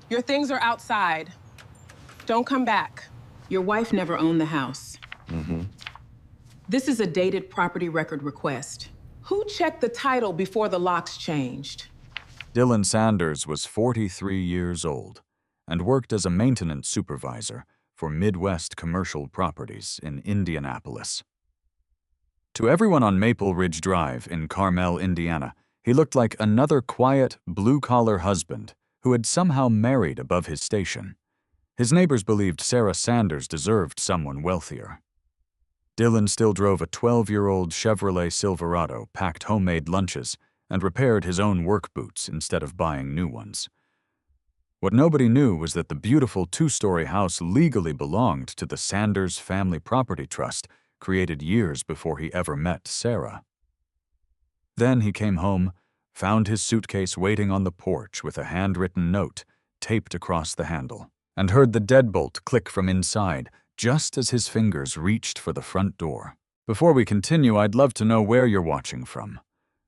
Your things are outside. Don't come back. Your wife never owned the house. Mm-hmm. This is a dated property record request. Who checked the title before the locks changed? Dylan Sanders was 43 years old and worked as a maintenance supervisor for Midwest Commercial Properties in Indianapolis. To everyone on Maple Ridge Drive in Carmel, Indiana, he looked like another quiet, blue-collar husband who had somehow married above his station. His neighbors believed Sarah Sanders deserved someone wealthier. Dylan still drove a 12-year-old Chevrolet Silverado, packed homemade lunches, and repaired his own work boots instead of buying new ones. What nobody knew was that the beautiful two-story house legally belonged to the Sanders Family Property Trust, created years before he ever met Sarah. Then he came home, found his suitcase waiting on the porch with a handwritten note taped across the handle, and heard the deadbolt click from inside just as his fingers reached for the front door. Before we continue, I'd love to know where you're watching from.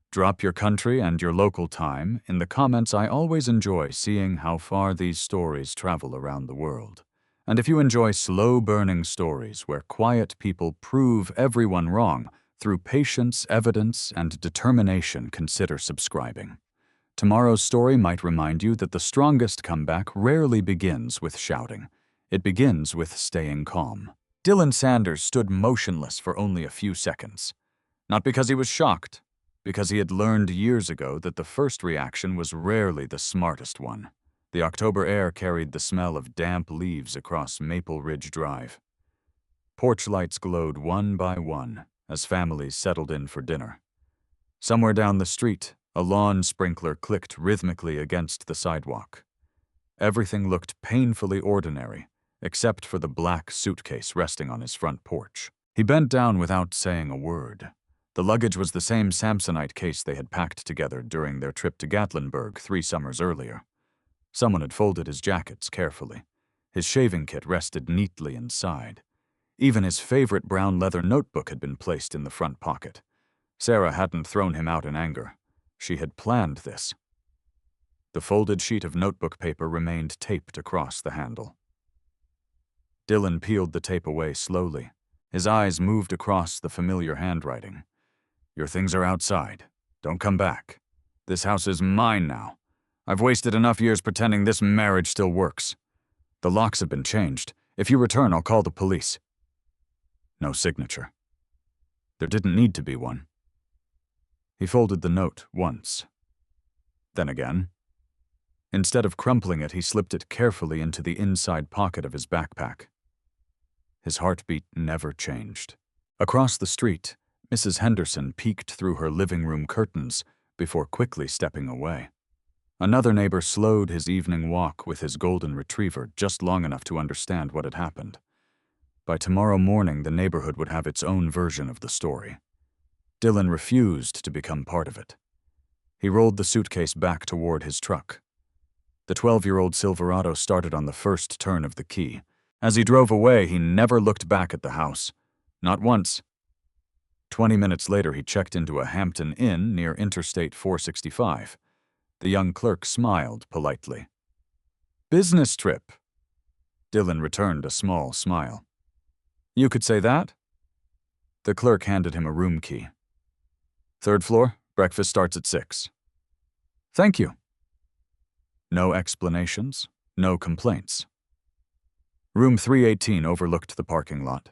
Drop your country and your local time in the comments. I always enjoy seeing how far these stories travel around the world. And if you enjoy slow-burning stories where quiet people prove everyone wrong through patience, evidence, and determination, consider subscribing. Tomorrow's story might remind you that the strongest comeback rarely begins with shouting. It begins with staying calm. Dylan Sanders stood motionless for only a few seconds. Not because he was shocked, because he had learned years ago that the first reaction was rarely the smartest one. The October air carried the smell of damp leaves across Maple Ridge Drive. Porch lights glowed one by one as families settled in for dinner. Somewhere down the street, a lawn sprinkler clicked rhythmically against the sidewalk. Everything looked painfully ordinary, except for the black suitcase resting on his front porch. He bent down without saying a word. The luggage was the same Samsonite case they had packed together during their trip to Gatlinburg 3 summers earlier. Someone had folded his jackets carefully. His shaving kit rested neatly inside. Even his favorite brown leather notebook had been placed in the front pocket. Sarah hadn't thrown him out in anger. She had planned this. The folded sheet of notebook paper remained taped across the handle. Dylan peeled the tape away slowly. His eyes moved across the familiar handwriting. Your things are outside. Don't come back. This house is mine now. I've wasted enough years pretending this marriage still works. The locks have been changed. If you return, I'll call the police. No signature. There didn't need to be one. He folded the note once. Then again. Instead of crumpling it, he slipped it carefully into the inside pocket of his backpack. His heartbeat never changed. Across the street, Mrs. Henderson peeked through her living room curtains before quickly stepping away. Another neighbor slowed his evening walk with his golden retriever just long enough to understand what had happened. By tomorrow morning, the neighborhood would have its own version of the story. Dylan refused to become part of it. He rolled the suitcase back toward his truck. The 12-year-old Silverado started on the first turn of the key. As he drove away, he never looked back at the house. Not once. 20 minutes later, he checked into a Hampton Inn near Interstate 465. The young clerk smiled politely. Business trip. Dylan returned a small smile. You could say that? The clerk handed him a room key. 3rd floor, breakfast starts at 6. Thank you. No explanations, no complaints. Room 318 overlooked the parking lot.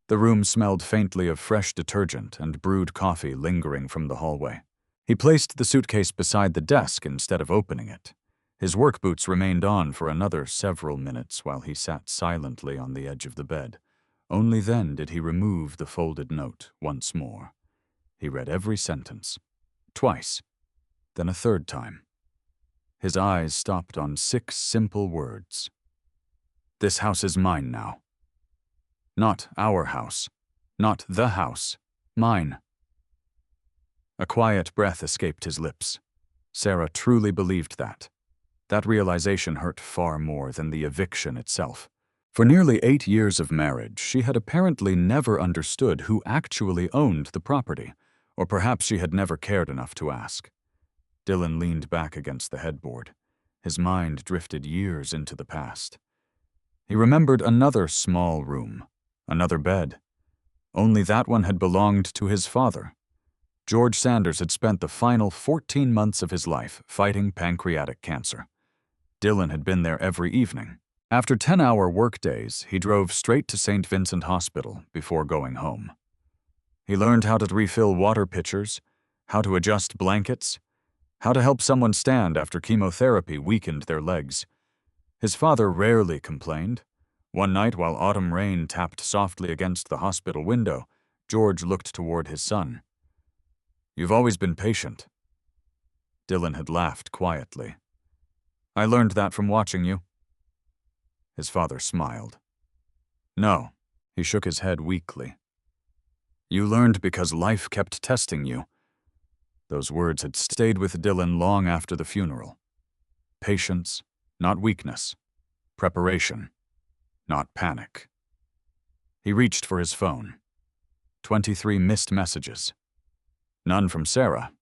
The room smelled faintly of fresh detergent and brewed coffee lingering from the hallway. He placed the suitcase beside the desk instead of opening it. His work boots remained on for another several minutes while he sat silently on the edge of the bed. Only then did he remove the folded note once more. He read every sentence. Twice. Then a 3rd time. His eyes stopped on 6 simple words. This house is mine now. Not our house. Not the house. Mine. A quiet breath escaped his lips. Sarah truly believed that. That realization hurt far more than the eviction itself. For nearly 8 years of marriage, she had apparently never understood who actually owned the property, or perhaps she had never cared enough to ask. Dylan leaned back against the headboard. His mind drifted years into the past. He remembered another small room, another bed. Only that one had belonged to his father. George Sanders had spent the final 14 months of his life fighting pancreatic cancer. Dylan had been there every evening. After 10-hour workdays, he drove straight to St. Vincent Hospital before going home. He learned how to refill water pitchers, how to adjust blankets, how to help someone stand after chemotherapy weakened their legs. His father rarely complained. One night, while autumn rain tapped softly against the hospital window, George looked toward his son. "You've always been patient." Dylan had laughed quietly. "I learned that from watching you." His father smiled. "No," he shook his head weakly. "You learned because life kept testing you." Those words had stayed with Dylan long after the funeral. Patience, not weakness. Preparation, not panic. He reached for his phone. 23 missed messages. None from Sarah.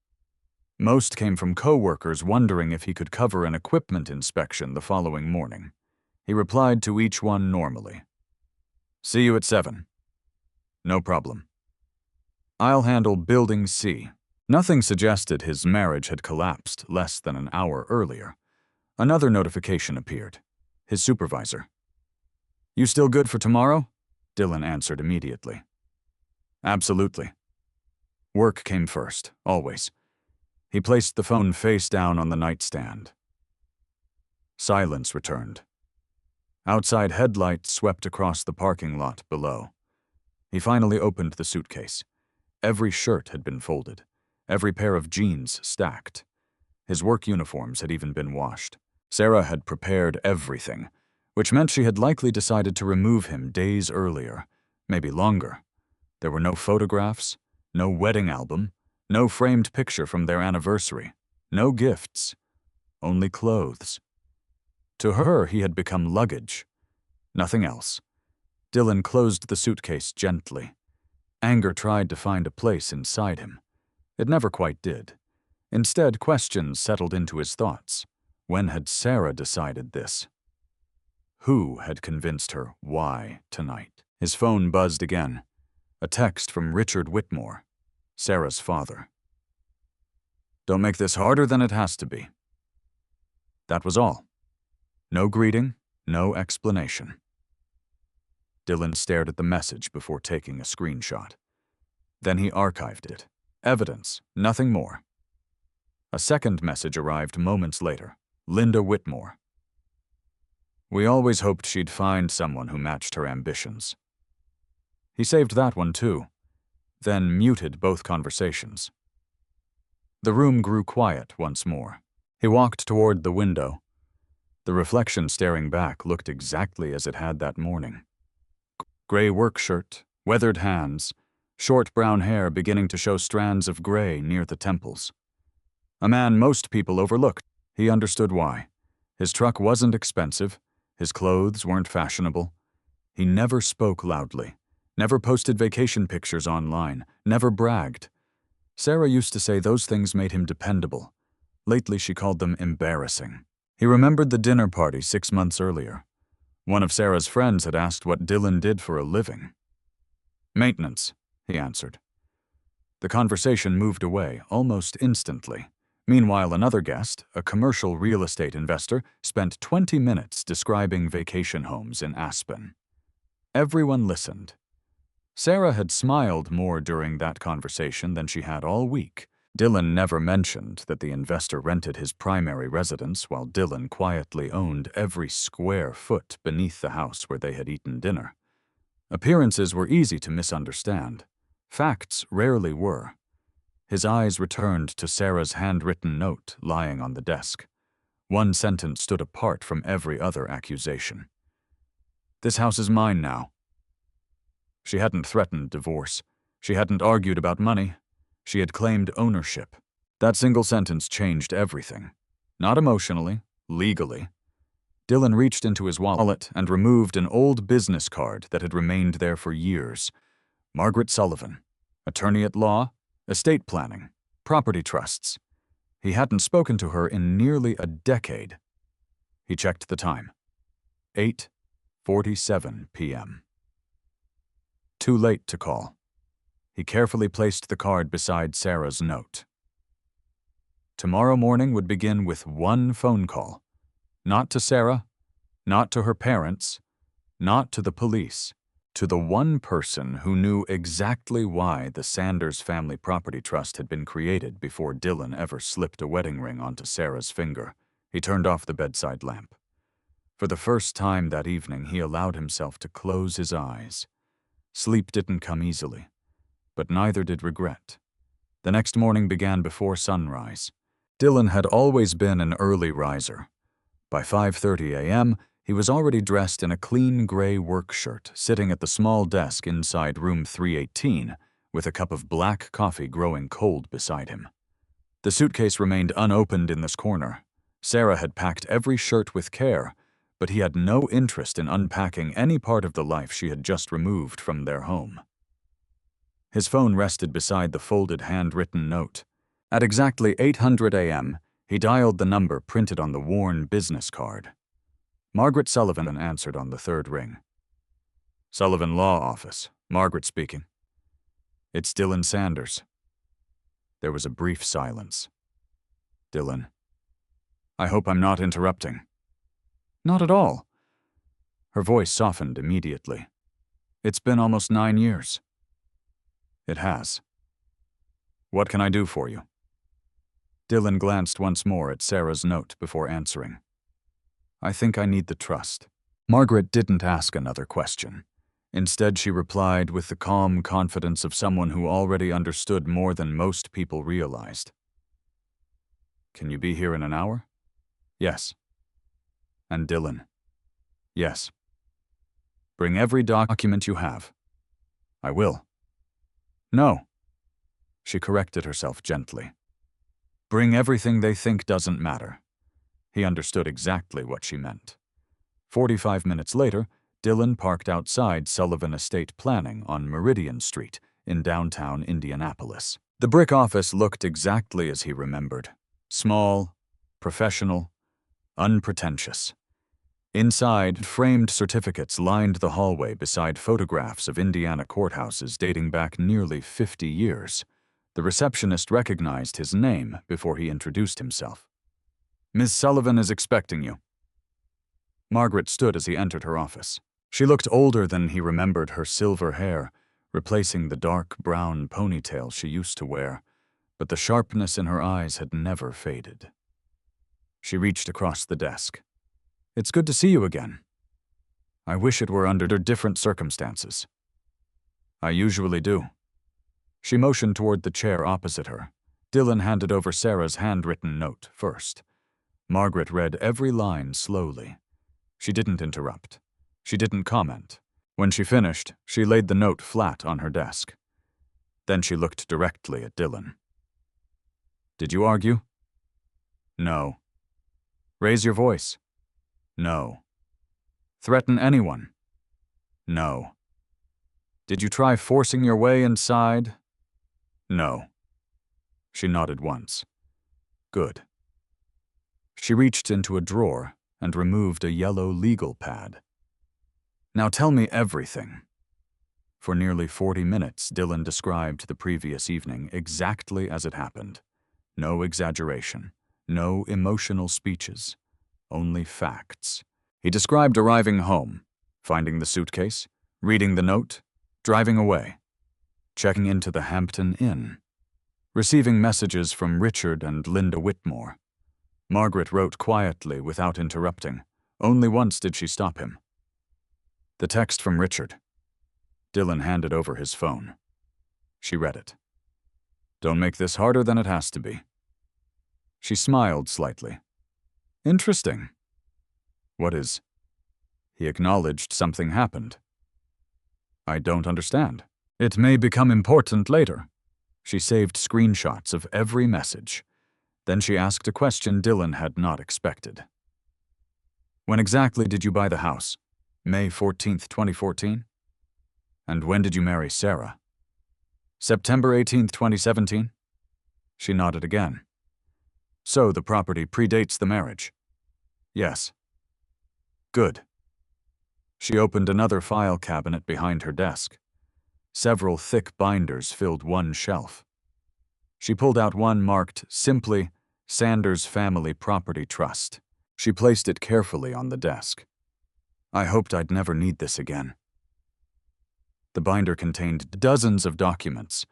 Most came from co-workers wondering if he could cover an equipment inspection the following morning. He replied to each one normally. "See you at 7. "No problem." "I'll handle Building C." Nothing suggested his marriage had collapsed less than an hour earlier. Another notification appeared. His supervisor. "You still good for tomorrow?" Dylan answered immediately. "Absolutely." Work came first, always. He placed the phone face down on the nightstand. Silence returned. Outside headlights swept across the parking lot below. He finally opened the suitcase. Every shirt had been folded, every pair of jeans stacked. His work uniforms had even been washed. Sarah had prepared everything, which meant she had likely decided to remove him days earlier, maybe longer. There were no photographs, no wedding album, no framed picture from their anniversary, no gifts, only clothes. To her, he had become luggage. Nothing else. Dylan closed the suitcase gently. Anger tried to find a place inside him. It never quite did. Instead, questions settled into his thoughts. When had Sarah decided this? Who had convinced her why tonight? His phone buzzed again. A text from Richard Whitmore, Sarah's father. "Don't make this harder than it has to be." That was all. No greeting, no explanation. Dylan stared at the message before taking a screenshot. Then he archived it. Evidence, nothing more. A second message arrived moments later. Linda Whitmore. "We always hoped she'd find someone who matched her ambitions." He saved that one too, then muted both conversations. The room grew quiet once more. He walked toward the window. The reflection staring back looked exactly as it had that morning. Gray work shirt, weathered hands, short brown hair beginning to show strands of gray near the temples. A man most people overlooked. He understood why. His truck wasn't expensive. His clothes weren't fashionable. He never spoke loudly, never posted vacation pictures online, never bragged. Sarah used to say those things made him dependable. Lately she called them embarrassing. He remembered the dinner party 6 months earlier. One of Sarah's friends had asked what Dylan did for a living. "Maintenance," he answered. The conversation moved away almost instantly. Meanwhile, another guest, a commercial real estate investor, spent 20 minutes describing vacation homes in Aspen. Everyone listened. Sarah had smiled more during that conversation than she had all week. Dylan never mentioned that the investor rented his primary residence while Dylan quietly owned every square foot beneath the house where they had eaten dinner. Appearances were easy to misunderstand. Facts rarely were. His eyes returned to Sarah's handwritten note lying on the desk. One sentence stood apart from every other accusation. "This house is mine now." She hadn't threatened divorce. She hadn't argued about money. She had claimed ownership. That single sentence changed everything. Not emotionally, legally. Dylan reached into his wallet and removed an old business card that had remained there for years. Margaret Sullivan, attorney at law, estate planning, property trusts. He hadn't spoken to her in nearly a decade. He checked the time. 8:47 p.m. Too late to call. He carefully placed the card beside Sarah's note. Tomorrow morning would begin with one phone call. Not to Sarah, not to her parents, not to the police, to the one person who knew exactly why the Sanders Family Property Trust had been created before Dylan ever slipped a wedding ring onto Sarah's finger. He turned off the bedside lamp. For the first time that evening, he allowed himself to close his eyes. Sleep didn't come easily, but neither did regret. The next morning began before sunrise. Dylan had always been an early riser. By 5:30 a.m., he was already dressed in a clean gray work shirt, sitting at the small desk inside room 318, with a cup of black coffee growing cold beside him. The suitcase remained unopened in this corner. Sarah had packed every shirt with care, but he had no interest in unpacking any part of the life she had just removed from their home. His phone rested beside the folded handwritten note. At exactly 8:00 a.m., he dialed the number printed on the worn business card. Margaret Sullivan answered on the third ring. Sullivan Law Office. Margaret speaking. It's Dylan Sanders. There was a brief silence. Dylan. I hope I'm not interrupting. Not at all. Her voice softened immediately. It's been almost 9 years. It has. What can I do for you? Dylan glanced once more at Sarah's note before answering. I think I need the trust. Margaret didn't ask another question. Instead, she replied with the calm confidence of someone who already understood more than most people realized. Can you be here in an hour? Yes. And Dylan? Yes. Bring every document you have. I will. No. She corrected herself gently. Bring everything they think doesn't matter. He understood exactly what she meant. 45 minutes later, Dylan parked outside Sullivan Estate Planning on Meridian Street in downtown Indianapolis. The brick office looked exactly as he remembered. Small, professional, unpretentious. Inside, framed certificates lined the hallway beside photographs of Indiana courthouses dating back nearly 50 years. The receptionist recognized his name before he introduced himself. Ms. Sullivan is expecting you. Margaret stood as he entered her office. She looked older than he remembered her silver hair, replacing the dark brown ponytail she used to wear, but the sharpness in her eyes had never faded. She reached across the desk. It's good to see you again. I wish it were under different circumstances. I usually do. She motioned toward the chair opposite her. Dylan handed over Sarah's handwritten note first. Margaret read every line slowly. She didn't interrupt. She didn't comment. When she finished, she laid the note flat on her desk. Then she looked directly at Dylan. Did you argue? No. Raise your voice? No. Threaten anyone? No. Did you try forcing your way inside? No. She nodded once. Good. She reached into a drawer and removed a yellow legal pad. Now tell me everything. For nearly 40 minutes, Dylan described the previous evening exactly as it happened. No exaggeration, no emotional speeches, only facts. He described arriving home, finding the suitcase, reading the note, driving away, checking into the Hampton Inn, receiving messages from Richard and Linda Whitmore. Margaret wrote quietly without interrupting. Only once did she stop him. The text from Richard. Dylan handed over his phone. She read it. Don't make this harder than it has to be. She smiled slightly. Interesting. What is? He acknowledged something happened. I don't understand. It may become important later. She saved screenshots of every message. Then she asked a question Dylan had not expected. When exactly did you buy the house? May 14th, 2014? And when did you marry Sarah? September 18th, 2017? She nodded again. So the property predates the marriage? Yes. Good. She opened another file cabinet behind her desk. Several thick binders filled one shelf. She pulled out one marked simply Sanders Family Property Trust. She placed it carefully on the desk. I hoped I'd never need this again. The binder contained dozens of documents: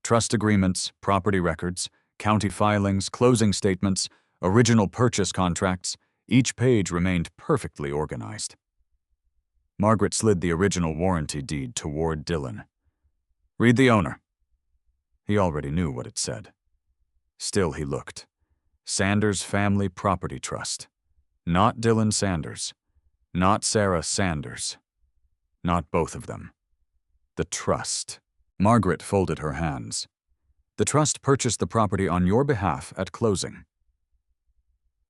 trust agreements, property records, county filings, closing statements, original purchase contracts. Each page remained perfectly organized. Margaret slid the original warranty deed toward Dylan. Read the owner. He already knew what it said. Still he looked. Sanders Family Property Trust. Not Dylan Sanders. Not Sarah Sanders. Not both of them. The trust. Margaret folded her hands. The trust purchased the property on your behalf at closing.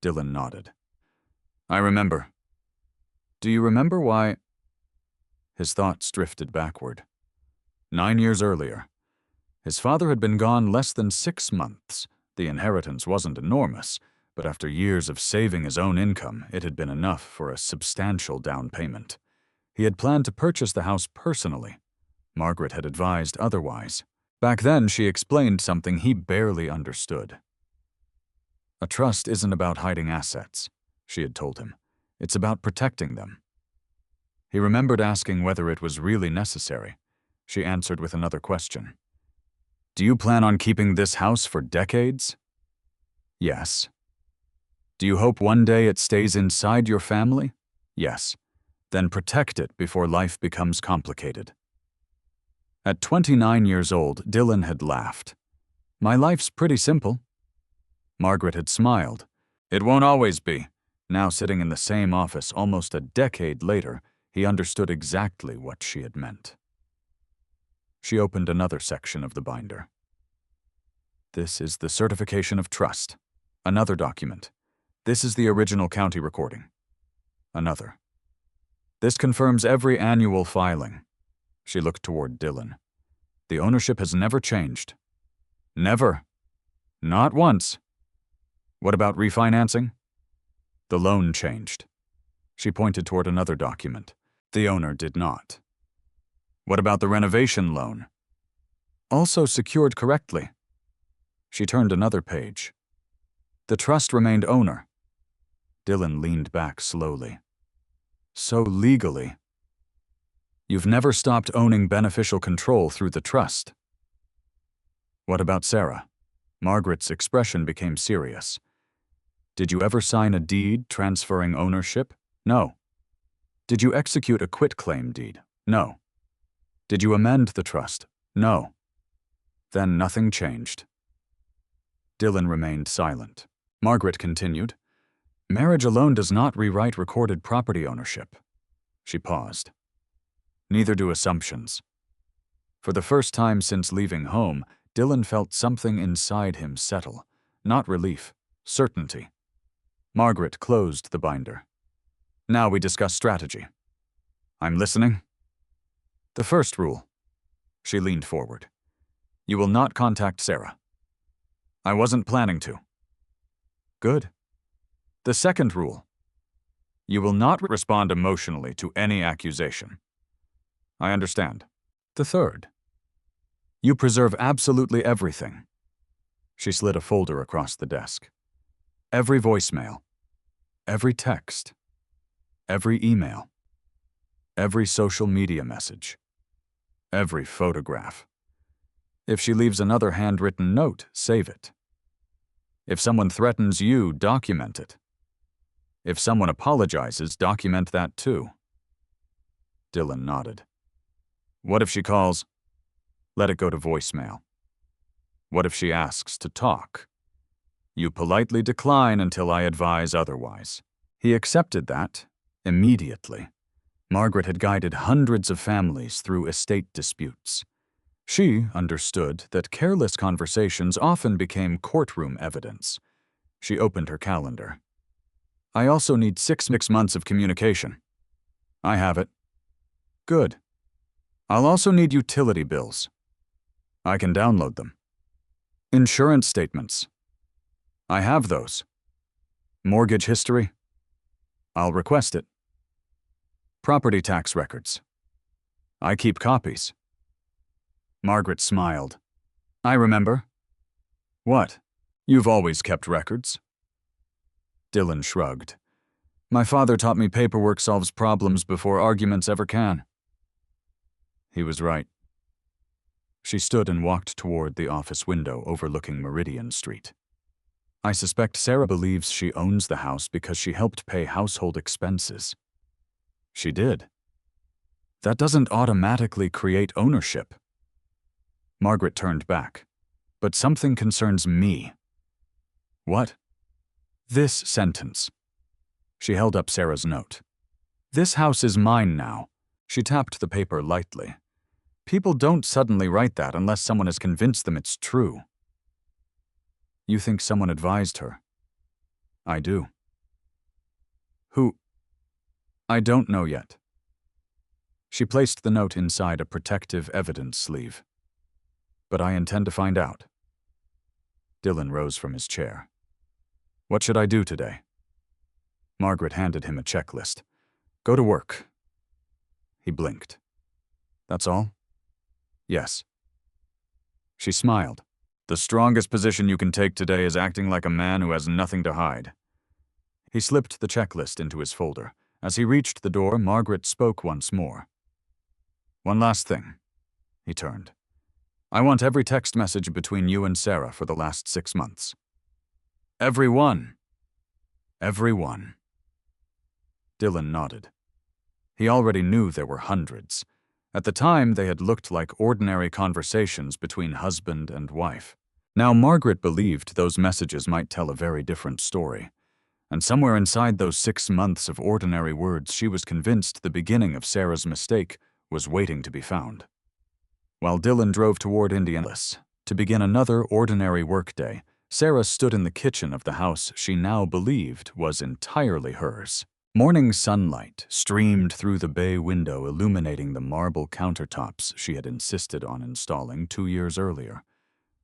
Dylan nodded. I remember. Do you remember why? His thoughts drifted backward. 9 years earlier. His father had been gone less than 6 months. The inheritance wasn't enormous, but after years of saving his own income, it had been enough for a substantial down payment. He had planned to purchase the house personally. Margaret had advised otherwise. Back then, she explained something he barely understood. A trust isn't about hiding assets, she had told him. It's about protecting them. He remembered asking whether it was really necessary. She answered with another question. Do you plan on keeping this house for decades? Yes. Do you hope one day it stays inside your family? Yes. Then protect it before life becomes complicated. At 29 years old, Dylan had laughed. My life's pretty simple. Margaret had smiled. It won't always be. Now sitting in the same office almost a decade later, he understood exactly what she had meant. She opened another section of the binder. This is the certification of trust. Another document. This is the original county recording. Another. This confirms every annual filing. She looked toward Dylan. The ownership has never changed. Never. Not once. What about refinancing? The loan changed. She pointed toward another document. The owner did not. What about the renovation loan? Also secured correctly. She turned another page. The trust remained owner. Dylan leaned back slowly. So legally. You've never stopped owning beneficial control through the trust. What about Sarah? Margaret's expression became serious. Did you ever sign a deed transferring ownership? No. Did you execute a quitclaim deed? No. Did you amend the trust? No. Then nothing changed. Dylan remained silent. Margaret continued. Marriage alone does not rewrite recorded property ownership. She paused. Neither do assumptions. For the first time since leaving home, Dylan felt something inside him settle. Not relief, certainty. Margaret closed the binder. Now we discuss strategy. I'm listening. The first rule. She leaned forward. You will not contact Sarah. I wasn't planning to. Good. The second rule. You will not respond emotionally to any accusation. I understand. The third. You preserve absolutely everything. She slid a folder across the desk. Every voicemail. Every text. Every email. Every social media message. Every photograph. If she leaves another handwritten note, save it. If someone threatens you, document it. If someone apologizes, document that too. Dylan nodded. What if she calls? Let it go to voicemail. What if she asks to talk? You politely decline until I advise otherwise. He accepted that immediately. Margaret had guided hundreds of families through estate disputes. She understood that careless conversations often became courtroom evidence. She opened her calendar. I also need 6 months of communication. I have it. Good. I'll also need utility bills. I can download them. Insurance statements. I have those. Mortgage history. I'll request it. Property tax records. I keep copies. Margaret smiled. I remember. What? You've always kept records? Dylan shrugged. My father taught me paperwork solves problems before arguments ever can. He was right. She stood and walked toward the office window overlooking Meridian Street. I suspect Sarah believes she owns the house because she helped pay household expenses. She did. That doesn't automatically create ownership. Margaret turned back. But something concerns me. What? This sentence. She held up Sarah's note. This house is mine now. She tapped the paper lightly. People don't suddenly write that unless someone has convinced them it's true. You think someone advised her? I do. Who? I don't know yet. She placed the note inside a protective evidence sleeve. But I intend to find out. Dylan rose from his chair. What should I do today? Margaret handed him a checklist. Go to work. He blinked. That's all? Yes. She smiled. The strongest position you can take today is acting like a man who has nothing to hide. He slipped the checklist into his folder. As he reached the door, Margaret spoke once more. One last thing. He turned. I want every text message between you and Sarah for the last 6 months. Every one. Every one. Dylan nodded. He already knew there were hundreds. At the time, they had looked like ordinary conversations between husband and wife. Now Margaret believed those messages might tell a very different story. And somewhere inside those 6 months of ordinary words, she was convinced the beginning of Sarah's mistake was waiting to be found. While Dylan drove toward Indianapolis to begin another ordinary workday, Sarah stood in the kitchen of the house she now believed was entirely hers. Morning sunlight streamed through the bay window, illuminating the marble countertops she had insisted on installing 2 years earlier.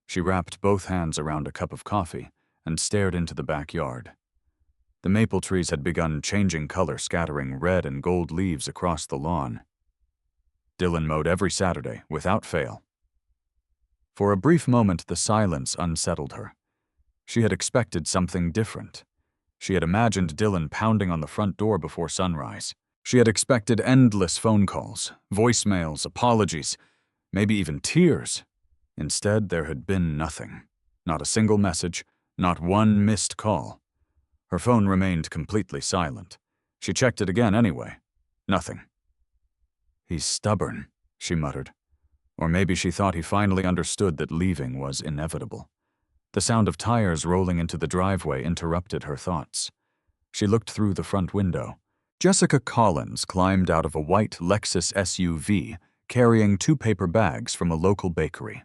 She wrapped both hands around a cup of coffee and stared into the backyard. The maple trees had begun changing color, scattering red and gold leaves across the lawn. Dylan mowed every Saturday, without fail. For a brief moment, the silence unsettled her. She had expected something different. She had imagined Dylan pounding on the front door before sunrise. She had expected endless phone calls, voicemails, apologies, maybe even tears. Instead, there had been nothing. Not a single message, not one missed call. Her phone remained completely silent. She checked it again anyway. Nothing. He's stubborn, she muttered. Or maybe she thought he finally understood that leaving was inevitable. The sound of tires rolling into the driveway interrupted her thoughts. She looked through the front window. Jessica Collins climbed out of a white Lexus SUV, carrying 2 paper bags from a local bakery.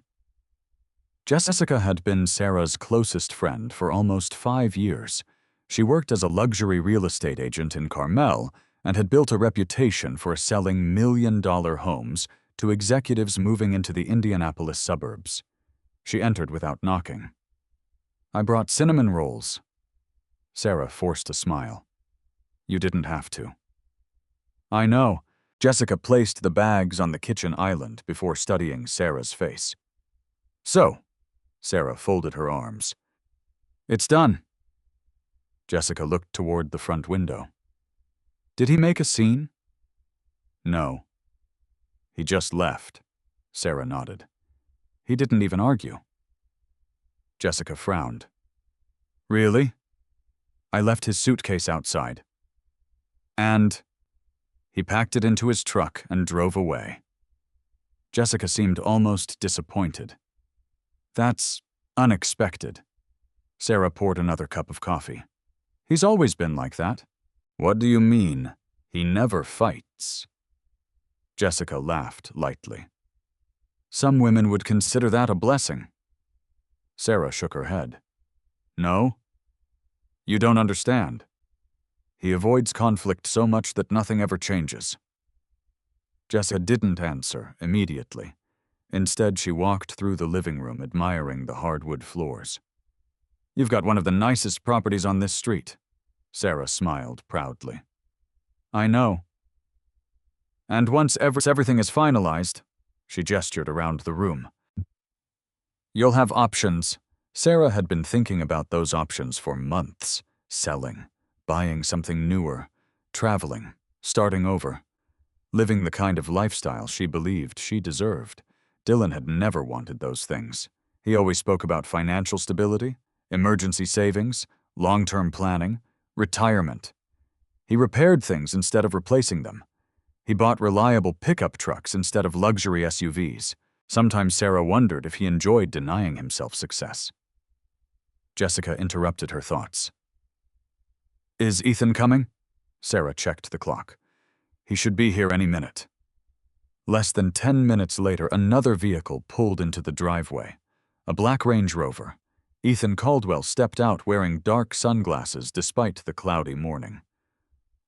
Jessica had been Sarah's closest friend for almost 5 years. She worked as a luxury real estate agent in Carmel and had built a reputation for selling million-dollar homes to executives moving into the Indianapolis suburbs. She entered without knocking. I brought cinnamon rolls. Sarah forced a smile. You didn't have to. I know. Jessica placed the bags on the kitchen island before studying Sarah's face. So, Sarah folded her arms. It's done. Jessica looked toward the front window. Did he make a scene? No. He just left. Sarah nodded. He didn't even argue. Jessica frowned. Really? I left his suitcase outside. And he packed it into his truck and drove away. Jessica seemed almost disappointed. That's unexpected. Sarah poured another cup of coffee. He's always been like that. What do you mean? He never fights. Jessica laughed lightly. Some women would consider that a blessing. Sarah shook her head. No? You don't understand. He avoids conflict so much that nothing ever changes. Jessica didn't answer immediately. Instead, she walked through the living room, admiring the hardwood floors. You've got one of the nicest properties on this street. Sarah smiled proudly. I know. And once everything is finalized, she gestured around the room, you'll have options. Sarah had been thinking about those options for months. Selling, buying something newer, traveling, starting over, living the kind of lifestyle she believed she deserved. Dylan had never wanted those things. He always spoke about financial stability, emergency savings, long-term planning, retirement. He repaired things instead of replacing them. He bought reliable pickup trucks instead of luxury SUVs. Sometimes Sarah wondered if he enjoyed denying himself success. Jessica interrupted her thoughts. Is Ethan coming? Sarah checked the clock. He should be here any minute. Less than 10 minutes later, another vehicle pulled into the driveway. A black Range Rover. Ethan Caldwell stepped out wearing dark sunglasses despite the cloudy morning.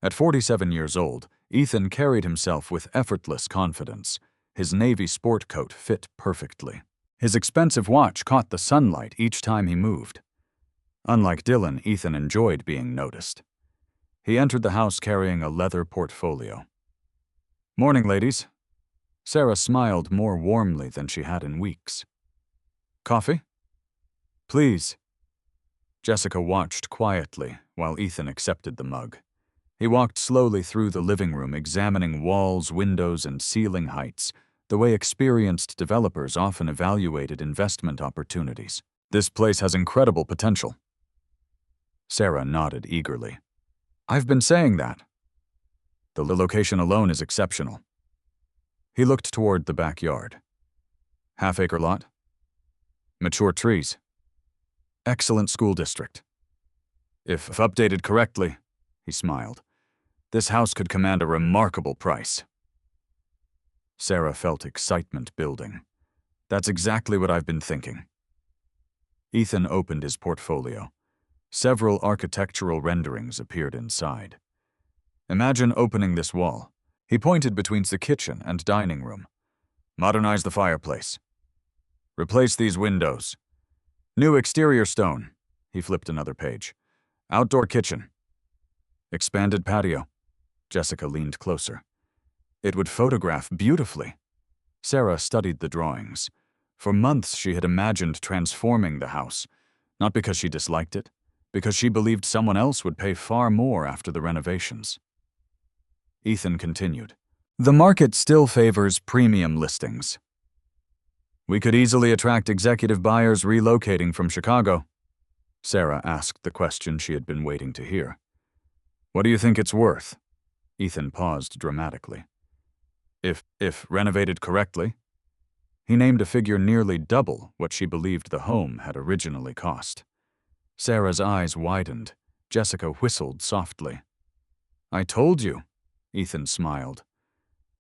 At 47 years old, Ethan carried himself with effortless confidence. His navy sport coat fit perfectly. His expensive watch caught the sunlight each time he moved. Unlike Dylan, Ethan enjoyed being noticed. He entered the house carrying a leather portfolio. Morning, ladies. Sarah smiled more warmly than she had in weeks. Coffee? Please. Jessica watched quietly while Ethan accepted the mug. He walked slowly through the living room, examining walls, windows, and ceiling heights, the way experienced developers often evaluated investment opportunities. This place has incredible potential. Sarah nodded eagerly. I've been saying that. The location alone is exceptional. He looked toward the backyard. Half-acre lot? Mature trees. Excellent school district. If updated correctly, he smiled, this house could command a remarkable price. Sarah felt excitement building. That's exactly what I've been thinking. Ethan opened his portfolio. Several architectural renderings appeared inside. Imagine opening this wall. He pointed between the kitchen and dining room. Modernize the fireplace. Replace these windows. New exterior stone. He flipped another page. Outdoor kitchen. Expanded patio. Jessica leaned closer. It would photograph beautifully. Sarah studied the drawings. For months she had imagined transforming the house, not because she disliked it, because she believed someone else would pay far more after the renovations. Ethan continued. The market still favors premium listings. We could easily attract executive buyers relocating from Chicago. Sarah asked the question she had been waiting to hear. What do you think it's worth? Ethan paused dramatically. If renovated correctly. He named a figure nearly double what she believed the home had originally cost. Sarah's eyes widened. Jessica whistled softly. I told you, Ethan smiled.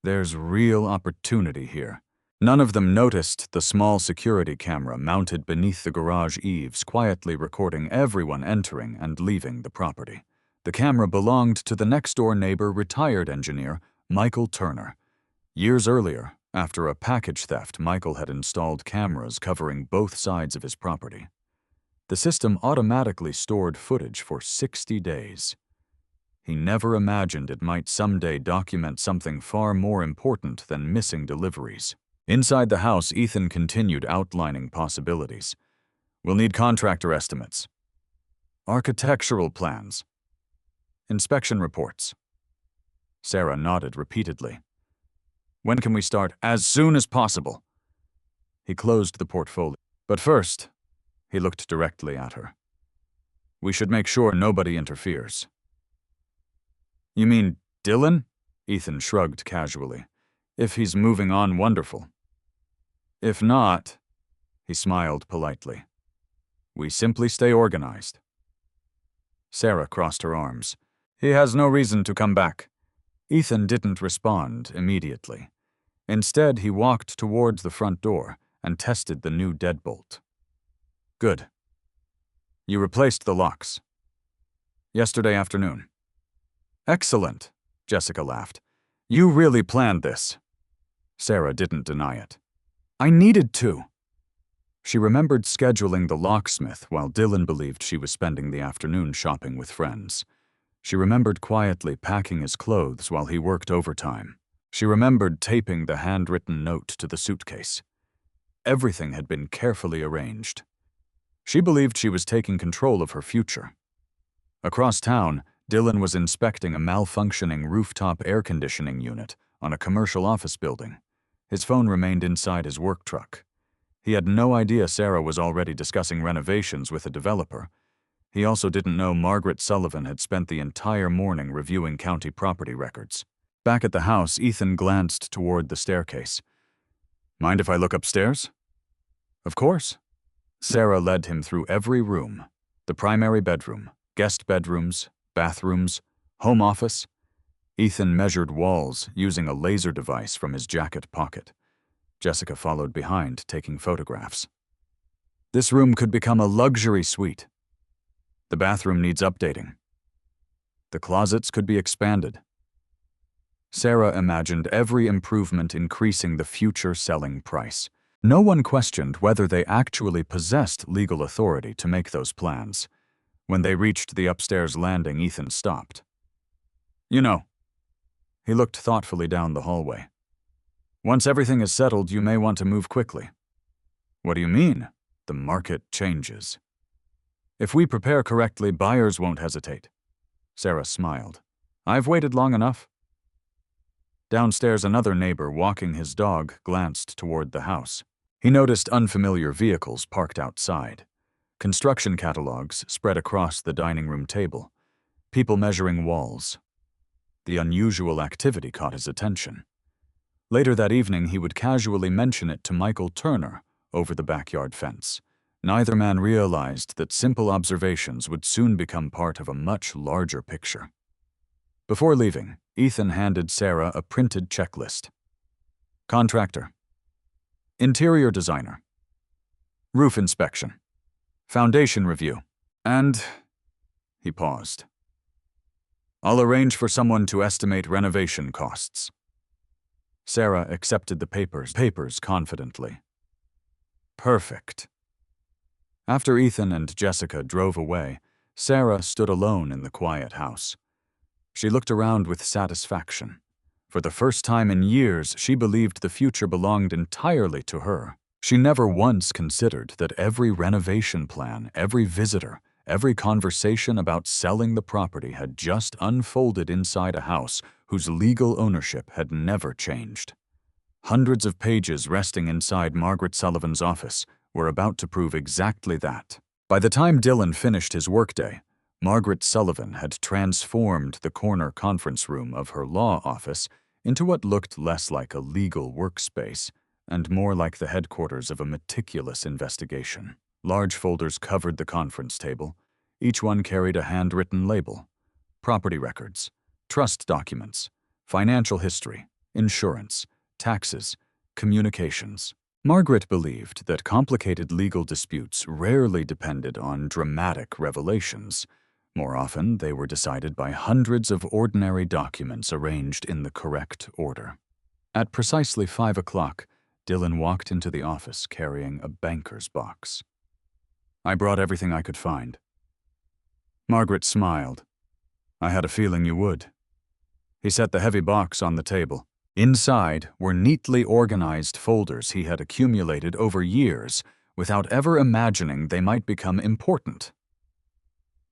There's real opportunity here. None of them noticed the small security camera mounted beneath the garage eaves, quietly recording everyone entering and leaving the property. The camera belonged to the next-door neighbor, retired engineer, Michael Turner. Years earlier, after a package theft, Michael had installed cameras covering both sides of his property. The system automatically stored footage for 60 days. He never imagined it might someday document something far more important than missing deliveries. Inside the house, Ethan continued outlining possibilities. We'll need contractor estimates, architectural plans, inspection reports. Sarah nodded repeatedly. When can we start? As soon as possible. He closed the portfolio. But first, he looked directly at her. We should make sure nobody interferes. You mean Dylan? Ethan shrugged casually. If he's moving on, wonderful. If not, he smiled politely. We simply stay organized. Sarah crossed her arms. He has no reason to come back. Ethan didn't respond immediately. Instead, he walked towards the front door and tested the new deadbolt. Good. You replaced the locks. Yesterday afternoon. Excellent, Jessica laughed. You really planned this. Sarah didn't deny it. I needed to. She remembered scheduling the locksmith while Dylan believed she was spending the afternoon shopping with friends. She remembered quietly packing his clothes while he worked overtime. She remembered taping the handwritten note to the suitcase. Everything had been carefully arranged. She believed she was taking control of her future. Across town, Dylan was inspecting a malfunctioning rooftop air conditioning unit on a commercial office building. His phone remained inside his work truck. He had no idea Sarah was already discussing renovations with a developer. He also didn't know Margaret Sullivan had spent the entire morning reviewing county property records. Back at the house, Ethan glanced toward the staircase. "Mind if I look upstairs?" "Of course." Sarah led him through every room: the primary bedroom, guest bedrooms, bathrooms, home office. Ethan measured walls using a laser device from his jacket pocket. Jessica followed behind, taking photographs. "This room could become a luxury suite. The bathroom needs updating. The closets could be expanded." Sarah imagined every improvement increasing the future selling price. No one questioned whether they actually possessed legal authority to make those plans. When they reached the upstairs landing, Ethan stopped. "You know." He looked thoughtfully down the hallway. "Once everything is settled, you may want to move quickly." "What do you mean?" "The market changes. If we prepare correctly, buyers won't hesitate." Sarah smiled. "I've waited long enough." Downstairs, another neighbor, walking his dog, glanced toward the house. He noticed unfamiliar vehicles parked outside. Construction catalogs spread across the dining room table. People measuring walls. The unusual activity caught his attention. Later that evening, he would casually mention it to Michael Turner over the backyard fence. Neither man realized that simple observations would soon become part of a much larger picture. Before leaving, Ethan handed Sarah a printed checklist. Contractor. Interior designer. Roof inspection. Foundation review. And... He paused. "I'll arrange for someone to estimate renovation costs." Sarah accepted the papers confidently. "Perfect." After Ethan and Jessica drove away, Sarah stood alone in the quiet house. She looked around with satisfaction. For the first time in years, she believed the future belonged entirely to her. She never once considered that every renovation plan, every visitor, every conversation about selling the property had just unfolded inside a house whose legal ownership had never changed. Hundreds of pages resting inside Margaret Sullivan's office were about to prove exactly that. By the time Dylan finished his workday, Margaret Sullivan had transformed the corner conference room of her law office into what looked less like a legal workspace and more like the headquarters of a meticulous investigation. Large folders covered the conference table. Each one carried a handwritten label: property records, trust documents, financial history, insurance, taxes, communications. Margaret believed that complicated legal disputes rarely depended on dramatic revelations. More often, they were decided by hundreds of ordinary documents arranged in the correct order. At precisely 5 o'clock, Dylan walked into the office carrying a banker's box. "I brought everything I could find." Margaret smiled. "I had a feeling you would." He set the heavy box on the table. Inside were neatly organized folders he had accumulated over years without ever imagining they might become important.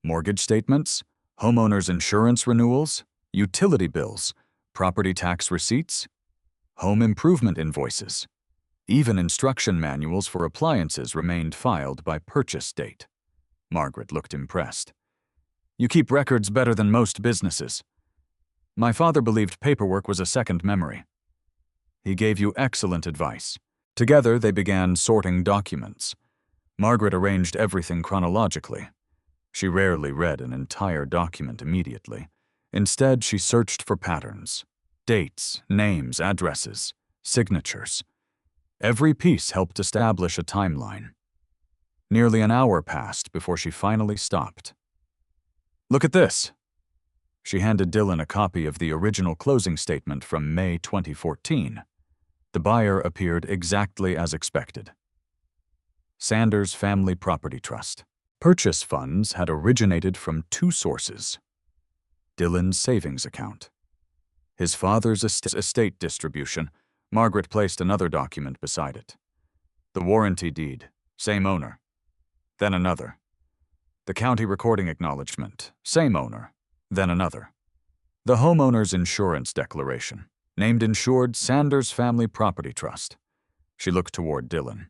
Mortgage statements, homeowners' insurance renewals, utility bills, property tax receipts, home improvement invoices. Even instruction manuals for appliances remained filed by purchase date. Margaret looked impressed. "You keep records better than most businesses." "My father believed paperwork was a second memory." "He gave you excellent advice." Together, they began sorting documents. Margaret arranged everything chronologically. She rarely read an entire document immediately. Instead, she searched for patterns: dates, names, addresses, signatures. Every piece helped establish a timeline. Nearly an hour passed before she finally stopped. "Look at this." She handed Dylan a copy of the original closing statement from May 2014. The buyer appeared exactly as expected. Sanders Family Property Trust. Purchase funds had originated from two sources: Dylan's savings account. His father's estate distribution. Margaret placed another document beside it. The warranty deed, same owner. Then another. The county recording acknowledgement, same owner. Then another. The homeowner's insurance declaration, named insured Sanders Family Property Trust. She looked toward Dylan.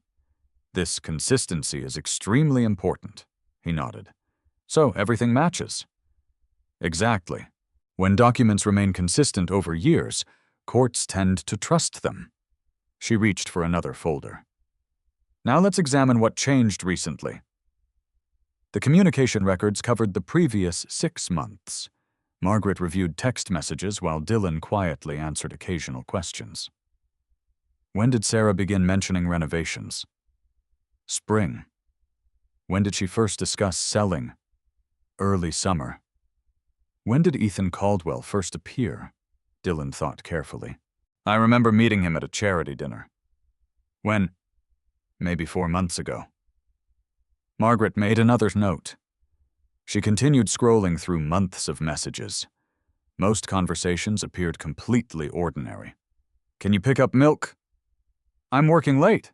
This consistency is extremely important, he nodded. So everything matches. Exactly. When documents remain consistent over years, courts tend to trust them. She reached for another folder. Now let's examine what changed recently. The communication records covered the previous 6 months. Margaret reviewed text messages while Dylan quietly answered occasional questions. When did Sarah begin mentioning renovations? Spring. When did she first discuss selling? Early summer. When did Ethan Caldwell first appear? Dylan thought carefully. I remember meeting him at a charity dinner. When? Maybe 4 months ago. Margaret made another note. She continued scrolling through months of messages. Most conversations appeared completely ordinary. Can you pick up milk? I'm working late.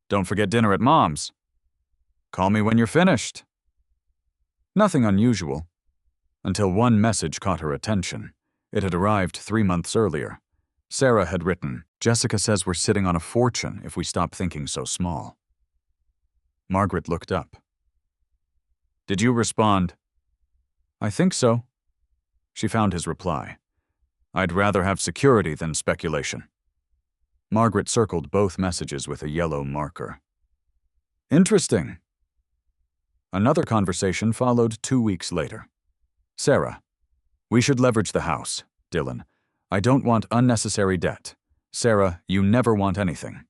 Don't forget dinner at Mom's. Call me when you're finished. Nothing unusual. Until one message caught her attention. It had arrived 3 months earlier. Sarah had written, Jessica says we're sitting on a fortune if we stop thinking so small. Margaret looked up. Did you respond? I think so. She found his reply. I'd rather have security than speculation. Margaret circled both messages with a yellow marker. Interesting. Another conversation followed 2 weeks later. Sarah, we should leverage the house. Dylan, I don't want unnecessary debt. Sarah, you never want anything.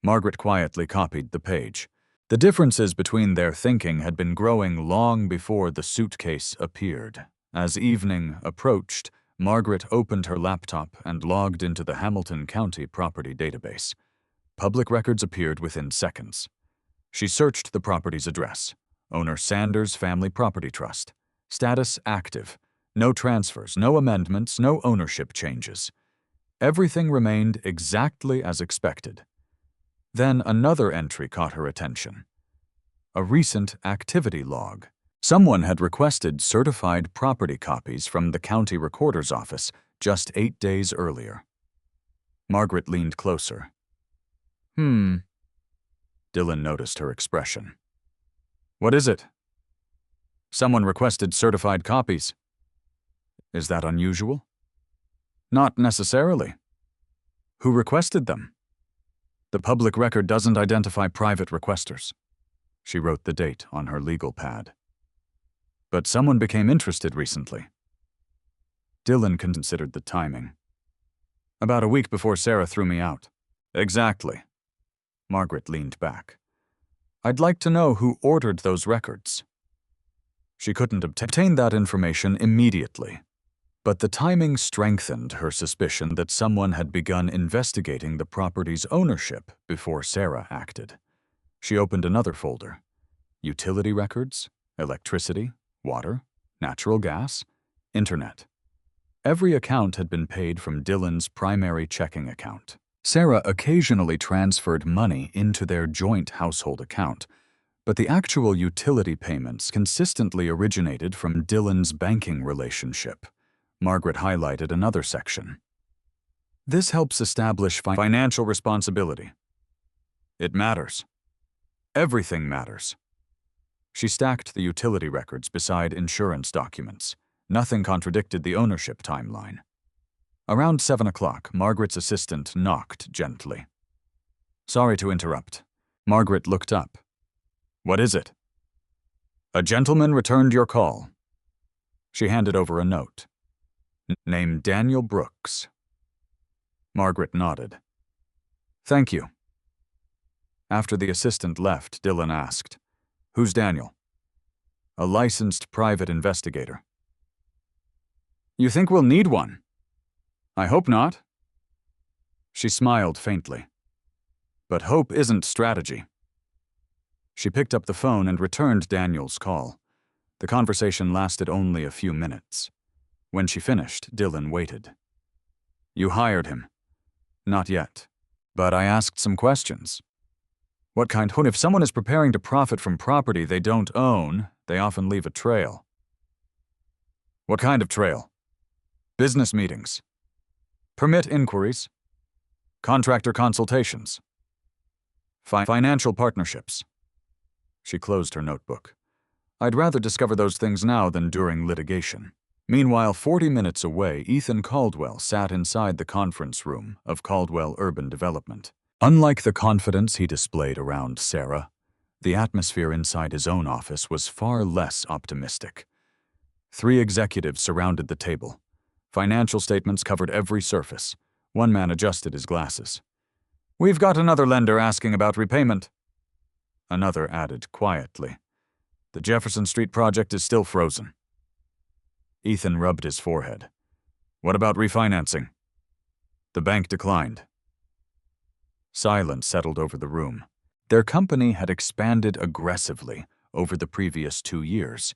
Margaret quietly copied the page. The differences between their thinking had been growing long before the suitcase appeared. As evening approached, Margaret opened her laptop and logged into the Hamilton County Property Database. Public records appeared within seconds. She searched the property's address. Owner Sanders Family Property Trust. Status active. No transfers, no amendments, no ownership changes. Everything remained exactly as expected. Then another entry caught her attention. A recent activity log. Someone had requested certified property copies from the county recorder's office just 8 days earlier. Margaret leaned closer. Dylan noticed her expression. What is it? Someone requested certified copies. Is that unusual? Not necessarily. Who requested them? The public record doesn't identify private requesters. She wrote the date on her legal pad. But someone became interested recently. Dylan considered the timing. About a week before Sarah threw me out. Exactly. Margaret leaned back. I'd like to know who ordered those records. She couldn't obtain that information immediately. But the timing strengthened her suspicion that someone had begun investigating the property's ownership before Sarah acted. She opened another folder. Utility records, electricity, water, natural gas, internet. Every account had been paid from Dylan's primary checking account. Sarah occasionally transferred money into their joint household account, but the actual utility payments consistently originated from Dylan's banking relationship. Margaret highlighted another section. This helps establish financial responsibility. It matters. Everything matters. She stacked the utility records beside insurance documents. Nothing contradicted the ownership timeline. Around 7 o'clock, Margaret's assistant knocked gently. Sorry to interrupt. Margaret looked up. What is it? A gentleman returned your call. She handed over a note. Name Daniel Brooks. Margaret nodded. Thank you. After the assistant left, Dylan asked, Who's Daniel? A licensed private investigator. You think we'll need one? I hope not. She smiled faintly. But hope isn't strategy. She picked up the phone and returned Daniel's call. The conversation lasted only a few minutes. When she finished, Dylan waited. You hired him. Not yet. But I asked some questions. What kind? If someone is preparing to profit from property they don't own, they often leave a trail. What kind of trail? Business meetings. Permit inquiries. Contractor consultations. Financial partnerships. She closed her notebook. I'd rather discover those things now than during litigation. Meanwhile, 40 minutes away, Ethan Caldwell sat inside the conference room of Caldwell Urban Development. Unlike the confidence he displayed around Sarah, the atmosphere inside his own office was far less optimistic. 3 executives surrounded the table. Financial statements covered every surface. One man adjusted his glasses. "We've got another lender asking about repayment." Another added quietly, "The Jefferson Street project is still frozen." Ethan rubbed his forehead. "What about refinancing?" "The bank declined." Silence settled over the room. Their company had expanded aggressively over the previous 2 years.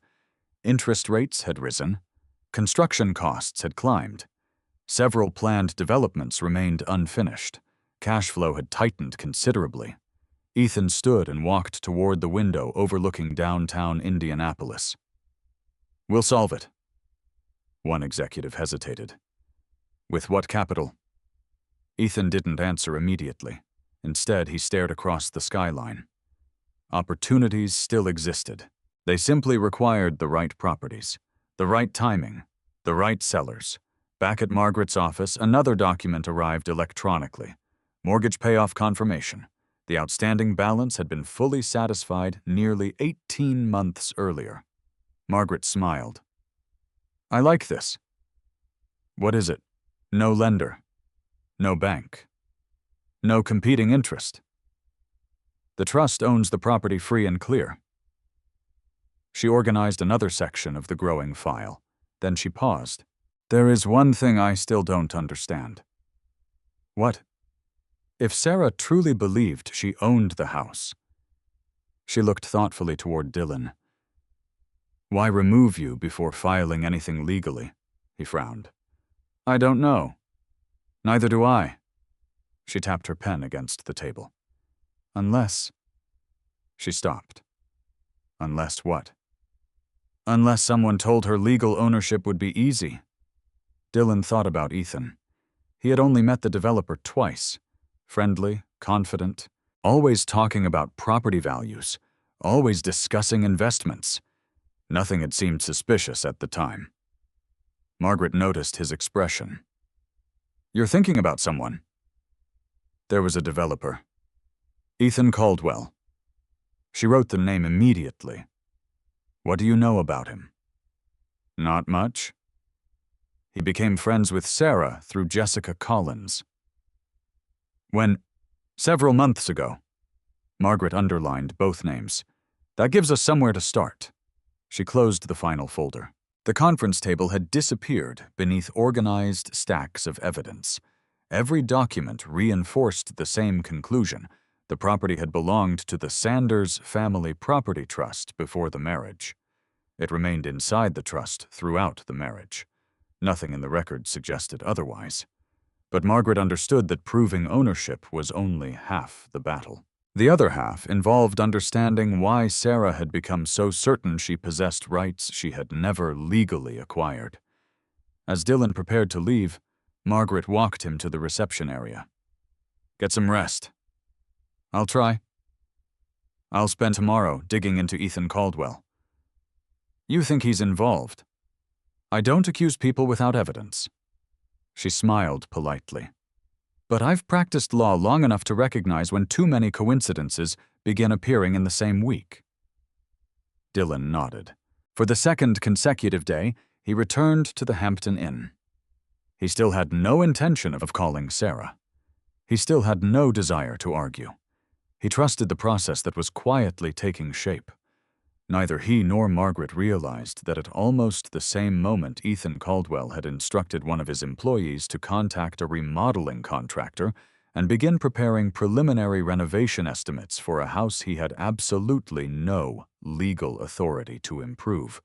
Interest rates had risen. Construction costs had climbed. Several planned developments remained unfinished. Cash flow had tightened considerably. Ethan stood and walked toward the window overlooking downtown Indianapolis. "We'll solve it." One executive hesitated. "With what capital?" Ethan didn't answer immediately. Instead, he stared across the skyline. Opportunities still existed. They simply required the right properties, the right timing, the right sellers. Back at Margaret's office, another document arrived electronically. Mortgage payoff confirmation. The outstanding balance had been fully satisfied nearly 18 months earlier. Margaret smiled. "I like this." "What is it?" "No lender. No bank. No competing interest. The trust owns the property free and clear." She organized another section of the growing file. Then she paused. "There is one thing I still don't understand." "What?" "If Sarah truly believed she owned the house." She looked thoughtfully toward Dylan. "Why remove you before filing anything legally?" He frowned. "I don't know. Neither do I." She tapped her pen against the table. "Unless—" She stopped. "Unless what?" "Unless someone told her legal ownership would be easy." Dylan thought about Ethan. He had only met the developer twice. Friendly, confident, always talking about property values, always discussing investments. Nothing had seemed suspicious at the time. Margaret noticed his expression. "You're thinking about someone?" "There was a developer. Ethan Caldwell." She wrote the name immediately. "What do you know about him?" "Not much." "He became friends with Sarah through Jessica Collins." Several months ago." Margaret underlined both names. "That gives us somewhere to start." She closed the final folder. The conference table had disappeared beneath organized stacks of evidence. Every document reinforced the same conclusion. The property had belonged to the Sanders Family Property Trust before the marriage. It remained inside the trust throughout the marriage. Nothing in the record suggested otherwise. But Margaret understood that proving ownership was only half the battle. The other half involved understanding why Sarah had become so certain she possessed rights she had never legally acquired. As Dylan prepared to leave, Margaret walked him to the reception area. "Get some rest." "I'll try." "I'll spend tomorrow digging into Ethan Caldwell." "You think he's involved?" "I don't accuse people without evidence." She smiled politely. "But I've practiced law long enough to recognize when too many coincidences begin appearing in the same week." Dylan nodded. For the second consecutive day, he returned to the Hampton Inn. He still had no intention of calling Sarah. He still had no desire to argue. He trusted the process that was quietly taking shape. Neither he nor Margaret realized that at almost the same moment Ethan Caldwell had instructed one of his employees to contact a remodeling contractor and begin preparing preliminary renovation estimates for a house he had absolutely no legal authority to improve.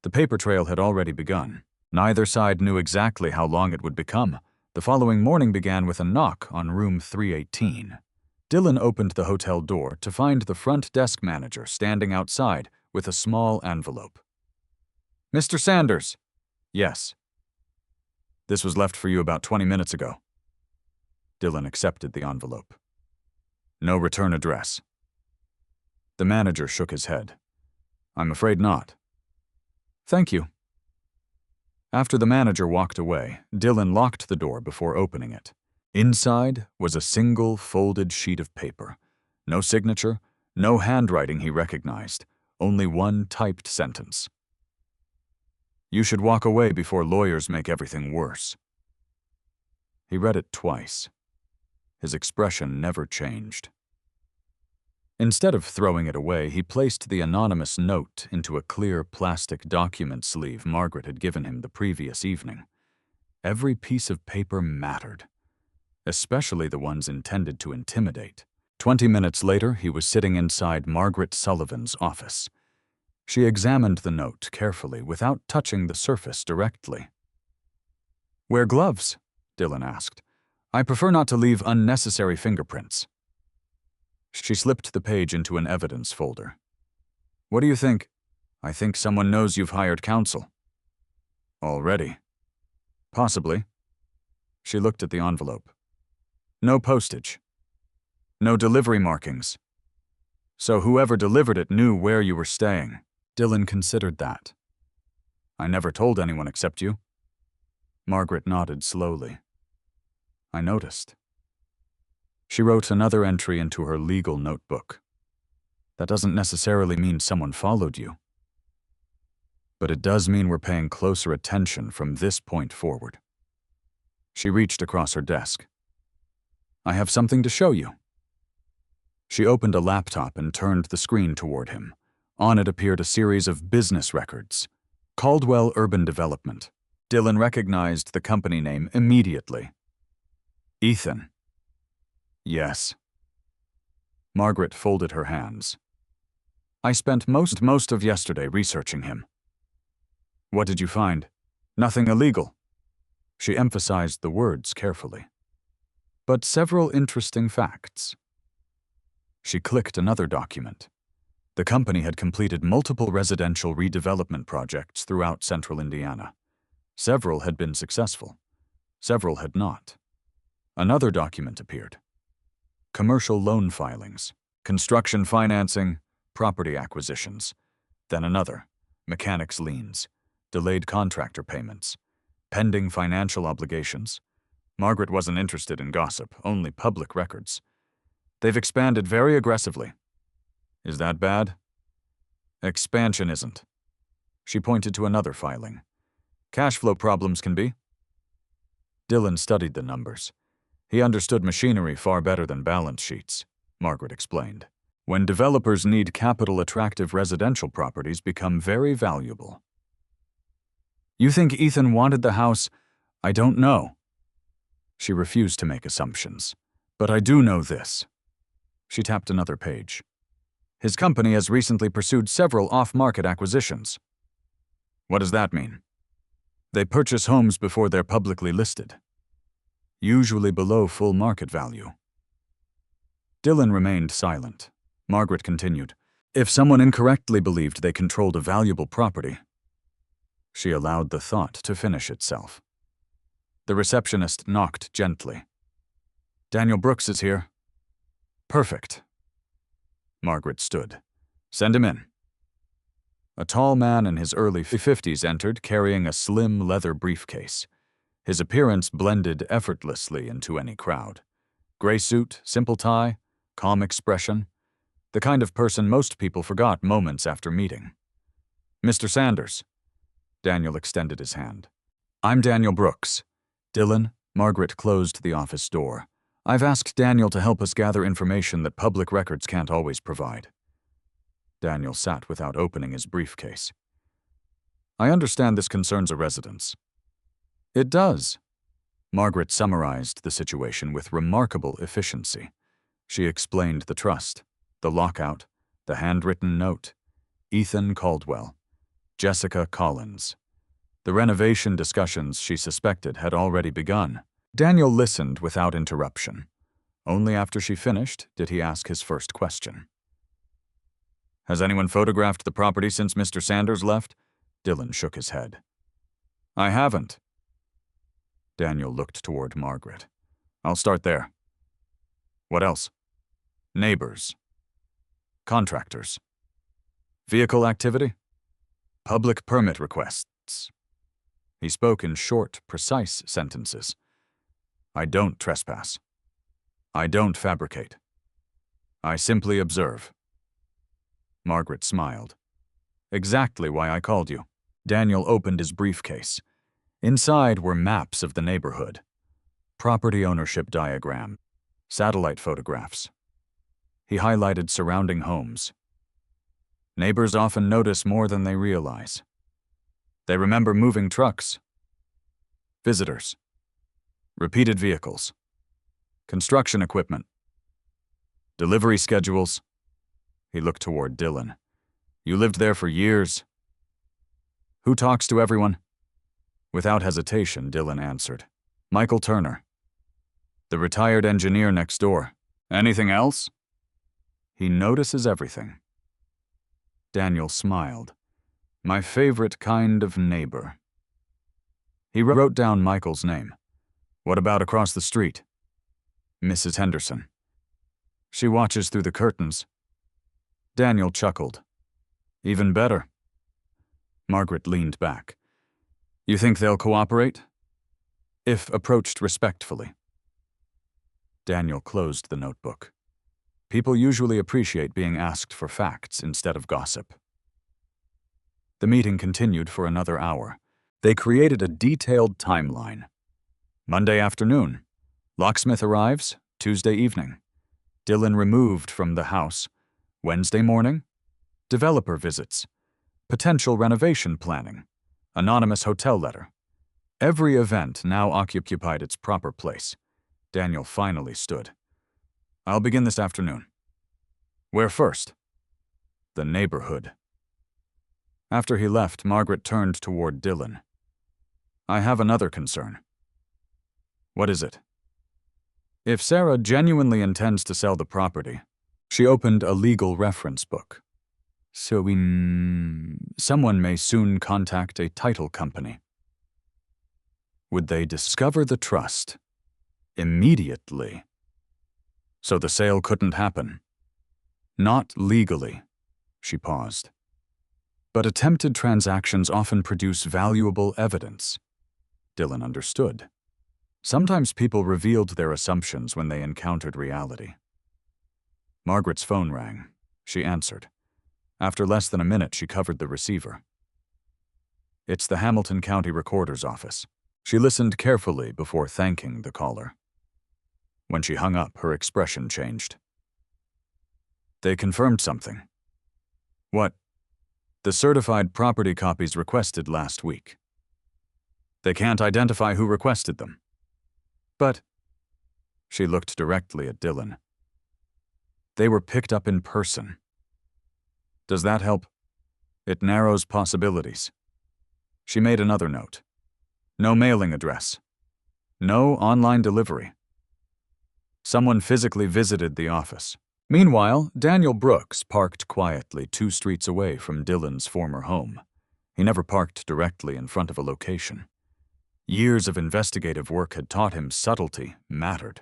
The paper trail had already begun. Neither side knew exactly how long it would become, The following morning began with a knock on room 318. Dylan opened the hotel door to find the front desk manager standing outside with a small envelope. "Mr. Sanders." "Yes." "This was left for you about 20 minutes ago." Dylan accepted the envelope. "No return address." The manager shook his head. "I'm afraid not." "Thank you." After the manager walked away, Dylan locked the door before opening it. Inside was a single folded sheet of paper. No signature, no handwriting he recognized, only one typed sentence. "You should walk away before lawyers make everything worse." He read it twice. His expression never changed. Instead of throwing it away, he placed the anonymous note into a clear plastic document sleeve Margaret had given him the previous evening. Every piece of paper mattered, especially the ones intended to intimidate. 20 minutes later, he was sitting inside Margaret Sullivan's office. She examined the note carefully without touching the surface directly. "Wear gloves?" Dylan asked. "I prefer not to leave unnecessary fingerprints." She slipped the page into an evidence folder. "What do you think?" "I think someone knows you've hired counsel." "Already?" "Possibly." She looked at the envelope. "No postage. No delivery markings. So whoever delivered it knew where you were staying." Dylan considered that. "I never told anyone except you." Margaret nodded slowly. "I noticed." She wrote another entry into her legal notebook. "That doesn't necessarily mean someone followed you. But it does mean we're paying closer attention from this point forward." She reached across her desk. "I have something to show you." She opened a laptop and turned the screen toward him. On it appeared a series of business records. Caldwell Urban Development. Dylan recognized the company name immediately. "Ethan." "Yes." Margaret folded her hands. "I spent most of yesterday researching him." "What did you find?" "Nothing illegal." She emphasized the words carefully. "But several interesting facts." She clicked another document. The company had completed multiple residential redevelopment projects throughout central Indiana. Several had been successful. Several had not. Another document appeared. Commercial loan filings, construction financing, property acquisitions. Then another, mechanics liens, delayed contractor payments, pending financial obligations. Margaret wasn't interested in gossip, only public records. "They've expanded very aggressively." "Is that bad?" "Expansion isn't." She pointed to another filing. "Cash flow problems can be." Dylan studied the numbers. He understood machinery far better than balance sheets, Margaret explained. When developers need capital, attractive residential properties become very valuable. "You think Ethan wanted the house?" "I don't know." She refused to make assumptions. "But I do know this." She tapped another page. "His company has recently pursued several off-market acquisitions." "What does that mean?" "They purchase homes before they're publicly listed, usually below full market value." Dylan remained silent. Margaret continued, "If someone incorrectly believed they controlled a valuable property." She allowed the thought to finish itself. The receptionist knocked gently. "Daniel Brooks is here." "Perfect." Margaret stood. "Send him in." A tall man in his early 50s entered, carrying a slim leather briefcase. His appearance blended effortlessly into any crowd. Gray suit, simple tie, calm expression. The kind of person most people forgot moments after meeting. "Mr. Sanders." Daniel extended his hand. "I'm Daniel Brooks." "Dylan," Margaret closed the office door. "I've asked Daniel to help us gather information that public records can't always provide." Daniel sat without opening his briefcase. "I understand this concerns a residence." "It does." Margaret summarized the situation with remarkable efficiency. She explained the trust, the lockout, the handwritten note, Ethan Caldwell, Jessica Collins. The renovation discussions she suspected had already begun. Daniel listened without interruption. Only after she finished did he ask his first question. Has anyone photographed the property since Mr. Sanders left? Dylan shook his head. I haven't. Daniel looked toward Margaret. I'll start there. What else? Neighbors. Contractors. Vehicle activity? Public permit requests. He spoke in short, precise sentences. I don't trespass. I don't fabricate. I simply observe. Margaret smiled. Exactly why I called you. Daniel opened his briefcase. Inside were maps of the neighborhood, property ownership diagram, satellite photographs. He highlighted surrounding homes. Neighbors often notice more than they realize. They remember moving trucks, visitors, repeated vehicles, construction equipment, delivery schedules. He looked toward Dylan. You lived there for years. Who talks to everyone? Without hesitation, Dylan answered. Michael Turner, the retired engineer next door. Anything else? He notices everything. Daniel smiled. My favorite kind of neighbor. He wrote down Michael's name. What about across the street? Mrs. Henderson. She watches through the curtains. Daniel chuckled. Even better. Margaret leaned back. You think they'll cooperate? If approached respectfully. Daniel closed the notebook. People usually appreciate being asked for facts instead of gossip. The meeting continued for another hour. They created a detailed timeline. Monday afternoon. Locksmith arrives. Tuesday evening. Dylan removed from the house. Wednesday morning. Developer visits. Potential renovation planning. Anonymous hotel letter. Every event now occupied its proper place. Daniel finally stood. I'll begin this afternoon. Where first? The neighborhood. After he left, Margaret turned toward Dylan. I have another concern. What is it? If Sarah genuinely intends to sell the property, she opened a legal reference book. Someone may soon contact a title company. Would they discover the trust immediately? So the sale couldn't happen. Not legally. She paused. But attempted transactions often produce valuable evidence. Dylan understood. Sometimes people revealed their assumptions when they encountered reality. Margaret's phone rang. She answered. After less than a minute, she covered the receiver. It's the Hamilton County Recorder's office. She listened carefully before thanking the caller. When she hung up, her expression changed. They confirmed something. What? The certified property copies requested last week. They can't identify who requested them. But, she looked directly at Dylan. They were picked up in person. Does that help? It narrows possibilities. She made another note. No mailing address. No online delivery. Someone physically visited the office. Meanwhile, Daniel Brooks parked quietly 2 streets away from Dylan's former home. He never parked directly in front of a location. Years of investigative work had taught him subtlety mattered.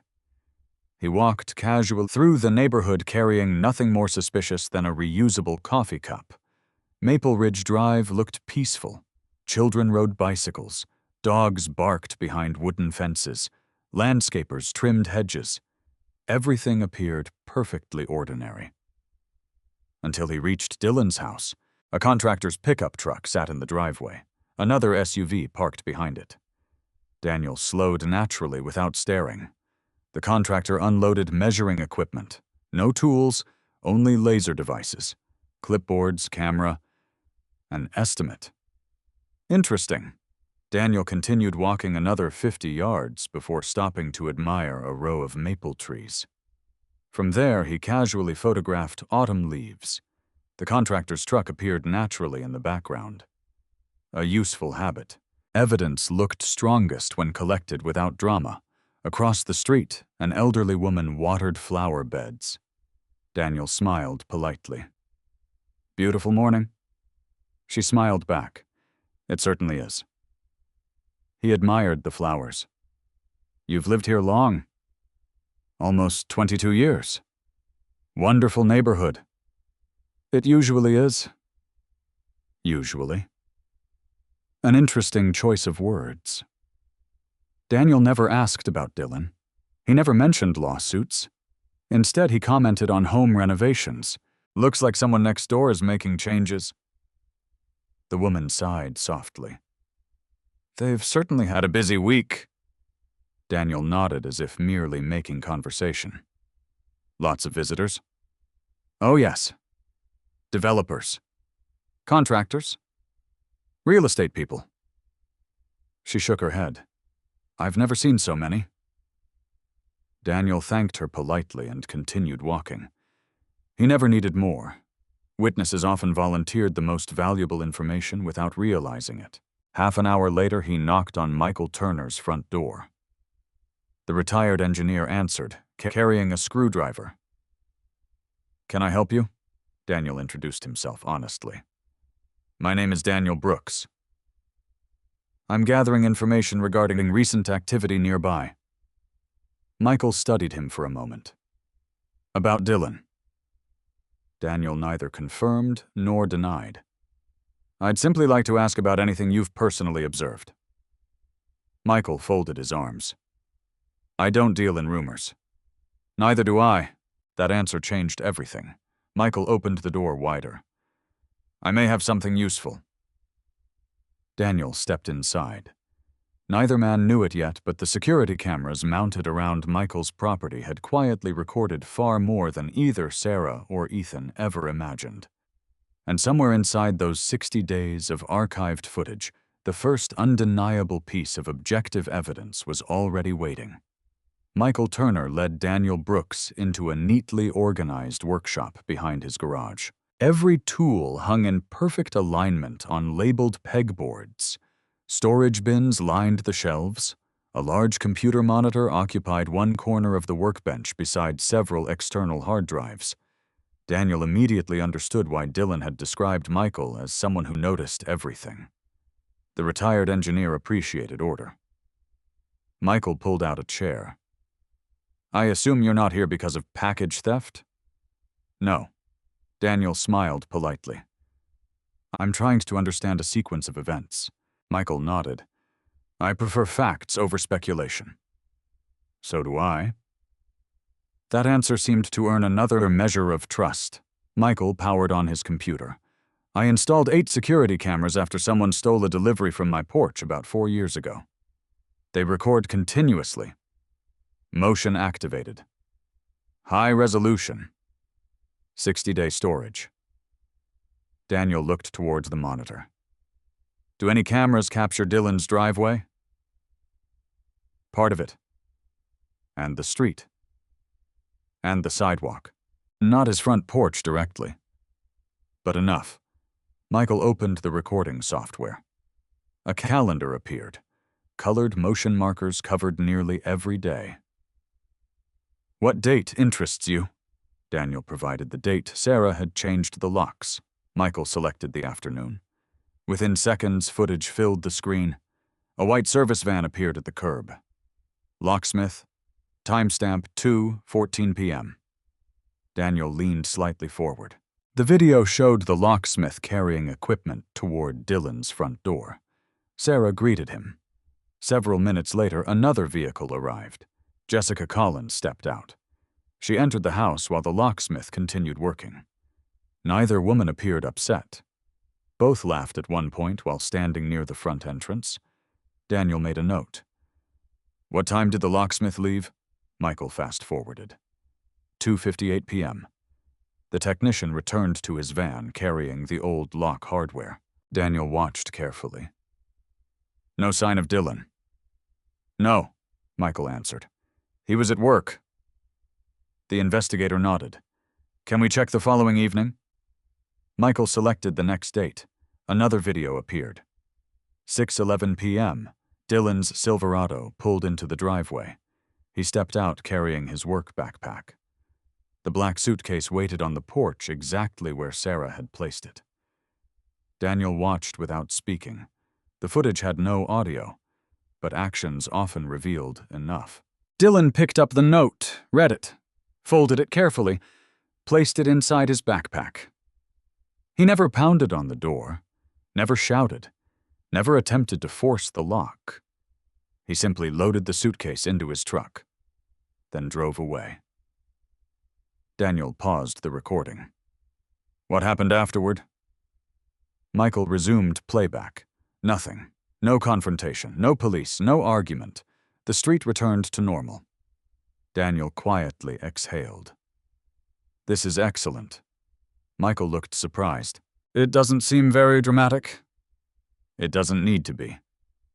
He walked casually through the neighborhood carrying nothing more suspicious than a reusable coffee cup. Maple Ridge Drive looked peaceful. Children rode bicycles. Dogs barked behind wooden fences. Landscapers trimmed hedges. Everything appeared perfectly ordinary. Until he reached Dylan's house. A contractor's pickup truck sat in the driveway. Another SUV parked behind it. Daniel slowed naturally without staring. The contractor unloaded measuring equipment. No tools, only laser devices. Clipboards, camera, an estimate. Interesting. Daniel continued walking another 50 yards before stopping to admire a row of maple trees. From there, he casually photographed autumn leaves. The contractor's truck appeared naturally in the background. A useful habit. Evidence looked strongest when collected without drama, Across the street, an elderly woman watered flower beds. Daniel smiled politely. "Beautiful morning." She smiled back. "It certainly is." He admired the flowers. "You've lived here long." "Almost 22 years. Wonderful neighborhood." "It usually is." "Usually." An interesting choice of words. Daniel never asked about Dylan. He never mentioned lawsuits. Instead, he commented on home renovations. "Looks like someone next door is making changes." The woman sighed softly. "They've certainly had a busy week." Daniel nodded as if merely making conversation. "Lots of visitors?" "Oh, yes. Developers. Contractors. Real estate people." She shook her head. "I've never seen so many." Daniel thanked her politely and continued walking. He never needed more. Witnesses often volunteered the most valuable information without realizing it. Half an hour later, he knocked on Michael Turner's front door. The retired engineer answered, carrying a screwdriver. "Can I help you?" Daniel introduced himself honestly. "My name is Daniel Brooks. I'm gathering information regarding recent activity nearby." Michael studied him for a moment. "About Dylan." Daniel neither confirmed nor denied. "I'd simply like to ask about anything you've personally observed." Michael folded his arms. "I don't deal in rumors." "Neither do I." That answer changed everything. Michael opened the door wider. "I may have something useful." Daniel stepped inside. Neither man knew it yet, but the security cameras mounted around Michael's property had quietly recorded far more than either Sarah or Ethan ever imagined. And somewhere inside those 60 days of archived footage, the first undeniable piece of objective evidence was already waiting. Michael Turner led Daniel Brooks into a neatly organized workshop behind his garage. Every tool hung in perfect alignment on labeled pegboards. Storage bins lined the shelves. A large computer monitor occupied one corner of the workbench beside several external hard drives. Daniel immediately understood why Dylan had described Michael as someone who noticed everything. The retired engineer appreciated order. Michael pulled out a chair. "I assume you're not here because of package theft?" "No." Daniel smiled politely. "I'm trying to understand a sequence of events." Michael nodded. "I prefer facts over speculation." "So do I." That answer seemed to earn another measure of trust. Michael powered on his computer. "I installed 8 security cameras after someone stole a delivery from my porch about 4 years ago. They record continuously. Motion activated. High resolution. 60-day storage." Daniel looked towards the monitor. "Do any cameras capture Dylan's driveway?" "Part of it." "And the street?" "And the sidewalk." "Not his front porch directly." "But enough." Michael opened the recording software. A calendar appeared. Colored motion markers covered nearly every day. "What date interests you?" Daniel provided the date Sarah had changed the locks. Michael selected the afternoon. Within seconds, footage filled the screen. A white service van appeared at the curb. "Locksmith. Timestamp 2:14 p.m. Daniel leaned slightly forward. The video showed the locksmith carrying equipment toward Dylan's front door. Sarah greeted him. Several minutes later, another vehicle arrived. Jessica Collins stepped out. She entered the house while the locksmith continued working. Neither woman appeared upset. Both laughed at one point while standing near the front entrance. Daniel made a note. "What time did the locksmith leave?" Michael fast-forwarded. 2:58 p.m. The technician returned to his van carrying the old lock hardware. Daniel watched carefully. "No sign of Dylan." "No," Michael answered. "He was at work." The investigator nodded. "Can we check the following evening?" Michael selected the next date. Another video appeared. 6:11 p.m. Dylan's Silverado pulled into the driveway. He stepped out carrying his work backpack. The black suitcase waited on the porch exactly where Sarah had placed it. Daniel watched without speaking. The footage had no audio, but actions often revealed enough. Dylan picked up the note, read it, folded it carefully, placed it inside his backpack. He never pounded on the door, never shouted, never attempted to force the lock. He simply loaded the suitcase into his truck, then drove away. Daniel paused the recording. What happened afterward? Michael resumed playback. Nothing. No confrontation, no police, no argument. The street returned to normal. Daniel quietly exhaled. This is excellent. Michael looked surprised. It doesn't seem very dramatic. It doesn't need to be.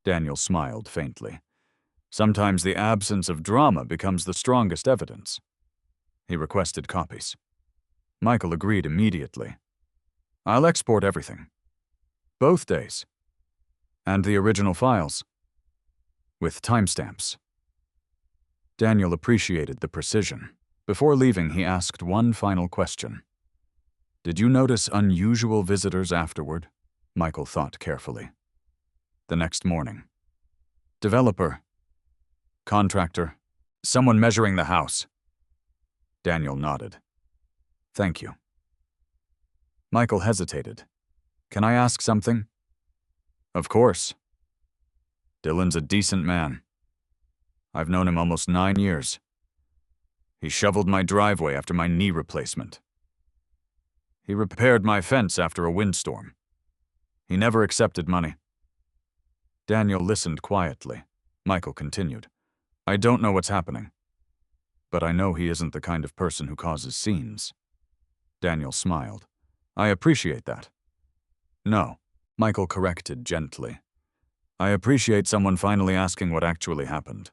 Daniel smiled faintly. Sometimes the absence of drama becomes the strongest evidence. He requested copies. Michael agreed immediately. I'll export everything. Both days. And the original files. With timestamps. Daniel appreciated the precision. Before leaving, he asked one final question. Did you notice unusual visitors afterward? Michael thought carefully. The next morning. Developer. Contractor. Someone measuring the house. Daniel nodded. Thank you. Michael hesitated. Can I ask something? Of course. Dylan's a decent man. I've known him almost 9 years. He shoveled my driveway after my knee replacement. He repaired my fence after a windstorm. He never accepted money. Daniel listened quietly. Michael continued. I don't know what's happening, but I know he isn't the kind of person who causes scenes. Daniel smiled. I appreciate that. No, Michael corrected gently. I appreciate someone finally asking what actually happened.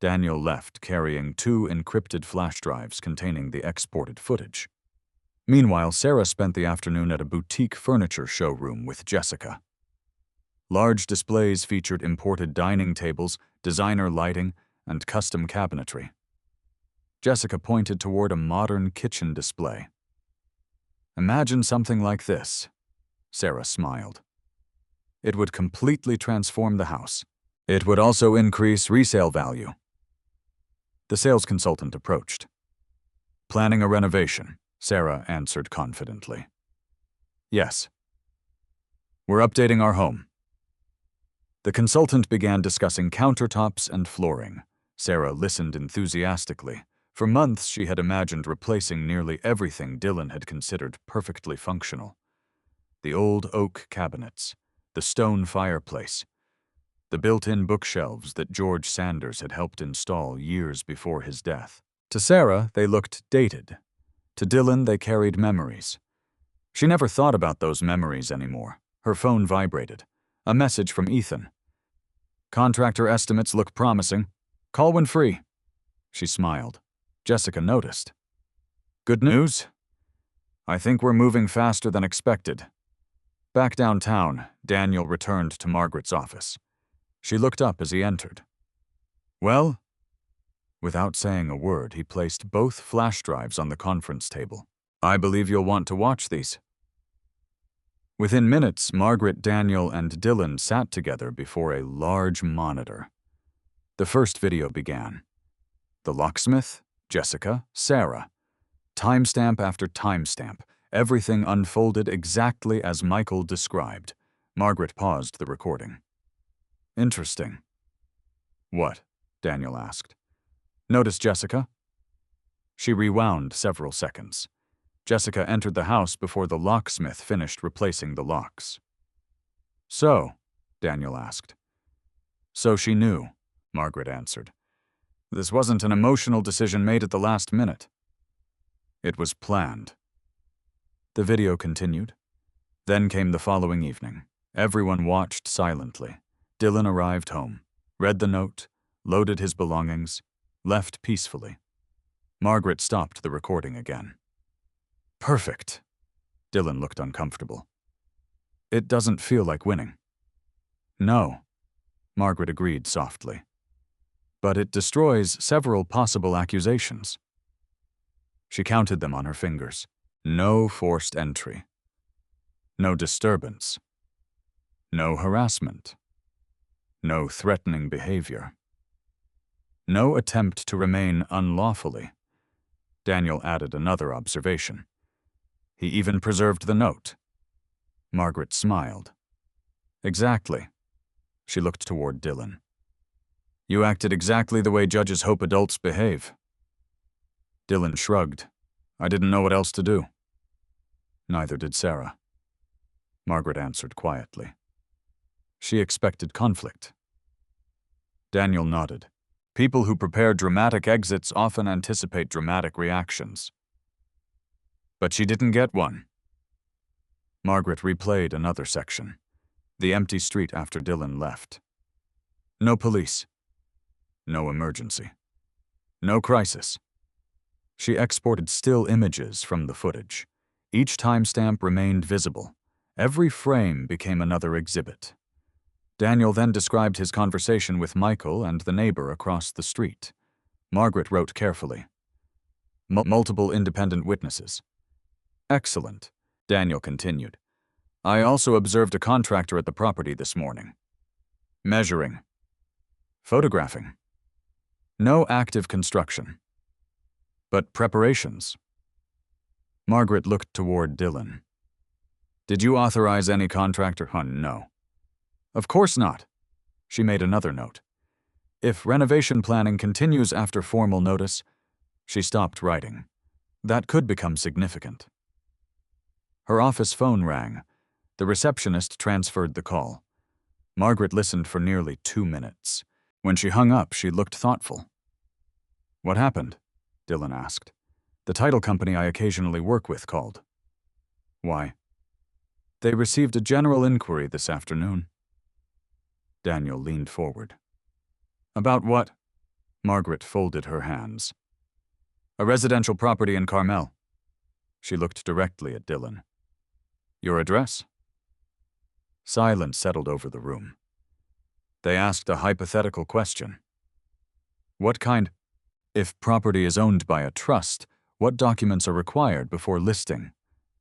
Daniel left carrying 2 encrypted flash drives containing the exported footage. Meanwhile, Sarah spent the afternoon at a boutique furniture showroom with Jessica. Large displays featured imported dining tables, designer lighting, and custom cabinetry. Jessica pointed toward a modern kitchen display. Imagine something like this. Sarah smiled. It would completely transform the house. It would also increase resale value. The sales consultant approached. Planning a renovation, Sarah answered confidently. Yes. We're updating our home. The consultant began discussing countertops and flooring. Sarah listened enthusiastically. For months, she had imagined replacing nearly everything Dylan had considered perfectly functional. The old oak cabinets, the stone fireplace, the built-in bookshelves that George Sanders had helped install years before his death. To Sarah, they looked dated. To Dylan, they carried memories. She never thought about those memories anymore. Her phone vibrated. A message from Ethan. Contractor estimates look promising. Call when free. She smiled. Jessica noticed. Good news? I think we're moving faster than expected. Back downtown, Daniel returned to Margaret's office. She looked up as he entered. Well? Without saying a word, he placed both flash drives on the conference table. I believe you'll want to watch these. Within minutes, Margaret, Daniel, and Dylan sat together before a large monitor. The first video began. The locksmith, Jessica, Sarah. Timestamp after timestamp, everything unfolded exactly as Michael described. Margaret paused the recording. Interesting. What? Daniel asked. Notice Jessica? She rewound several seconds. Jessica entered the house before the locksmith finished replacing the locks. So? Daniel asked. So she knew, Margaret answered. This wasn't an emotional decision made at the last minute. It was planned. The video continued. Then came the following evening. Everyone watched silently. Dylan arrived home, read the note, loaded his belongings, left peacefully. Margaret stopped the recording again. Perfect. Dylan looked uncomfortable. It doesn't feel like winning. No, Margaret agreed softly. but it destroys several possible accusations. She counted them on her fingers. No forced entry. No disturbance. No harassment. No threatening behavior. No attempt to remain unlawfully. Daniel added another observation. He even preserved the note. Margaret smiled. Exactly. She looked toward Dylan. You acted exactly the way judges hope adults behave. Dylan shrugged. I didn't know what else to do. Neither did Sarah. Margaret answered quietly. She expected conflict. Daniel nodded. People who prepare dramatic exits often anticipate dramatic reactions. But she didn't get one. Margaret replayed another section. The empty street after Dylan left. No police. No emergency. No crisis. She exported still images from the footage. Each timestamp remained visible. Every frame became another exhibit. Daniel then described his conversation with Michael and the neighbor across the street. Margaret wrote carefully. Multiple independent witnesses. Excellent, Daniel continued. I also observed a contractor at the property this morning. Measuring. Photographing. No active construction. But preparations. Margaret looked toward Dylan. Did you authorize any contractor? No. Of course not. She made another note. If renovation planning continues after formal notice, she stopped writing. That could become significant. Her office phone rang. The receptionist transferred the call. Margaret listened for nearly 2 minutes. When she hung up, she looked thoughtful. What happened? Dylan asked. The title company I occasionally work with called. Why? They received a general inquiry this afternoon. Daniel leaned forward. About what? Margaret folded her hands. A residential property in Carmel. She looked directly at Dylan. Your address? Silence settled over the room. They asked a hypothetical question. What kind? If property is owned by a trust, what documents are required before listing?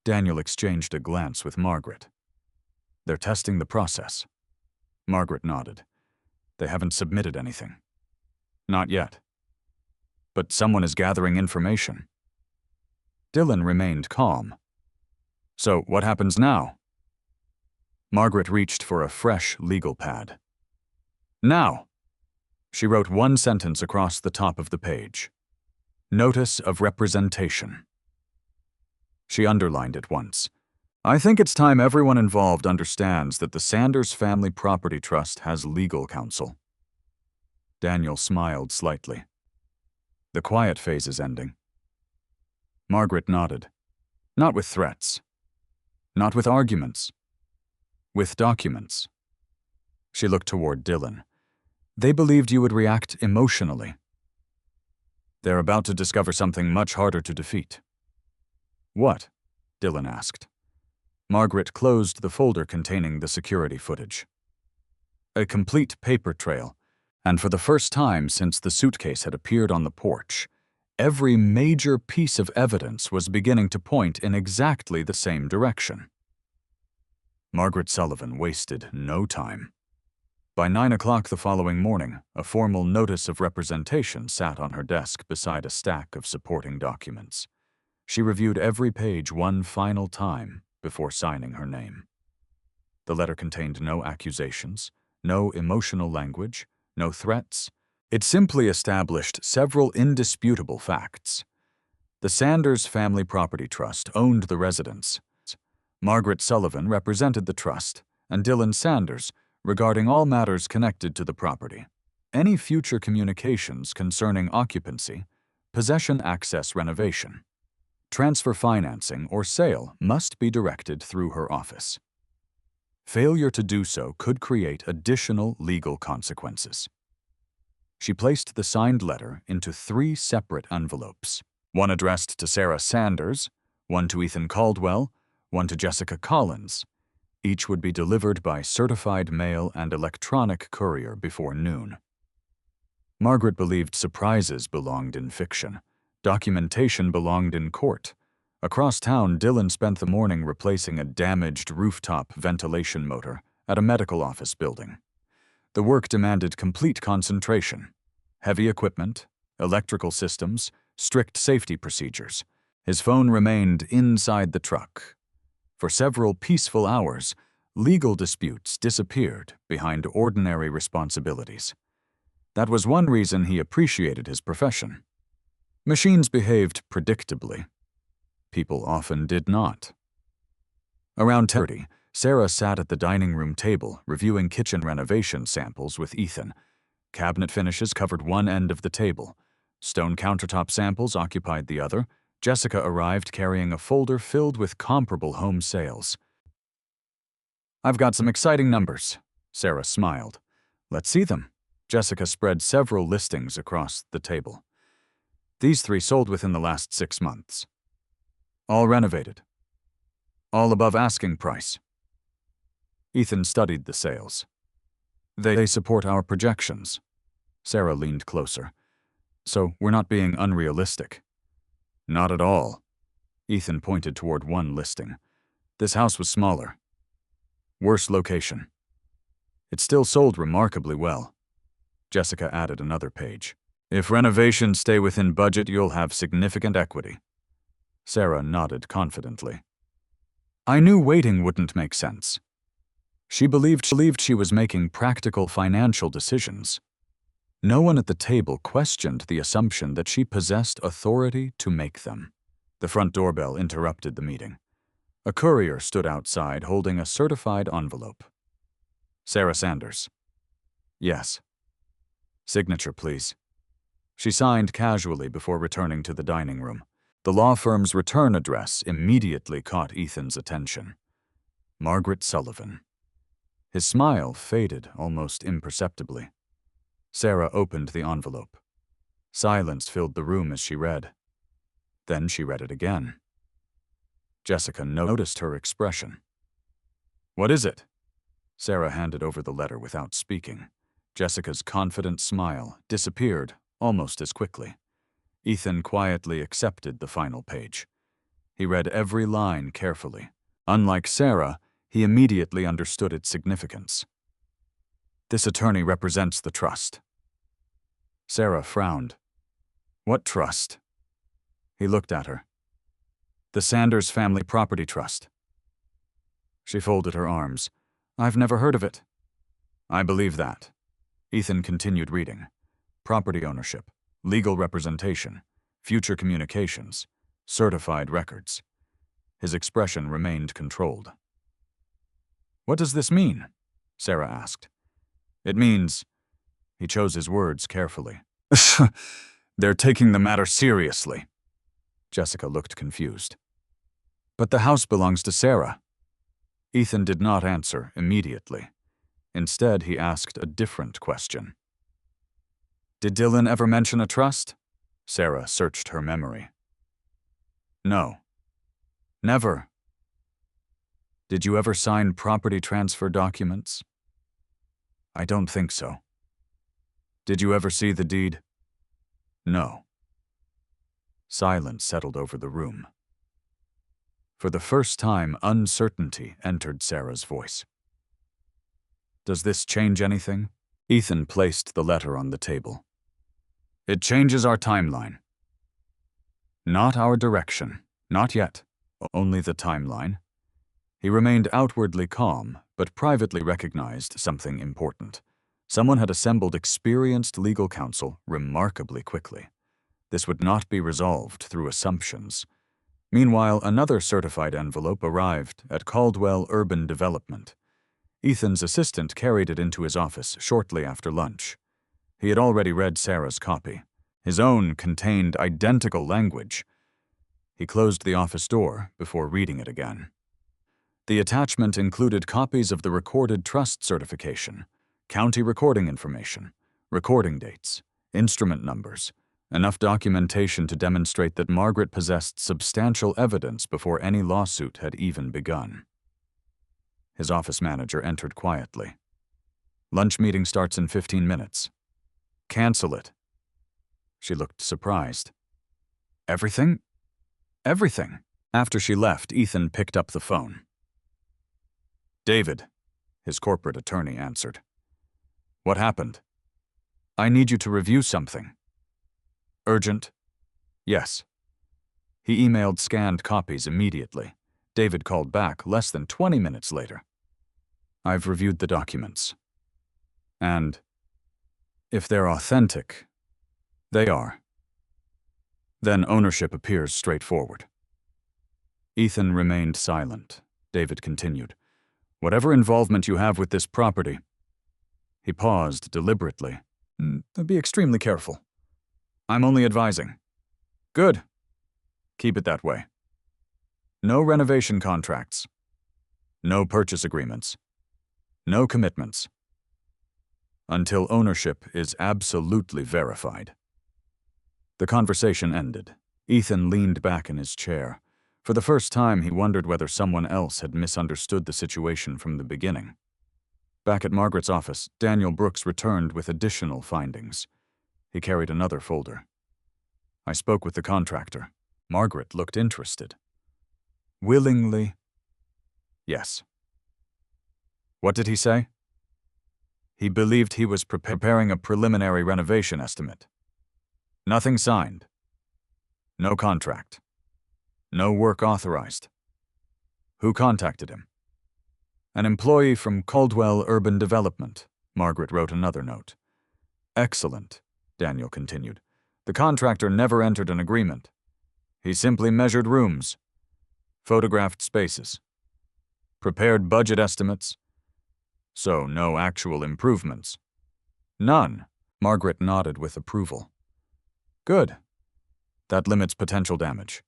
Daniel exchanged a glance with Margaret. They're testing the process. Margaret nodded. They haven't submitted anything. Not yet. But someone is gathering information. Dylan remained calm. So what happens now? Margaret reached for a fresh legal pad. Now! She wrote one sentence across the top of the page. Notice of representation. She underlined it once. I think it's time everyone involved understands that the Sanders Family Property Trust has legal counsel. Daniel smiled slightly. The quiet phase is ending. Margaret nodded. Not with threats. Not with arguments. With documents. She looked toward Dylan. They believed you would react emotionally. They're about to discover something much harder to defeat. What? Dylan asked. Margaret closed the folder containing the security footage. A complete paper trail, and for the first time since the suitcase had appeared on the porch, every major piece of evidence was beginning to point in exactly the same direction. Margaret Sullivan wasted no time. By 9 o'clock the following morning, a formal notice of representation sat on her desk beside a stack of supporting documents. She reviewed every page one final time before signing her name. The letter contained no accusations, no emotional language, no threats. It simply established several indisputable facts. The Sanders Family Property Trust owned the residence. Margaret Sullivan represented the trust, and Dylan Sanders regarding all matters connected to the property. Any future communications concerning occupancy, possession access renovation, transfer financing, or sale must be directed through her office. Failure to do so could create additional legal consequences. She placed the signed letter into 3 separate envelopes, one addressed to Sarah Sanders, one to Ethan Caldwell, one to Jessica Collins. Each would be delivered by certified mail and electronic courier before noon. Margaret believed surprises belonged in fiction. Documentation belonged in court. Across town, Dylan spent the morning replacing a damaged rooftop ventilation motor at a medical office building. The work demanded complete concentration. Heavy equipment, electrical systems, strict safety procedures. His phone remained inside the truck. For several peaceful hours, legal disputes disappeared behind ordinary responsibilities. That was one reason he appreciated his profession. Machines behaved predictably. People often did not. Around 10:30, Sarah sat at the dining room table reviewing kitchen renovation samples with Ethan. Cabinet finishes covered one end of the table. Stone countertop samples occupied the other. Jessica arrived carrying a folder filled with comparable home sales. "I've got some exciting numbers," Sarah smiled. "Let's see them." Jessica spread several listings across the table. "These 3 sold within the last 6 months. All renovated. All above asking price." Ethan studied the sales. They support our projections." Sarah leaned closer. "So we're not being unrealistic." "Not at all." Ethan pointed toward one listing. "This house was smaller. Worse location. It still sold remarkably well." Jessica added another page. "If renovations stay within budget, you'll have significant equity." Sarah nodded confidently. "I knew waiting wouldn't make sense." She believed she was making practical financial decisions. No one at the table questioned the assumption that she possessed authority to make them. The front doorbell interrupted the meeting. A courier stood outside holding a certified envelope. "Sarah Sanders." "Yes." "Signature, please." She signed casually before returning to the dining room. The law firm's return address immediately caught Ethan's attention. Margaret Sullivan. His smile faded almost imperceptibly. Sarah opened the envelope. Silence filled the room as she read. Then she read it again. Jessica noticed her expression. "What is it?" Sarah handed over the letter without speaking. Jessica's confident smile disappeared almost as quickly. Ethan quietly accepted the final page. He read every line carefully. Unlike Sarah, he immediately understood its significance. "This attorney represents the trust." Sarah frowned. "What trust?" He looked at her. "The Sanders Family Property Trust." She folded her arms. "I've never heard of it." "I believe that." Ethan continued reading. Property ownership, legal representation, future communications, certified records. His expression remained controlled. "What does this mean?" Sarah asked. "It means..." He chose his words carefully. "They're taking the matter seriously." Jessica looked confused. "But the house belongs to Sarah." Ethan did not answer immediately. Instead, he asked a different question. "Did Dylan ever mention a trust?" Sarah searched her memory. "No. Never." "Did you ever sign property transfer documents?" "I don't think so." "Did you ever see the deed?" "No." Silence settled over the room. For the first time, uncertainty entered Sarah's voice. "Does this change anything?" Ethan placed the letter on the table. "It changes our timeline." "Not our direction. Not yet. Only the timeline." He remained outwardly calm, but privately recognized something important. Someone had assembled experienced legal counsel remarkably quickly. This would not be resolved through assumptions. Meanwhile, another certified envelope arrived at Caldwell Urban Development. Ethan's assistant carried it into his office shortly after lunch. He had already read Sarah's copy. His own contained identical language. He closed the office door before reading it again. The attachment included copies of the recorded trust certification, county recording information, recording dates, instrument numbers, enough documentation to demonstrate that Margaret possessed substantial evidence before any lawsuit had even begun. His office manager entered quietly. "Lunch meeting starts in 15 minutes. Cancel it. She looked surprised. Everything? Everything. After she left, Ethan picked up the phone. David, his corporate attorney answered. What happened? I need you to review something. Urgent? Yes. He emailed scanned copies immediately. David called back less than 20 minutes later. I've reviewed the documents. And if they're authentic, they are. Then ownership appears straightforward. Ethan remained silent. David continued. Whatever involvement you have with this property. He paused deliberately. Be extremely careful. I'm only advising. Good. Keep it that way. No renovation contracts. No purchase agreements. No commitments. Until ownership is absolutely verified. The conversation ended. Ethan leaned back in his chair. For the first time, he wondered whether someone else had misunderstood the situation from the beginning. Back at Margaret's office, Daniel Brooks returned with additional findings. He carried another folder. I spoke with the contractor. Margaret looked interested. Willingly? Yes. What did he say? He believed he was preparing a preliminary renovation estimate. Nothing signed. No contract. No work authorized. Who contacted him? An employee from Caldwell Urban Development. Margaret wrote another note. Excellent, Daniel continued. The contractor never entered an agreement. He simply measured rooms, photographed spaces, prepared budget estimates. So no actual improvements. None. Margaret nodded with approval. Good. That limits potential damage.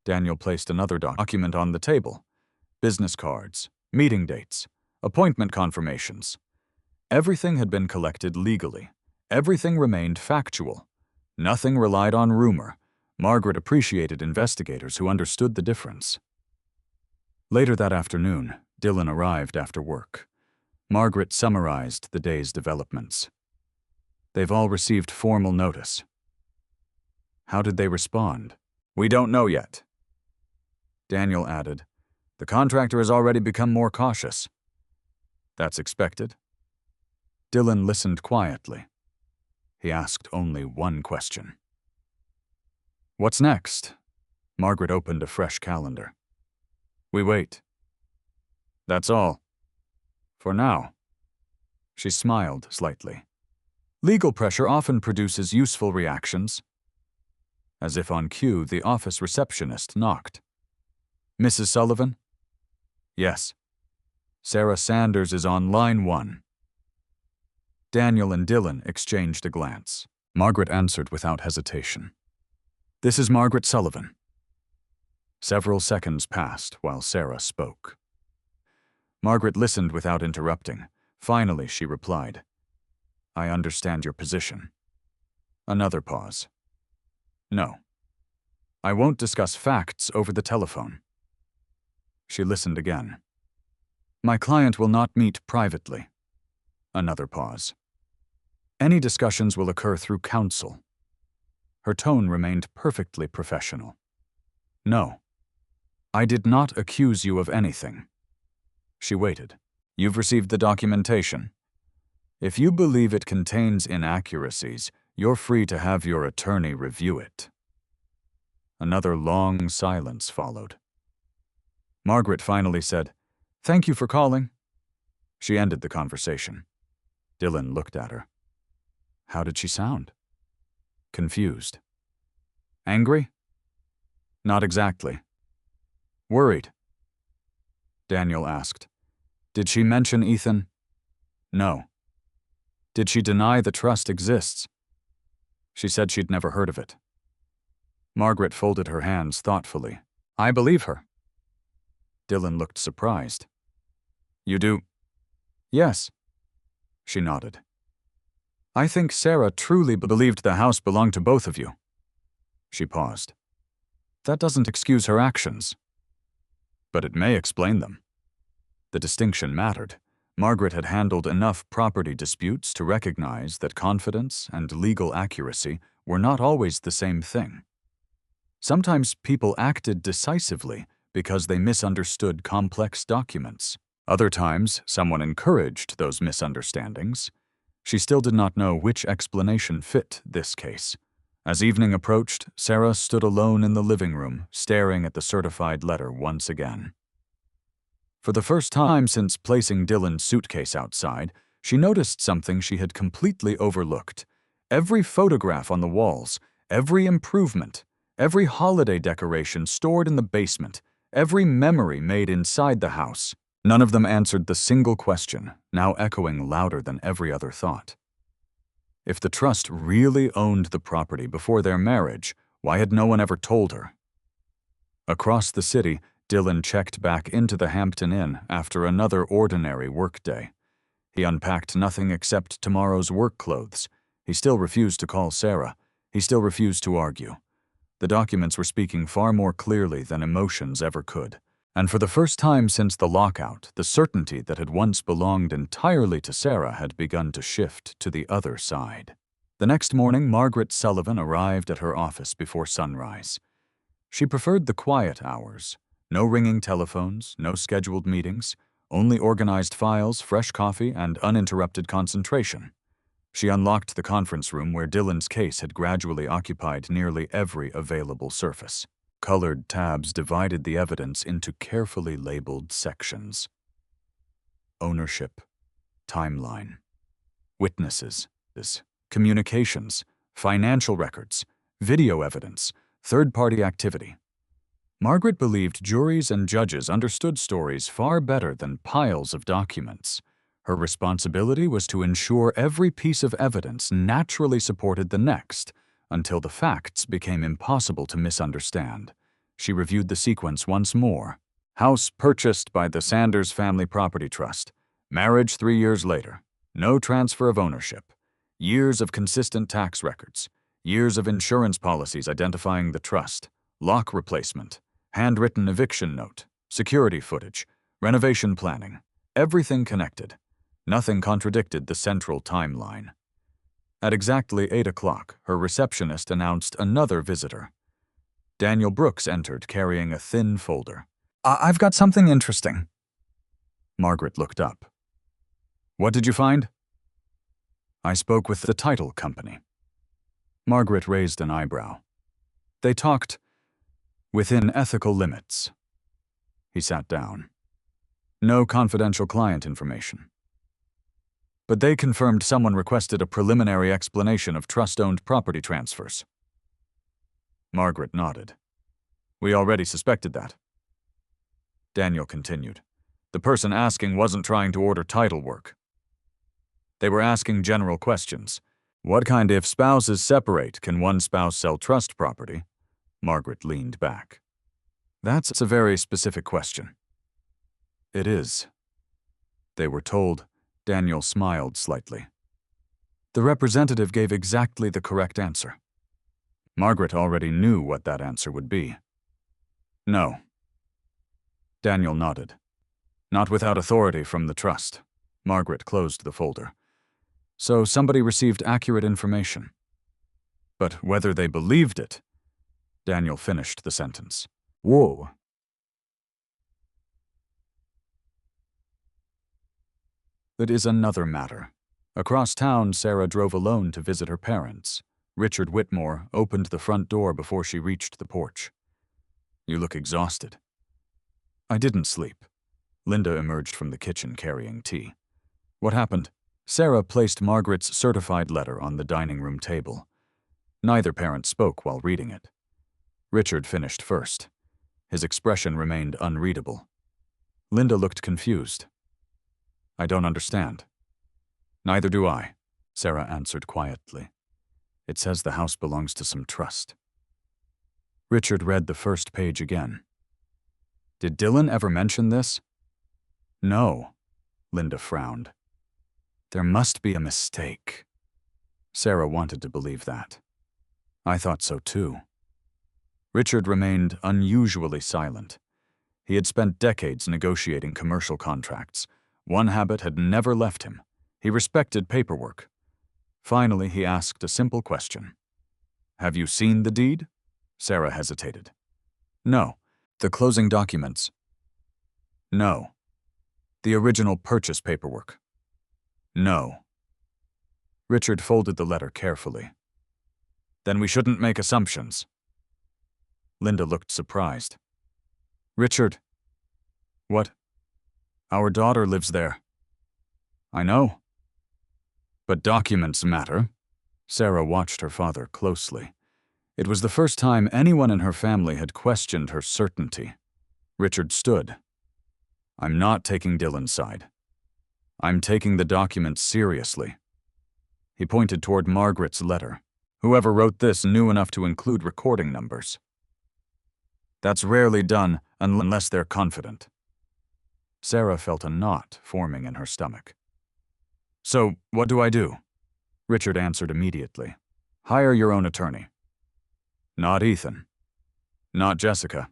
Daniel placed another document on the table. Business cards, meeting dates, appointment confirmations. Everything had been collected legally. Everything remained factual. Nothing relied on rumor. Margaret appreciated investigators who understood the difference. Later that afternoon, Dylan arrived after work. Margaret summarized the day's developments. They've all received formal notice. How did they respond? We don't know yet. Daniel added, the contractor has already become more cautious. That's expected. Dylan listened quietly. He asked only one question. What's next? Margaret opened a fresh calendar. We wait. That's all. For now. She smiled slightly. Legal pressure often produces useful reactions. As if on cue, the office receptionist knocked. Mrs. Sullivan? Yes. Sarah Sanders is on line 1. Daniel and Dylan exchanged a glance. Margaret answered without hesitation. This is Margaret Sullivan. Several seconds passed while Sarah spoke. Margaret listened without interrupting. Finally, she replied, I understand your position. Another pause. No. I won't discuss facts over the telephone. She listened again. My client will not meet privately. Another pause. Any discussions will occur through counsel. Her tone remained perfectly professional. No. I did not accuse you of anything. She waited. You've received the documentation. If you believe it contains inaccuracies, you're free to have your attorney review it. Another long silence followed. Margaret finally said, Thank you for calling. She ended the conversation. Dylan looked at her. How did she sound? Confused. Angry? Not exactly. Worried? Daniel asked. Did she mention Ethan? No. Did she deny the trust exists? She said she'd never heard of it. Margaret folded her hands thoughtfully. I believe her. Dylan looked surprised. You do? Yes. She nodded. I think Sarah truly believed the house belonged to both of you. She paused. That doesn't excuse her actions. But it may explain them. The distinction mattered. Margaret had handled enough property disputes to recognize that confidence and legal accuracy were not always the same thing. Sometimes people acted decisively because they misunderstood complex documents. Other times, someone encouraged those misunderstandings. She still did not know which explanation fit this case. As evening approached, Sarah stood alone in the living room, staring at the certified letter once again. For the first time since placing Dylan's suitcase outside, she noticed something she had completely overlooked. Every photograph on the walls, every improvement, every holiday decoration stored in the basement, every memory made inside the house, none of them answered the single question, now echoing louder than every other thought. If the trust really owned the property before their marriage, why had no one ever told her? Across the city, Dylan checked back into the Hampton Inn after another ordinary workday. He unpacked nothing except tomorrow's work clothes. He still refused to call Sarah. He still refused to argue. The documents were speaking far more clearly than emotions ever could. And for the first time since the lockout, the certainty that had once belonged entirely to Sarah had begun to shift to the other side. The next morning, Margaret Sullivan arrived at her office before sunrise. She preferred the quiet hours. No ringing telephones, no scheduled meetings, only organized files, fresh coffee, and uninterrupted concentration. She unlocked the conference room where Dylan's case had gradually occupied nearly every available surface. Colored tabs divided the evidence into carefully labeled sections. Ownership, timeline, witnesses, communications, financial records, video evidence, third-party activity. Margaret believed juries and judges understood stories far better than piles of documents. Her responsibility was to ensure every piece of evidence naturally supported the next, until the facts became impossible to misunderstand. She reviewed the sequence once more. House purchased by the Sanders Family Property Trust. Marriage 3 years later. No transfer of ownership. Years of consistent tax records. Years of insurance policies identifying the trust. Lock replacement. Handwritten eviction note. Security footage. Renovation planning. Everything connected. Nothing contradicted the central timeline. At exactly 8 o'clock, her receptionist announced another visitor. Daniel Brooks entered carrying a thin folder. I've got something interesting. Margaret looked up. What did you find? I spoke with the title company. Margaret raised an eyebrow. They talked within ethical limits. He sat down. No confidential client information. But they confirmed someone requested a preliminary explanation of trust-owned property transfers. Margaret nodded. We already suspected that. Daniel continued. The person asking wasn't trying to order title work. They were asking general questions. What kind if spouses separate, can one spouse sell trust property? Margaret leaned back. That's a very specific question. It is. They were told. Daniel smiled slightly. The representative gave exactly the correct answer. Margaret already knew what that answer would be. No. Daniel nodded. Not without authority from the trust. Margaret closed the folder. So somebody received accurate information. But whether they believed it, Daniel finished the sentence. Whoa. That is another matter. Across town, Sarah drove alone to visit her parents. Richard Whitmore opened the front door before she reached the porch. You look exhausted. I didn't sleep. Linda emerged from the kitchen carrying tea. What happened? Sarah placed Margaret's certified letter on the dining room table. Neither parent spoke while reading it. Richard finished first. His expression remained unreadable. Linda looked confused. I don't understand. Neither do I, Sarah answered quietly. It says the house belongs to some trust. Richard read the first page again. Did Dylan ever mention this? No, Linda frowned. There must be a mistake. Sarah wanted to believe that. I thought so too. Richard remained unusually silent. He had spent decades negotiating commercial contracts. One habit had never left him. He respected paperwork. Finally, he asked a simple question. "Have you seen the deed?" Sarah hesitated. "No." "The closing documents?" "No." "The original purchase paperwork?" "No." Richard folded the letter carefully. "Then we shouldn't make assumptions." Linda looked surprised. "Richard." "What?" "Our daughter lives there." "I know." "But documents matter." Sarah watched her father closely. It was the first time anyone in her family had questioned her certainty. Richard stood. "I'm not taking Dylan's side. I'm taking the documents seriously." He pointed toward Margaret's letter. "Whoever wrote this knew enough to include recording numbers. That's rarely done unless they're confident." Sarah felt a knot forming in her stomach. "So, what do I do?" Richard answered immediately. "Hire your own attorney." "Not Ethan. Not Jessica.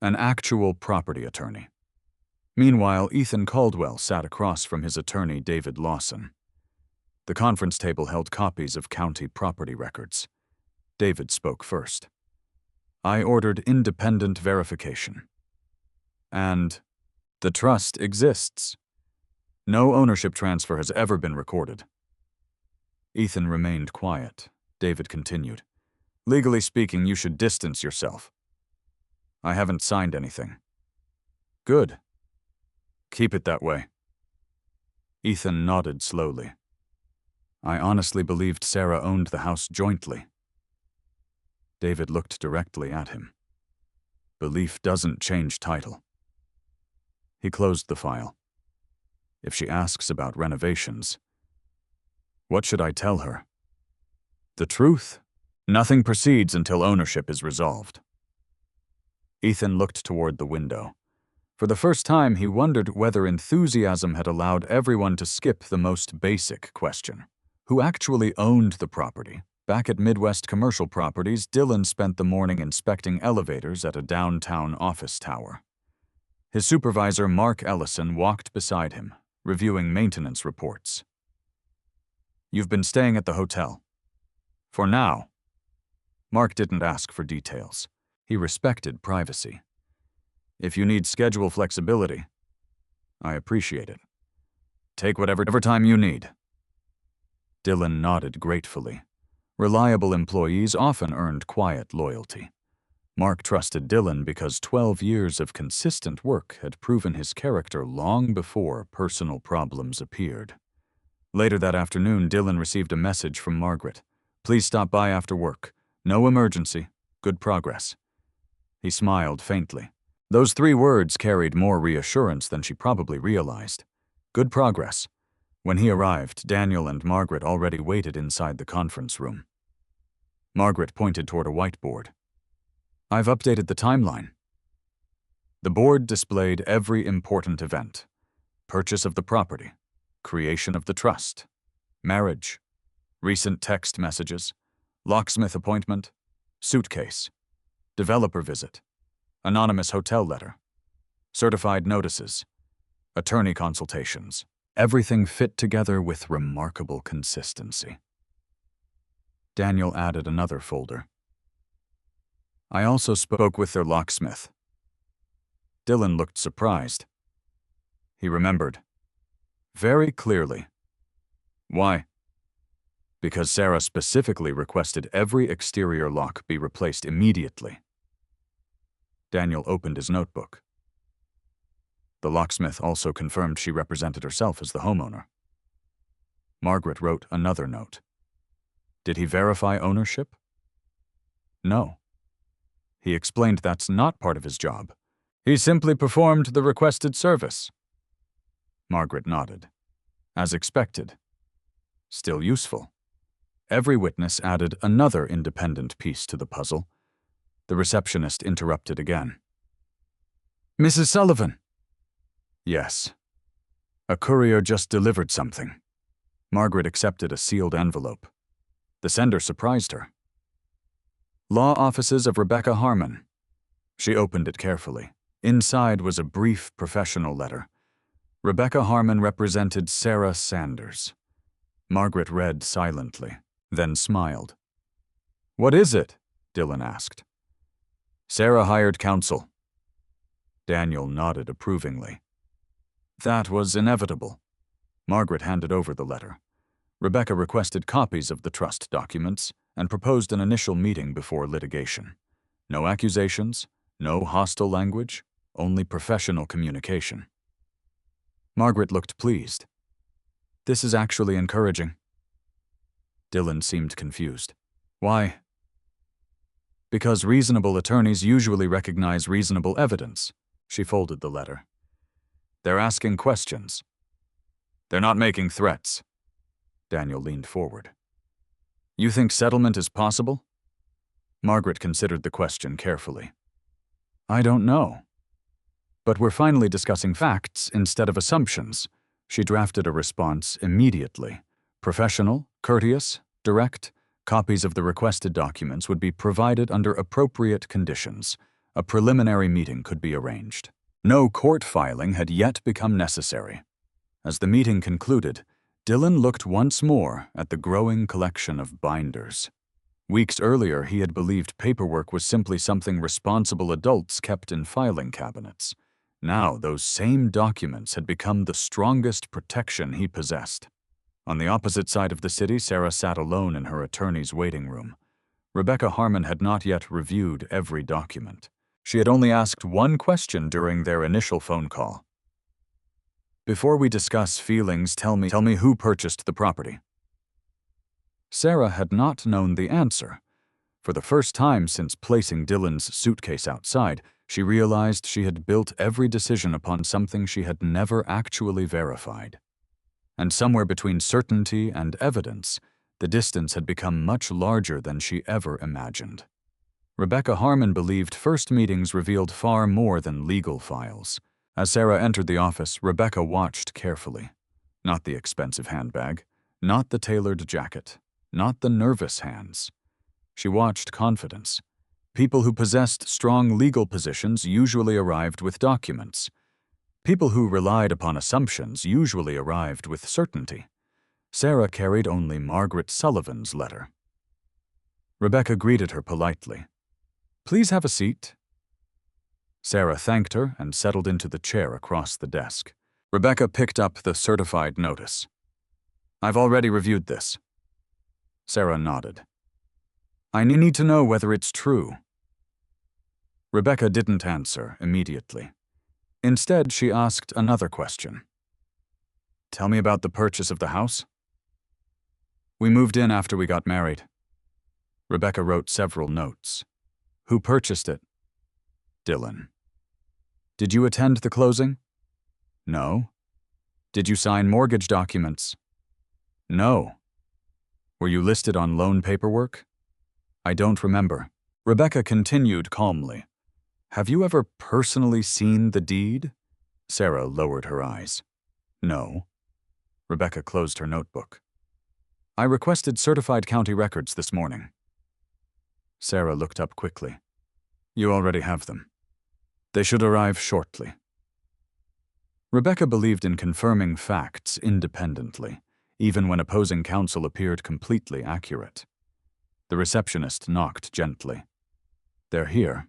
An actual property attorney." Meanwhile, Ethan Caldwell sat across from his attorney, David Lawson. The conference table held copies of county property records. David spoke first. "I ordered independent verification. And the trust exists. No ownership transfer has ever been recorded." Ethan remained quiet. David continued. "Legally speaking, you should distance yourself." "I haven't signed anything." "Good. Keep it that way." Ethan nodded slowly. "I honestly believed Sarah owned the house jointly." David looked directly at him. "Belief doesn't change title." He closed the file. "If she asks about renovations, what should I tell her?" "The truth. Nothing proceeds until ownership is resolved." Ethan looked toward the window. For the first time, he wondered whether enthusiasm had allowed everyone to skip the most basic question. Who actually owned the property? Back at Midwest Commercial Properties, Dylan spent the morning inspecting elevators at a downtown office tower. His supervisor, Mark Ellison, walked beside him, reviewing maintenance reports. "You've been staying at the hotel." "For now." Mark didn't ask for details. He respected privacy. "If you need schedule flexibility, I appreciate it. Take whatever time you need." Dylan nodded gratefully. Reliable employees often earned quiet loyalty. Mark trusted Dylan because 12 years of consistent work had proven his character long before personal problems appeared. Later that afternoon, Dylan received a message from Margaret. "Please stop by after work. No emergency. Good progress." He smiled faintly. Those 3 words carried more reassurance than she probably realized. Good progress. When he arrived, Daniel and Margaret already waited inside the conference room. Margaret pointed toward a whiteboard. "I've updated the timeline." The board displayed every important event: purchase of the property, creation of the trust, marriage, recent text messages, locksmith appointment, suitcase, developer visit, anonymous hotel letter, certified notices, attorney consultations. Everything fit together with remarkable consistency. Daniel added another folder. "I also spoke with their locksmith." Dylan looked surprised. He remembered. Very clearly. "Why?" "Because Sarah specifically requested every exterior lock be replaced immediately." Daniel opened his notebook. The locksmith also confirmed she represented herself as the homeowner. Margaret wrote another note. "Did he verify ownership?" "No." He explained that's not part of his job. "He simply performed the requested service." Margaret nodded. "As expected. Still useful." Every witness added another independent piece to the puzzle. The receptionist interrupted again. "Mrs. Sullivan." "Yes." "A courier just delivered something." Margaret accepted a sealed envelope. The sender surprised her. "Law offices of Rebecca Harmon." She opened it carefully. Inside was a brief professional letter. Rebecca Harmon represented Sarah Sanders. Margaret read silently, then smiled. "What is it?" Dylan asked. "Sarah hired counsel." Daniel nodded approvingly. That was inevitable. Margaret handed over the letter. Rebecca requested copies of the trust documents and proposed an initial meeting before litigation. No accusations, no hostile language, only professional communication. Margaret looked pleased. "This is actually encouraging." Dylan seemed confused. "Why?" "Because reasonable attorneys usually recognize reasonable evidence." She folded the letter. "They're asking questions. They're not making threats." Daniel leaned forward. "You think settlement is possible?" Margaret considered the question carefully. "I don't know. But we're finally discussing facts instead of assumptions." She drafted a response immediately. Professional, courteous, direct. Copies of the requested documents would be provided under appropriate conditions. A preliminary meeting could be arranged. No court filing had yet become necessary. As the meeting concluded, Dylan looked once more at the growing collection of binders. Weeks earlier, he had believed paperwork was simply something responsible adults kept in filing cabinets. Now, those same documents had become the strongest protection he possessed. On the opposite side of the city, Sarah sat alone in her attorney's waiting room. Rebecca Harmon had not yet reviewed every document. She had only asked one question during their initial phone call. "Before we discuss feelings, tell me who purchased the property." Sarah had not known the answer. For the first time since placing Dylan's suitcase outside, she realized she had built every decision upon something she had never actually verified. And somewhere between certainty and evidence, the distance had become much larger than she ever imagined. Rebecca Harmon believed first meetings revealed far more than legal files. As Sarah entered the office, Rebecca watched carefully. Not the expensive handbag, not the tailored jacket, not the nervous hands. She watched confidence. People who possessed strong legal positions usually arrived with documents. People who relied upon assumptions usually arrived with certainty. Sarah carried only Margaret Sullivan's letter. Rebecca greeted her politely. "Please have a seat." Sarah thanked her and settled into the chair across the desk. Rebecca picked up the certified notice. "I've already reviewed this." Sarah nodded. "I need to know whether it's true." Rebecca didn't answer immediately. Instead, she asked another question. "Tell me about the purchase of the house." "We moved in after we got married." Rebecca wrote several notes. "Who purchased it?" "Dylan." "Did you attend the closing?" "No." "Did you sign mortgage documents?" "No." "Were you listed on loan paperwork?" "I don't remember." Rebecca continued calmly. "Have you ever personally seen the deed?" Sarah lowered her eyes. "No." Rebecca closed her notebook. "I requested certified county records this morning." Sarah looked up quickly. "You already have them. They should arrive shortly." Rebecca believed in confirming facts independently, even when opposing counsel appeared completely accurate. The receptionist knocked gently. "They're here."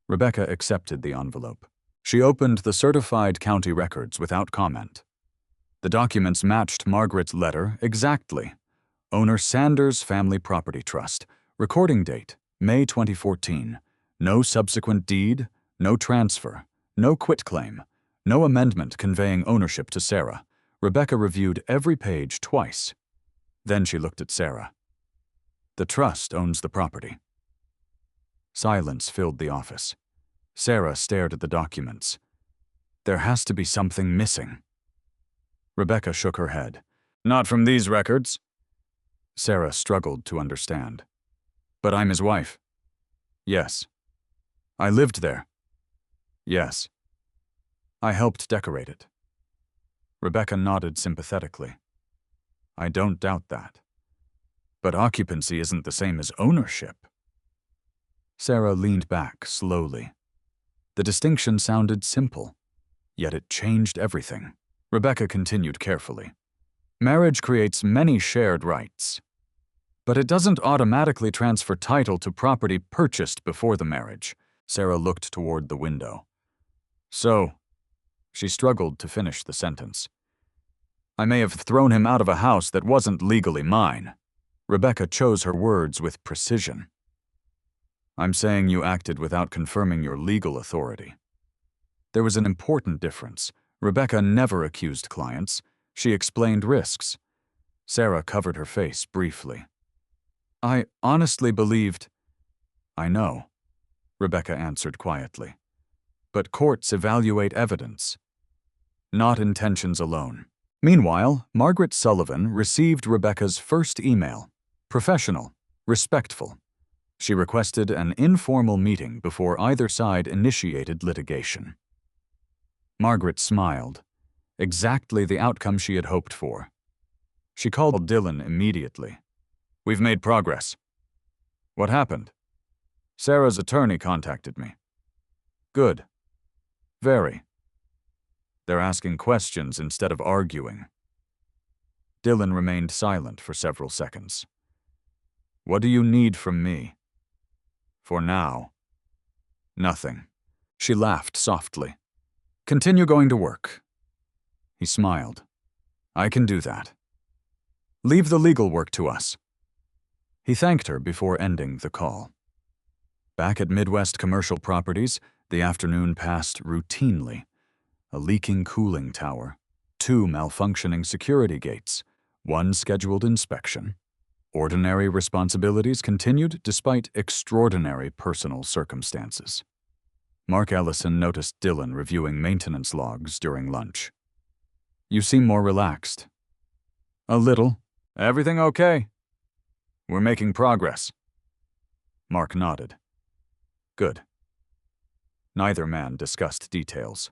Rebecca accepted the envelope. She opened the certified county records without comment. The documents matched Margaret's letter exactly. Owner Sanders Family Property Trust. Recording date, May 2014. No subsequent deed, no transfer, no quitclaim, no amendment conveying ownership to Sarah. Rebecca reviewed every page twice. Then she looked at Sarah. "The trust owns the property." Silence filled the office. Sarah stared at the documents. "There has to be something missing." Rebecca shook her head. "Not from these records." Sarah struggled to understand. "But I'm his wife." "Yes." "I lived there." "Yes." "I helped decorate it." Rebecca nodded sympathetically. "I don't doubt that. But occupancy isn't the same as ownership." Sarah leaned back slowly. The distinction sounded simple. Yet it changed everything. Rebecca continued carefully. Marriage creates many shared rights, but it doesn't automatically transfer title to property purchased before the marriage. Sarah looked toward the window. So, she struggled to finish the sentence. I may have thrown him out of a house that wasn't legally mine. Rebecca chose her words with precision. I'm saying you acted without confirming your legal authority. There was an important difference. Rebecca never accused clients. She explained risks. Sarah covered her face briefly. I honestly believed... I know, Rebecca answered quietly. But courts evaluate evidence, not intentions alone. Meanwhile, Margaret Sullivan received Rebecca's first email. Professional, respectful. She requested an informal meeting before either side initiated litigation. Margaret smiled. Exactly the outcome she had hoped for. She called Dylan immediately. We've made progress. What happened? Sarah's attorney contacted me. Good. Very. They're asking questions instead of arguing. Dylan remained silent for several seconds. What do you need from me? For now, nothing. She laughed softly. Continue going to work. He smiled. I can do that. Leave the legal work to us. He thanked her before ending the call. Back at Midwest Commercial Properties, the afternoon passed routinely. A leaking cooling tower, 2 malfunctioning security gates, 1 scheduled inspection. Ordinary responsibilities continued despite extraordinary personal circumstances. Mark Ellison noticed Dylan reviewing maintenance logs during lunch. You seem more relaxed. A little. Everything okay? We're making progress. Mark nodded. Good. Neither man discussed details.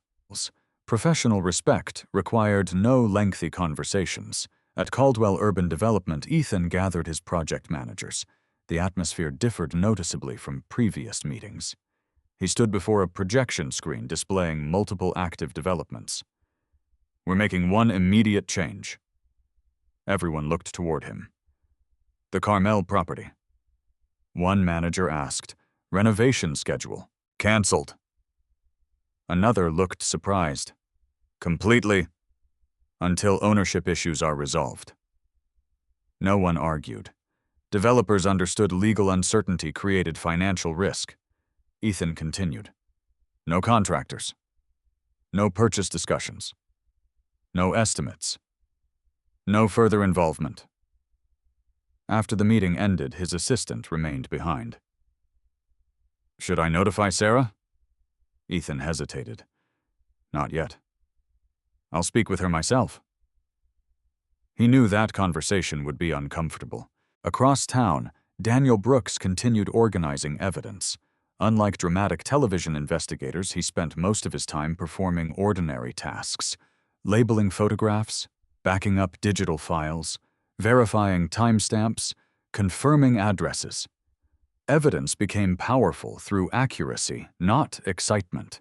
Professional respect required no lengthy conversations. At Caldwell Urban Development, Ethan gathered his project managers. The atmosphere differed noticeably from previous meetings. He stood before a projection screen displaying multiple active developments. We're making one immediate change. Everyone looked toward him. The Carmel property. One manager asked, renovation schedule. Cancelled. Another looked surprised. Completely. Until ownership issues are resolved. No one argued. Developers understood legal uncertainty created financial risk. Ethan continued. No contractors. No purchase discussions. No estimates. No further involvement. After the meeting ended, his assistant remained behind. Should I notify Sarah? Ethan hesitated. Not yet. I'll speak with her myself. He knew that conversation would be uncomfortable. Across town, Daniel Brooks continued organizing evidence. Unlike dramatic television investigators, he spent most of his time performing ordinary tasks, labeling photographs, backing up digital files, verifying timestamps, confirming addresses. Evidence became powerful through accuracy, not excitement.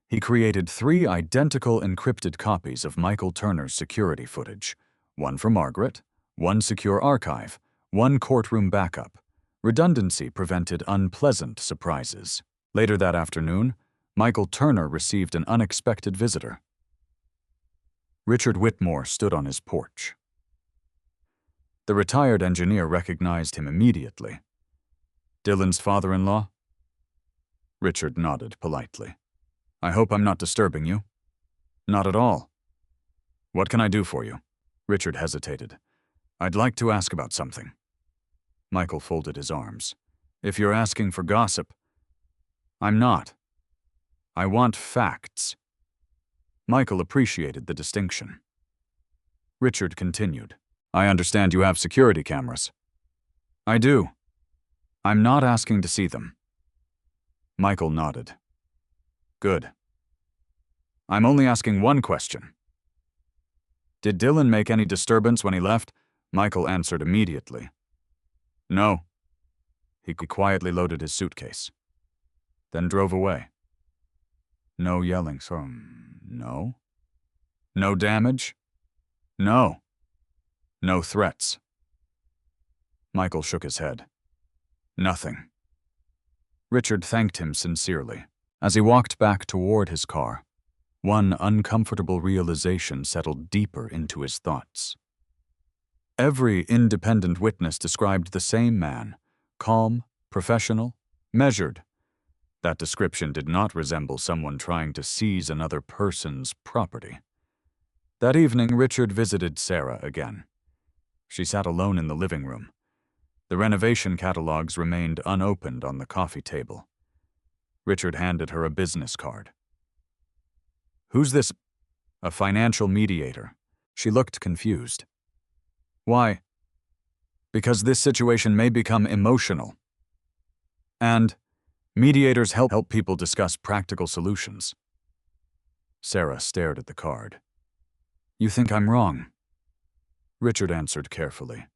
He created 3 identical encrypted copies of Michael Turner's security footage, 1 for Margaret, 1 secure archive, 1 courtroom backup. Redundancy prevented unpleasant surprises. Later that afternoon, Michael Turner received an unexpected visitor. Richard Whitmore stood on his porch. The retired engineer recognized him immediately. Dylan's father-in-law? Richard nodded politely. I hope I'm not disturbing you. Not at all. What can I do for you? Richard hesitated. I'd like to ask about something. Michael folded his arms. If you're asking for gossip, I'm not. I want facts. Michael appreciated the distinction. Richard continued. I understand you have security cameras. I do. I'm not asking to see them. Michael nodded. Good. I'm only asking one question. Did Dylan make any disturbance when he left? Michael answered immediately. No. He quietly loaded his suitcase, then drove away. No yelling, so no. No damage? No. No threats. Michael shook his head. Nothing. Richard thanked him sincerely. As he walked back toward his car, one uncomfortable realization settled deeper into his thoughts. Every independent witness described the same man, calm, professional, measured. That description did not resemble someone trying to seize another person's property. That evening, Richard visited Sarah again. She sat alone in the living room. The renovation catalogs remained unopened on the coffee table. Richard handed her a business card. "Who's this?" "A financial mediator." She looked confused. "Why?" "Because this situation may become emotional. And mediators help people discuss practical solutions." Sarah stared at the card. "You think I'm wrong?" Richard answered carefully.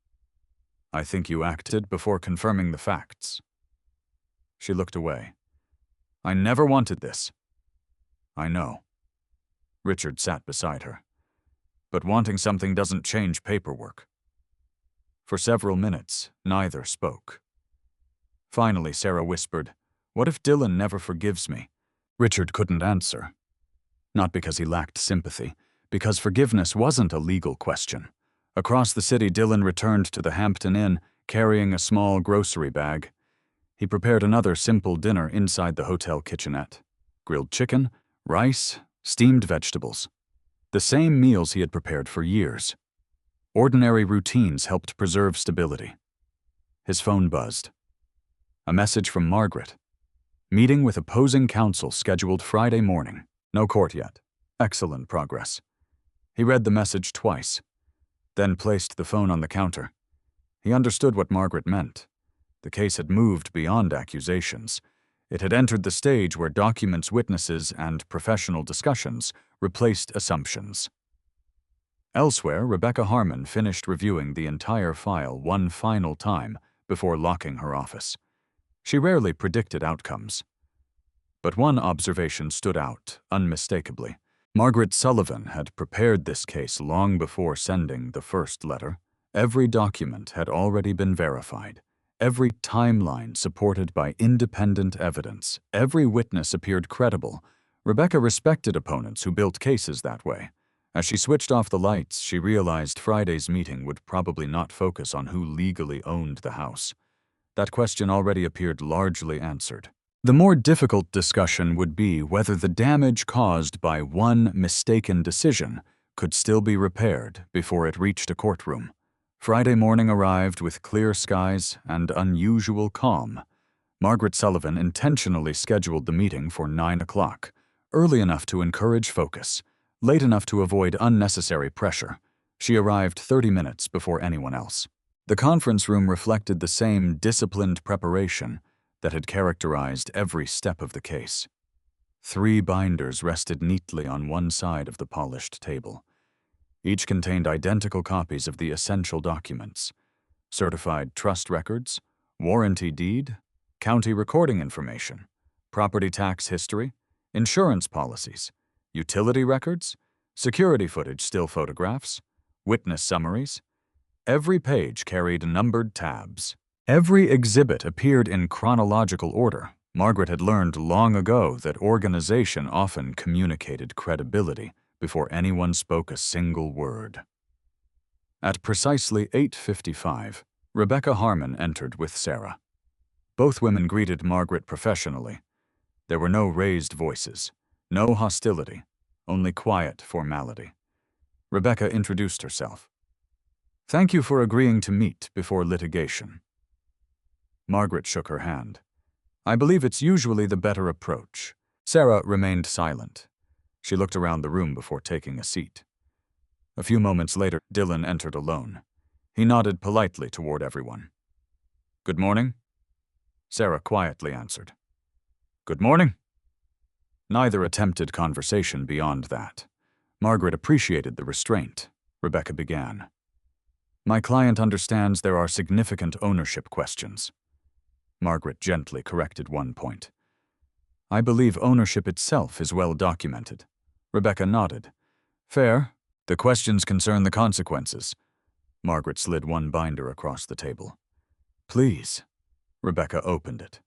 "I think you acted before confirming the facts." She looked away. "I never wanted this." "I know." Richard sat beside her. "But wanting something doesn't change paperwork." For several minutes, neither spoke. Finally, Sarah whispered, "What if Dylan never forgives me?" Richard couldn't answer. Not because he lacked sympathy, because forgiveness wasn't a legal question. Across the city, Dylan returned to the Hampton Inn, carrying a small grocery bag. He prepared another simple dinner inside the hotel kitchenette. Grilled chicken, rice, steamed vegetables. The same meals he had prepared for years. Ordinary routines helped preserve stability. His phone buzzed. A message from Margaret. Meeting with opposing counsel scheduled Friday morning. No court yet. Excellent progress. He read the message twice, then placed the phone on the counter. He understood what Margaret meant. The case had moved beyond accusations. It had entered the stage where documents, witnesses, and professional discussions replaced assumptions. Elsewhere, Rebecca Harmon finished reviewing the entire file one final time before locking her office. She rarely predicted outcomes. But one observation stood out unmistakably. Margaret Sullivan had prepared this case long before sending the first letter. Every document had already been verified. Every timeline supported by independent evidence. Every witness appeared credible. Rebecca respected opponents who built cases that way. As she switched off the lights, she realized Friday's meeting would probably not focus on who legally owned the house. That question already appeared largely answered. The more difficult discussion would be whether the damage caused by one mistaken decision could still be repaired before it reached a courtroom. Friday morning arrived with clear skies and unusual calm. Margaret Sullivan intentionally scheduled the meeting for 9 o'clock, early enough to encourage focus, late enough to avoid unnecessary pressure. She arrived 30 minutes before anyone else. The conference room reflected the same disciplined preparation that had characterized every step of the case. 3 binders rested neatly on one side of the polished table. Each contained identical copies of the essential documents: certified trust records, warranty deed, county recording information, property tax history, insurance policies, utility records, security footage, still photographs, witness summaries. Every page carried numbered tabs. Every exhibit appeared in chronological order. Margaret had learned long ago that organization often communicated credibility before anyone spoke a single word. At precisely 8:55, Rebecca Harmon entered with Sarah. Both women greeted Margaret professionally. There were no raised voices, no hostility, only quiet formality. Rebecca introduced herself. "Thank you for agreeing to meet before litigation." Margaret shook her hand. "I believe it's usually the better approach." Sarah remained silent. She looked around the room before taking a seat. A few moments later, Dylan entered alone. He nodded politely toward everyone. "Good morning," Sarah quietly answered. "Good morning." Neither attempted conversation beyond that. Margaret appreciated the restraint. Rebecca began. "My client understands there are significant ownership questions." Margaret gently corrected one point. I believe ownership itself is well documented. Rebecca nodded. Fair. The questions concern the consequences. Margaret slid one binder across the table. Please. Rebecca opened it.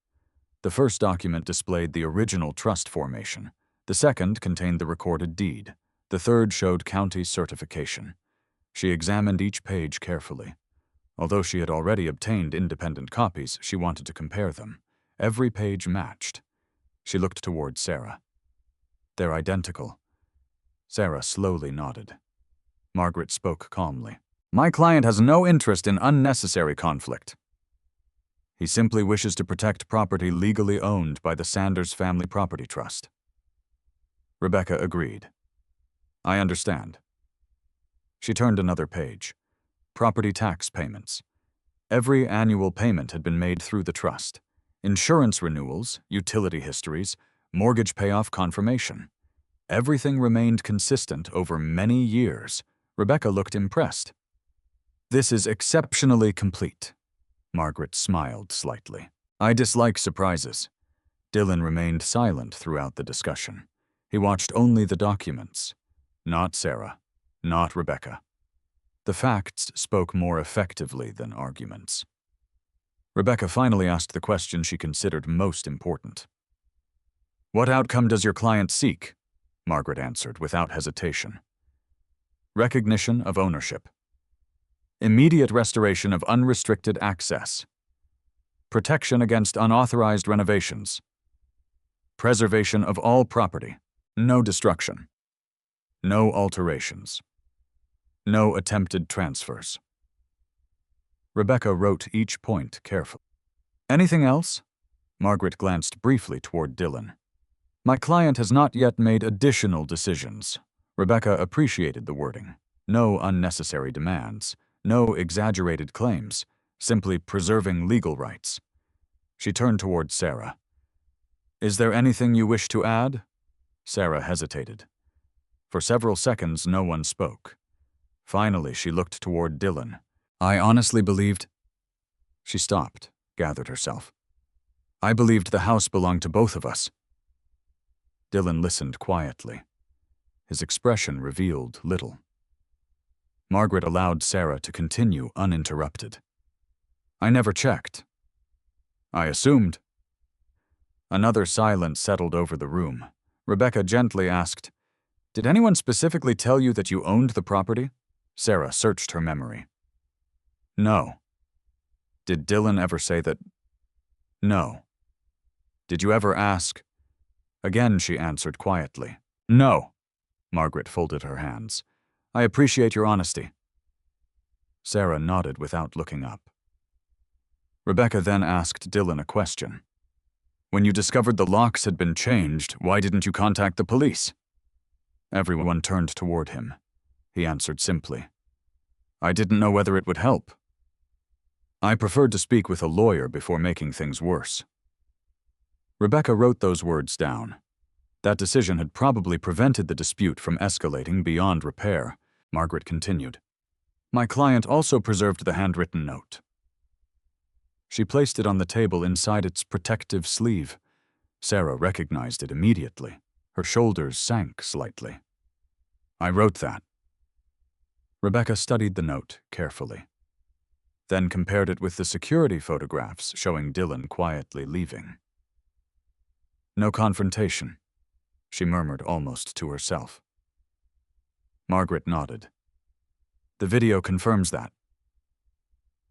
The first document displayed the original trust formation. The second contained the recorded deed. The third showed county certification. She examined each page carefully. Although she had already obtained independent copies, she wanted to compare them. Every page matched. She looked toward Sarah. They're identical. Sarah slowly nodded. Margaret spoke calmly. My client has no interest in unnecessary conflict. He simply wishes to protect property legally owned by the Sanders Family Property Trust. Rebecca agreed. I understand. She turned another page. Property tax payments. Every annual payment had been made through the trust. Insurance renewals, utility histories, mortgage payoff confirmation. Everything remained consistent over many years. Rebecca looked impressed. This is exceptionally complete. Margaret smiled slightly. I dislike surprises. Dylan remained silent throughout the discussion. He watched only the documents. Not Sarah. Not Rebecca. The facts spoke more effectively than arguments. Rebecca finally asked the question she considered most important. What outcome does your client seek? Margaret answered without hesitation. Recognition of ownership. Immediate restoration of unrestricted access. Protection against unauthorized renovations. Preservation of all property. No destruction. No alterations. No attempted transfers. Rebecca wrote each point carefully. Anything else? Margaret glanced briefly toward Dylan. My client has not yet made additional decisions. Rebecca appreciated the wording. No unnecessary demands. No exaggerated claims. Simply preserving legal rights. She turned toward Sarah. Is there anything you wish to add? Sarah hesitated. For several seconds, no one spoke. Finally, she looked toward Dylan. I honestly believed... She stopped, gathered herself. I believed the house belonged to both of us. Dylan listened quietly. His expression revealed little. Margaret allowed Sarah to continue uninterrupted. I never checked. I assumed. Another silence settled over the room. Rebecca gently asked, Did anyone specifically tell you that you owned the property? Sarah searched her memory. No. Did Dylan ever say that? No. Did you ever ask? Again she answered quietly. No. Margaret folded her hands. I appreciate your honesty. Sarah nodded without looking up. Rebecca then asked Dylan a question. When you discovered the locks had been changed, why didn't you contact the police? Everyone turned toward him. He answered simply. I didn't know whether it would help. I preferred to speak with a lawyer before making things worse. Rebecca wrote those words down. That decision had probably prevented the dispute from escalating beyond repair. Margaret continued. My client also preserved the handwritten note. She placed it on the table inside its protective sleeve. Sarah recognized it immediately. Her shoulders sank slightly. I wrote that. Rebecca studied the note carefully, then compared it with the security photographs showing Dylan quietly leaving. No confrontation, she murmured almost to herself. Margaret nodded. The video confirms that.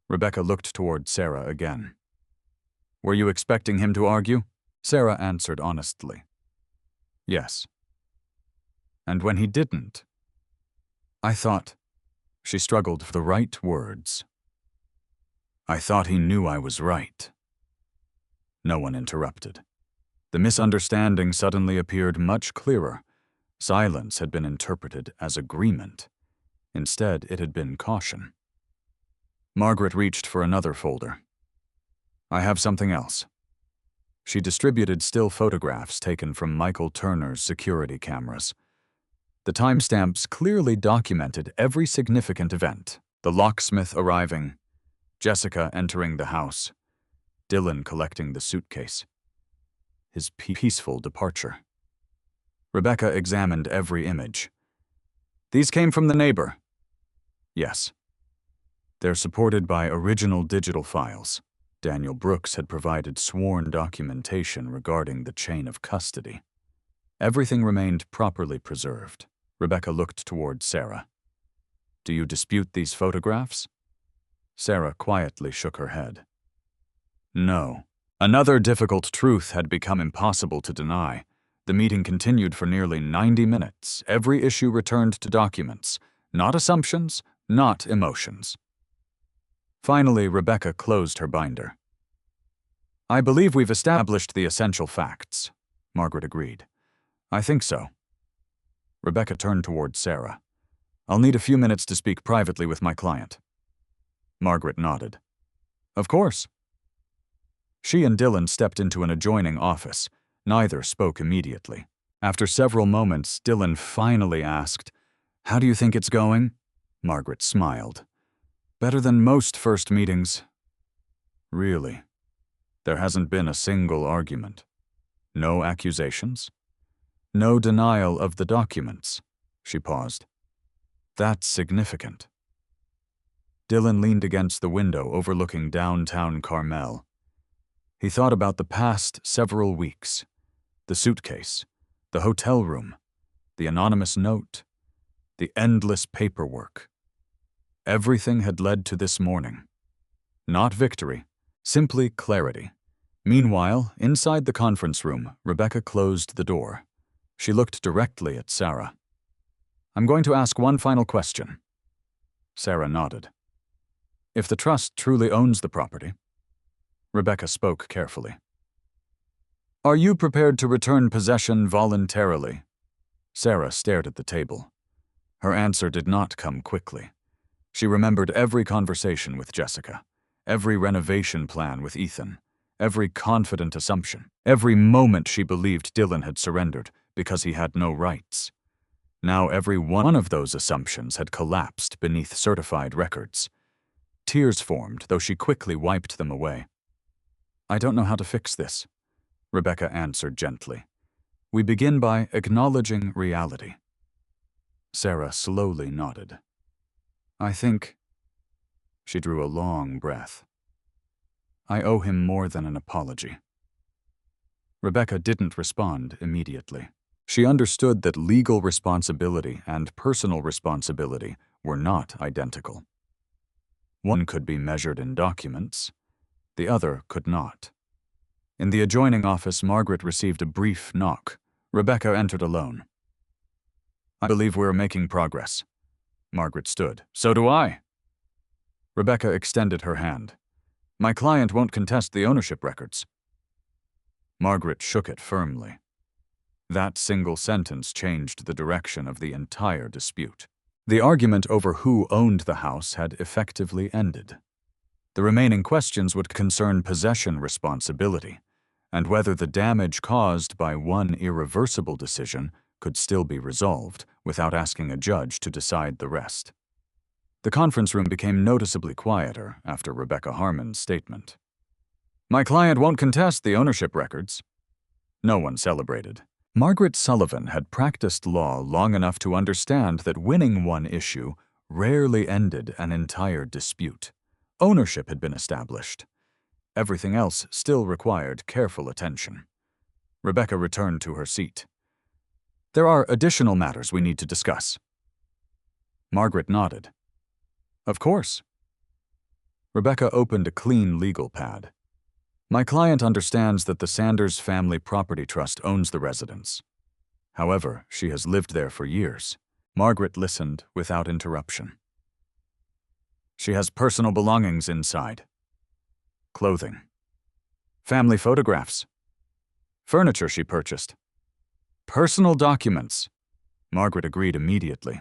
Rebecca looked toward Sarah again. Were you expecting him to argue? Sarah answered honestly. Yes. And when he didn't, I thought... She struggled for the right words. I thought he knew I was right. No one interrupted. The misunderstanding suddenly appeared much clearer. Silence had been interpreted as agreement. Instead, it had been caution. Margaret reached for another folder. I have something else. She distributed still photographs taken from Michael Turner's security cameras. The timestamps clearly documented every significant event. The locksmith arriving, Jessica entering the house, Dylan collecting the suitcase. his peaceful departure. Rebecca examined every image. These came from the neighbor. Yes. They're supported by original digital files. Daniel Brooks had provided sworn documentation regarding the chain of custody. Everything remained properly preserved. Rebecca looked toward Sarah. Do you dispute these photographs? Sarah quietly shook her head. No. Another difficult truth had become impossible to deny. The meeting continued for nearly 90 minutes. Every issue returned to documents, not assumptions, not emotions. Finally, Rebecca closed her binder. I believe we've established the essential facts, Margaret agreed. I think so. Rebecca turned toward Sarah. I'll need a few minutes to speak privately with my client. Margaret nodded. Of course. She and Dylan stepped into an adjoining office. Neither spoke immediately. After several moments, Dylan finally asked, How do you think it's going? Margaret smiled. Better than most first meetings. Really? There hasn't been a single argument. No accusations? No denial of the documents. She paused. That's significant. Dylan leaned against the window overlooking downtown Carmel. He thought about the past several weeks. The suitcase, the hotel room, the anonymous note, the endless paperwork. Everything had led to this morning. Not victory, simply clarity. Meanwhile, inside the conference room, Rebecca closed the door. She looked directly at Sarah. I'm going to ask one final question. Sarah nodded. If the trust truly owns the property, Rebecca spoke carefully. Are you prepared to return possession voluntarily? Sarah stared at the table. Her answer did not come quickly. She remembered every conversation with Jessica, every renovation plan with Ethan, every confident assumption, every moment she believed Dylan had surrendered because he had no rights. Now every one of those assumptions had collapsed beneath certified records. Tears formed, though she quickly wiped them away. I don't know how to fix this, Rebecca answered gently. We begin by acknowledging reality. Sarah slowly nodded. I think... She drew a long breath. I owe him more than an apology. Rebecca didn't respond immediately. She understood that legal responsibility and personal responsibility were not identical. One could be measured in documents, the other could not. In the adjoining office, Margaret received a brief knock. Rebecca entered alone. I believe we're making progress. Margaret stood. So do I. Rebecca extended her hand. My client won't contest the ownership records. Margaret shook it firmly. That single sentence changed the direction of the entire dispute. The argument over who owned the house had effectively ended. The remaining questions would concern possession responsibility, and whether the damage caused by one irreversible decision could still be resolved without asking a judge to decide the rest. The conference room became noticeably quieter after Rebecca Harmon's statement. My client won't contest the ownership records. No one celebrated. Margaret Sullivan had practiced law long enough to understand that winning one issue rarely ended an entire dispute. Ownership had been established. Everything else still required careful attention. Rebecca returned to her seat. There are additional matters we need to discuss. Margaret nodded. Of course. Rebecca opened a clean legal pad. My client understands that the Sanders Family Property Trust owns the residence. However, she has lived there for years. Margaret listened without interruption. She has personal belongings inside. Clothing. Family photographs. Furniture she purchased. Personal documents. Margaret agreed immediately.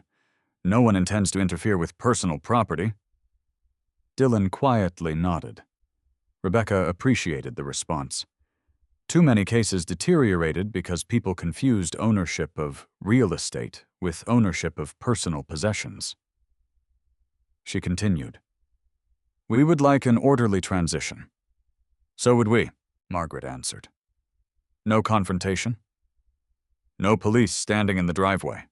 No one intends to interfere with personal property. Dylan quietly nodded. Rebecca appreciated the response. Too many cases deteriorated because people confused ownership of real estate with ownership of personal possessions. She continued. We would like an orderly transition. So would we, Margaret answered. No confrontation. No police standing in the driveway.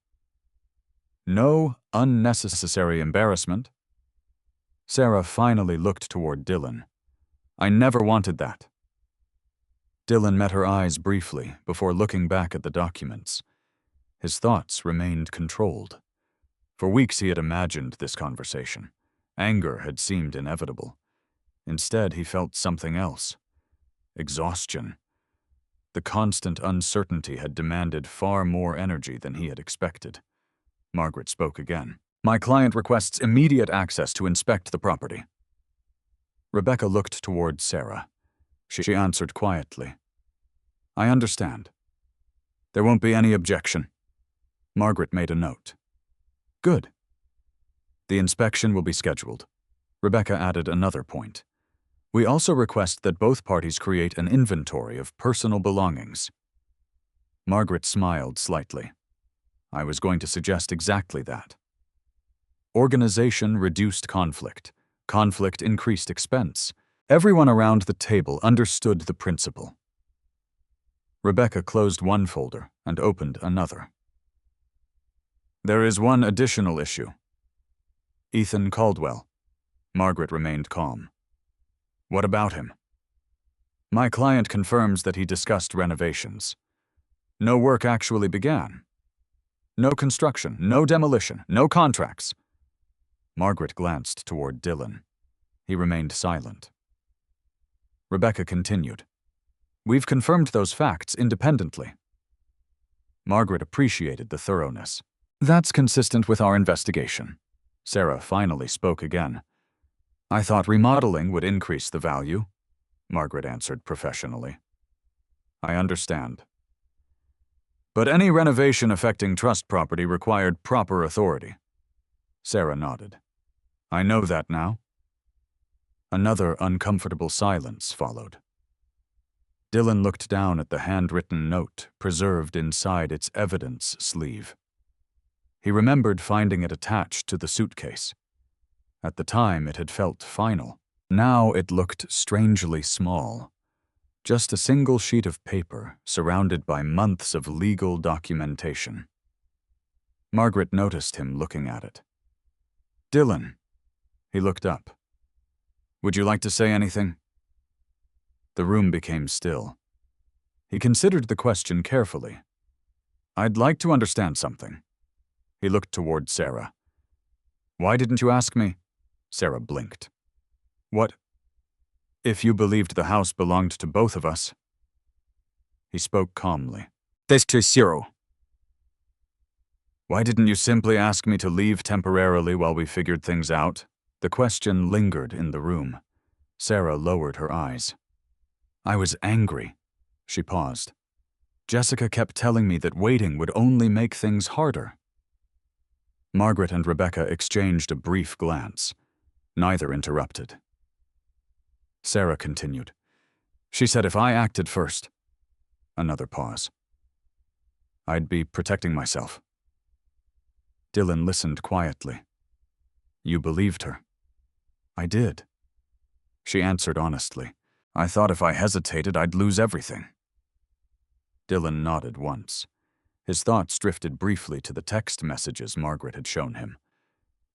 No unnecessary embarrassment. Sarah finally looked toward Dylan. I never wanted that. Dylan met her eyes briefly before looking back at the documents. His thoughts remained controlled. For weeks he had imagined this conversation. Anger had seemed inevitable. Instead, he felt something else. Exhaustion. The constant uncertainty had demanded far more energy than he had expected. Margaret spoke again. My client requests immediate access to inspect the property. Rebecca looked toward Sarah. She answered quietly. I understand. There won't be any objection. Margaret made a note. Good. The inspection will be scheduled. Rebecca added another point. We also request that both parties create an inventory of personal belongings. Margaret smiled slightly. I was going to suggest exactly that. Organization reduced conflict. Conflict increased expense. Everyone around the table understood the principle. Rebecca closed one folder and opened another. There is one additional issue. Ethan Caldwell. Margaret remained calm. What about him? My client confirms that he discussed renovations. No work actually began. No construction, no demolition, no contracts. Margaret glanced toward Dylan. He remained silent. Rebecca continued. We've confirmed those facts independently. Margaret appreciated the thoroughness. That's consistent with our investigation. Sarah finally spoke again. I thought remodeling would increase the value, Margaret answered professionally. I understand. But any renovation affecting trust property required proper authority. Sarah nodded. I know that now. Another uncomfortable silence followed. Dylan looked down at the handwritten note preserved inside its evidence sleeve. He remembered finding it attached to the suitcase. At the time, it had felt final. Now it looked strangely small. Just a single sheet of paper surrounded by months of legal documentation. Margaret noticed him looking at it. Dylan. He looked up. Would you like to say anything? The room became still. He considered the question carefully. I'd like to understand something. He looked toward Sarah. Why didn't you ask me? Sarah blinked. What? If you believed the house belonged to both of us. He spoke calmly. This to zero. Why didn't you simply ask me to leave temporarily while we figured things out? The question lingered in the room. Sarah lowered her eyes. I was angry. She paused. Jessica kept telling me that waiting would only make things harder. Margaret and Rebecca exchanged a brief glance. Neither interrupted. Sarah continued. She said if I acted first. Another pause. I'd be protecting myself. Dylan listened quietly. You believed her. I did. She answered honestly. I thought if I hesitated, I'd lose everything. Dylan nodded once. His thoughts drifted briefly to the text messages Margaret had shown him.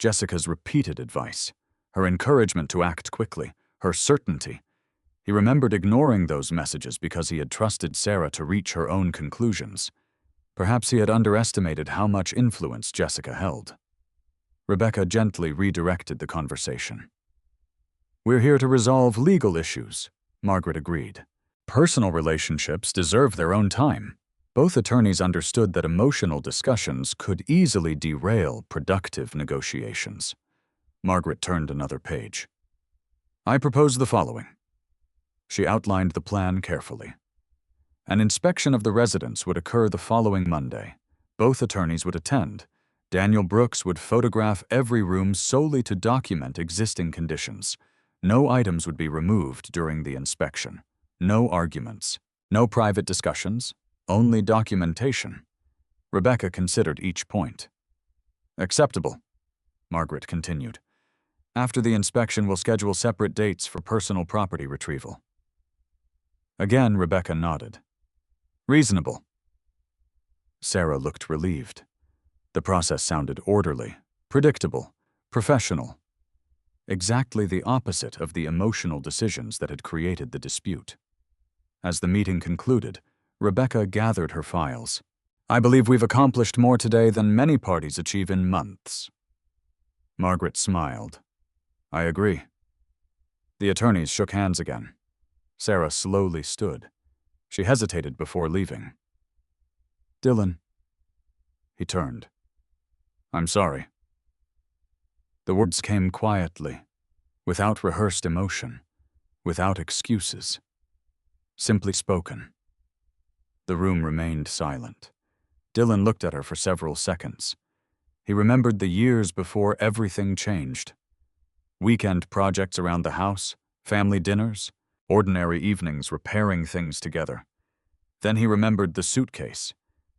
Jessica's repeated advice, her encouragement to act quickly, her certainty. He remembered ignoring those messages because he had trusted Sarah to reach her own conclusions. Perhaps he had underestimated how much influence Jessica held. Rebecca gently redirected the conversation. We're here to resolve legal issues, Margaret agreed. Personal relationships deserve their own time. Both attorneys understood that emotional discussions could easily derail productive negotiations. Margaret turned another page. I propose the following. She outlined the plan carefully. An inspection of the residence would occur the following Monday. Both attorneys would attend. Daniel Brooks would photograph every room solely to document existing conditions. No items would be removed during the inspection. No arguments. No private discussions. Only documentation. Rebecca considered each point. Acceptable, Margaret continued. After the inspection, we'll schedule separate dates for personal property retrieval. Again, Rebecca nodded. Reasonable. Sarah looked relieved. The process sounded orderly, predictable, professional. Exactly the opposite of the emotional decisions that had created the dispute. As the meeting concluded, Rebecca gathered her files. I believe we've accomplished more today than many parties achieve in months. Margaret smiled. I agree. The attorneys shook hands again. Sarah slowly stood. She hesitated before leaving. Dylan. He turned. I'm sorry. The words came quietly, without rehearsed emotion, without excuses. Simply spoken. The room remained silent. Dylan looked at her for several seconds. He remembered the years before everything changed. Weekend projects around the house, family dinners, ordinary evenings repairing things together. Then he remembered the suitcase,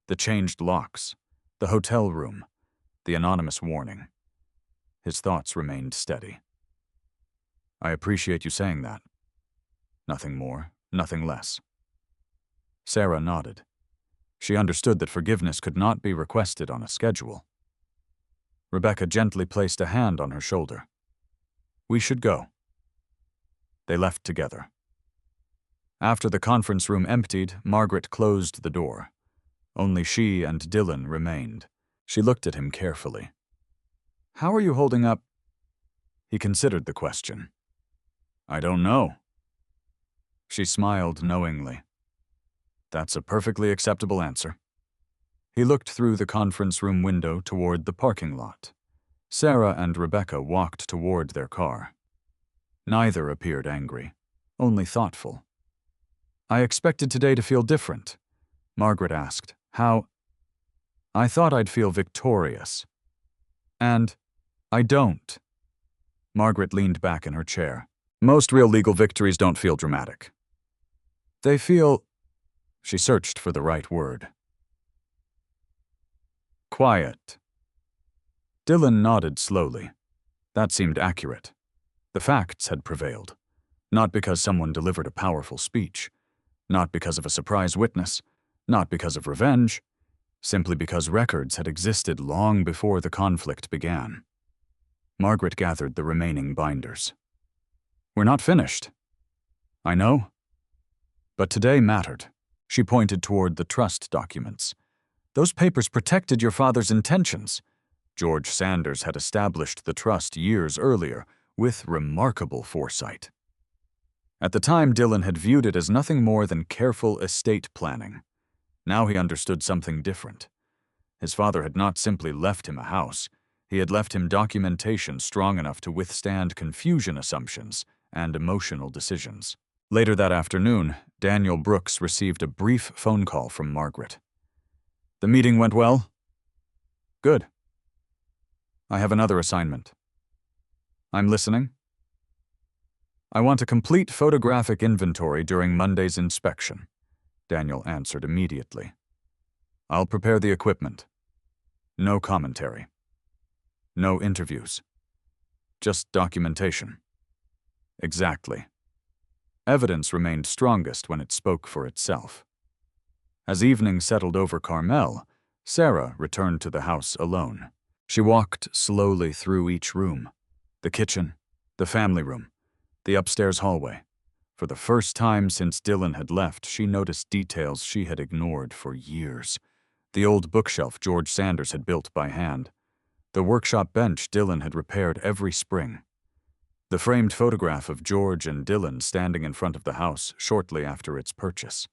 the changed locks, the hotel room, the anonymous warning. His thoughts remained steady. I appreciate you saying that. Nothing more, nothing less. Sarah nodded. She understood that forgiveness could not be requested on a schedule. Rebecca gently placed a hand on her shoulder. We should go. They left together. After the conference room emptied, Margaret closed the door. Only she and Dylan remained. She looked at him carefully. How are you holding up? He considered the question. I don't know. She smiled knowingly. That's a perfectly acceptable answer. He looked through the conference room window toward the parking lot. Sarah and Rebecca walked toward their car. Neither appeared angry, only thoughtful. I expected today to feel different. Margaret asked, how? I thought I'd feel victorious. And I don't. Margaret leaned back in her chair. Most real legal victories don't feel dramatic. They feel... She searched for the right word. Quiet. Dylan nodded slowly. That seemed accurate. The facts had prevailed. Not because someone delivered a powerful speech. Not because of a surprise witness. Not because of revenge. Simply because records had existed long before the conflict began. Margaret gathered the remaining binders. We're not finished. I know. But today mattered. She pointed toward the trust documents. Those papers protected your father's intentions. George Sanders had established the trust years earlier, with remarkable foresight. At the time, Dylan had viewed it as nothing more than careful estate planning. Now he understood something different. His father had not simply left him a house. He had left him documentation strong enough to withstand confusion assumptions and emotional decisions. Later that afternoon, Daniel Brooks received a brief phone call from Margaret. The meeting went well? Good. I have another assignment. I'm listening. I want a complete photographic inventory during Monday's inspection, Daniel answered immediately. I'll prepare the equipment. No commentary. No interviews. Just documentation. Exactly. Evidence remained strongest when it spoke for itself. As evening settled over Carmel, Sarah returned to the house alone. She walked slowly through each room. The kitchen, the family room, the upstairs hallway. For the first time since Dylan had left, she noticed details she had ignored for years. The old bookshelf George Sanders had built by hand. The workshop bench Dylan had repaired every spring. The framed photograph of George and Dylan standing in front of the house shortly after its purchase.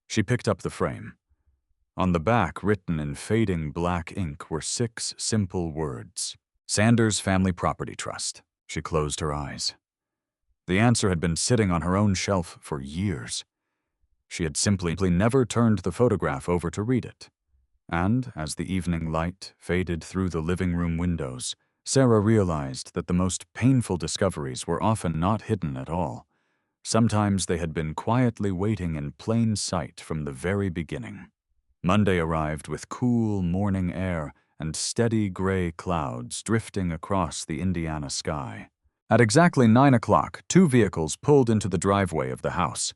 She picked up the frame. On the back, written in fading black ink, were 6 simple words. Sanders Family Property Trust. She closed her eyes. The answer had been sitting on her own shelf for years. She had simply never turned the photograph over to read it. And, as the evening light faded through the living room windows, Sarah realized that the most painful discoveries were often not hidden at all. Sometimes they had been quietly waiting in plain sight from the very beginning. Monday arrived with cool morning air and steady gray clouds drifting across the Indiana sky. At exactly 9 o'clock, 2 vehicles pulled into the driveway of the house.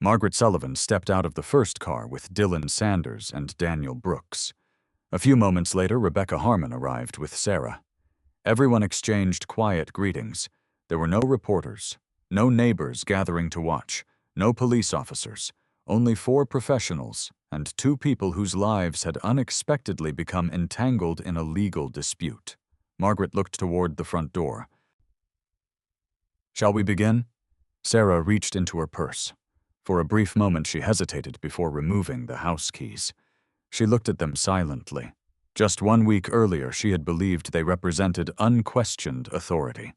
Margaret Sullivan stepped out of the first car with Dylan Sanders and Daniel Brooks. A few moments later, Rebecca Harmon arrived with Sarah. Everyone exchanged quiet greetings. There were no reporters, no neighbors gathering to watch, no police officers, only 4 professionals and 2 people whose lives had unexpectedly become entangled in a legal dispute. Margaret looked toward the front door. "Shall we begin?" Sarah reached into her purse. For a brief moment she hesitated before removing the house keys. She looked at them silently. Just 1 week earlier she had believed they represented unquestioned authority.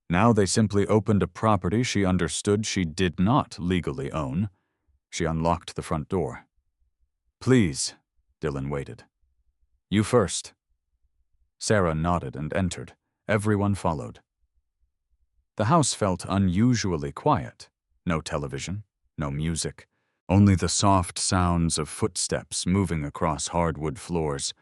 Now they simply opened a property she understood she did not legally own. She unlocked the front door. "Please," Dylan waited. "You first." Sarah nodded and entered. Everyone followed. The house felt unusually quiet. No television, no music, only the soft sounds of footsteps moving across hardwood floors.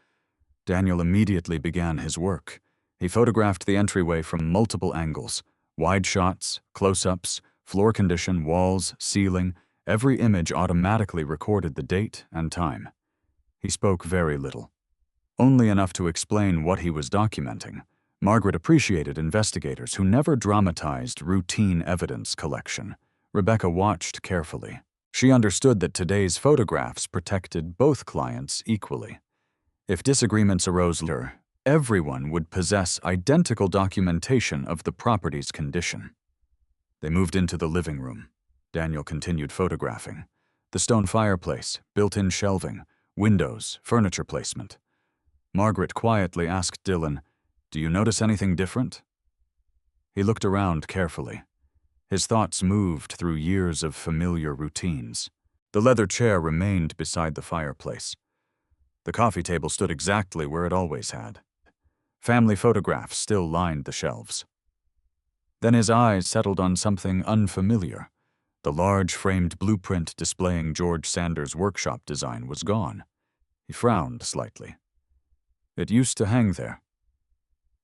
Daniel immediately began his work. He photographed the entryway from multiple angles, wide shots, close-ups, floor condition, walls, ceiling. Every image automatically recorded the date and time. He spoke very little, only enough to explain what he was documenting. Margaret appreciated investigators who never dramatized routine evidence collection. Rebecca watched carefully. She understood that today's photographs protected both clients equally. If disagreements arose later, everyone would possess identical documentation of the property's condition. They moved into the living room. Daniel continued photographing. The stone fireplace, built-in shelving, windows, furniture placement. Margaret quietly asked Dylan, "Do you notice anything different?" He looked around carefully. His thoughts moved through years of familiar routines. The leather chair remained beside the fireplace. The coffee table stood exactly where it always had. Family photographs still lined the shelves. Then his eyes settled on something unfamiliar. The large framed blueprint displaying George Sanders' workshop design was gone. He frowned slightly. It used to hang there.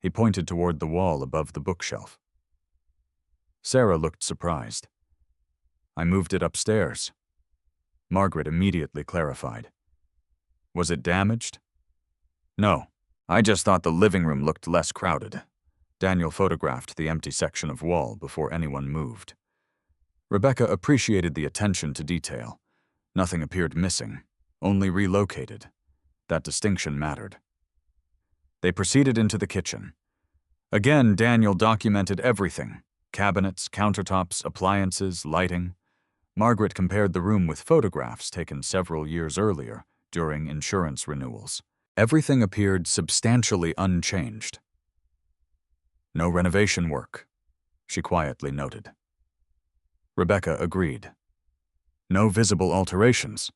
He pointed toward the wall above the bookshelf. Sarah looked surprised. "I moved it upstairs." Margaret immediately clarified. "Was it damaged?" "No, I just thought the living room looked less crowded." Daniel photographed the empty section of wall before anyone moved. Rebecca appreciated the attention to detail. Nothing appeared missing, only relocated. That distinction mattered. They proceeded into the kitchen. Again, Daniel documented everything: cabinets, countertops, appliances, lighting. Margaret compared the room with photographs taken several years earlier during insurance renewals. Everything appeared substantially unchanged. "No renovation work," she quietly noted. Rebecca agreed. "No visible alterations."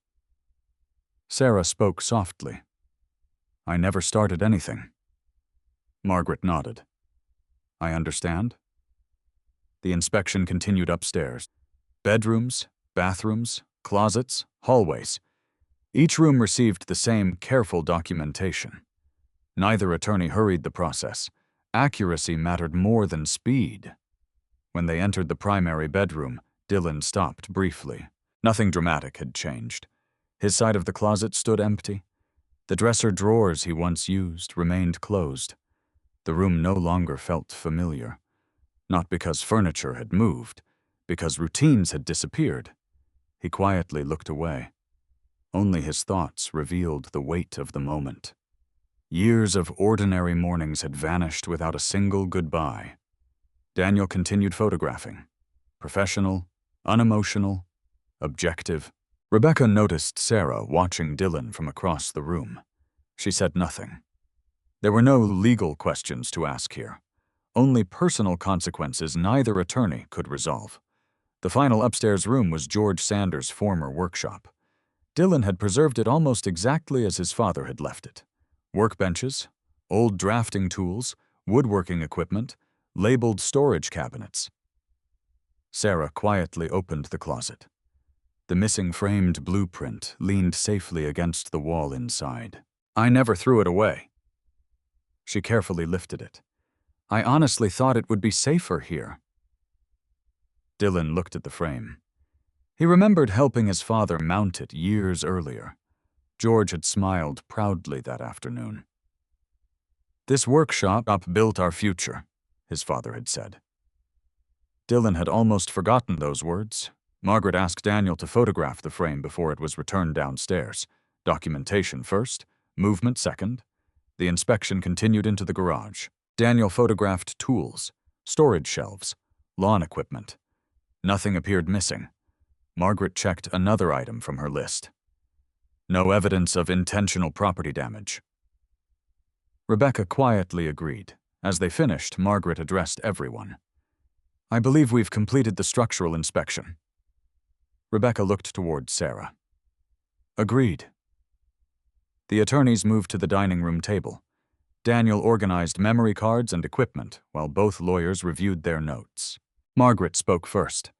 Sarah spoke softly. "I never started anything." Margaret nodded. "I understand." The inspection continued upstairs. Bedrooms, bathrooms, closets, hallways. Each room received the same careful documentation. Neither attorney hurried the process. Accuracy mattered more than speed. When they entered the primary bedroom, Dylan stopped briefly. Nothing dramatic had changed. His side of the closet stood empty. The dresser drawers he once used remained closed. The room no longer felt familiar. Not because furniture had moved, because routines had disappeared. He quietly looked away. Only his thoughts revealed the weight of the moment. Years of ordinary mornings had vanished without a single goodbye. Daniel continued photographing. Professional, unemotional, objective. Rebecca noticed Sarah watching Dylan from across the room. She said nothing. There were no legal questions to ask here. Only personal consequences neither attorney could resolve. The final upstairs room was George Sanders' former workshop. Dylan had preserved it almost exactly as his father had left it. Workbenches, old drafting tools, woodworking equipment, labeled storage cabinets. Sarah quietly opened the closet. The missing framed blueprint leaned safely against the wall inside. "I never threw it away." She carefully lifted it. "I honestly thought it would be safer here." Dylan looked at the frame. He remembered helping his father mount it years earlier. George had smiled proudly that afternoon. "This workshop built our future," his father had said. Dylan had almost forgotten those words. Margaret asked Daniel to photograph the frame before it was returned downstairs. Documentation first, movement second. The inspection continued into the garage. Daniel photographed tools, storage shelves, lawn equipment. Nothing appeared missing. Margaret checked another item from her list. No evidence of intentional property damage. Rebecca quietly agreed. As they finished, Margaret addressed everyone. "I believe we've completed the structural inspection." Rebecca looked toward Sarah. "Agreed." The attorneys moved to the dining room table. Daniel organized memory cards and equipment while both lawyers reviewed their notes. Margaret spoke first.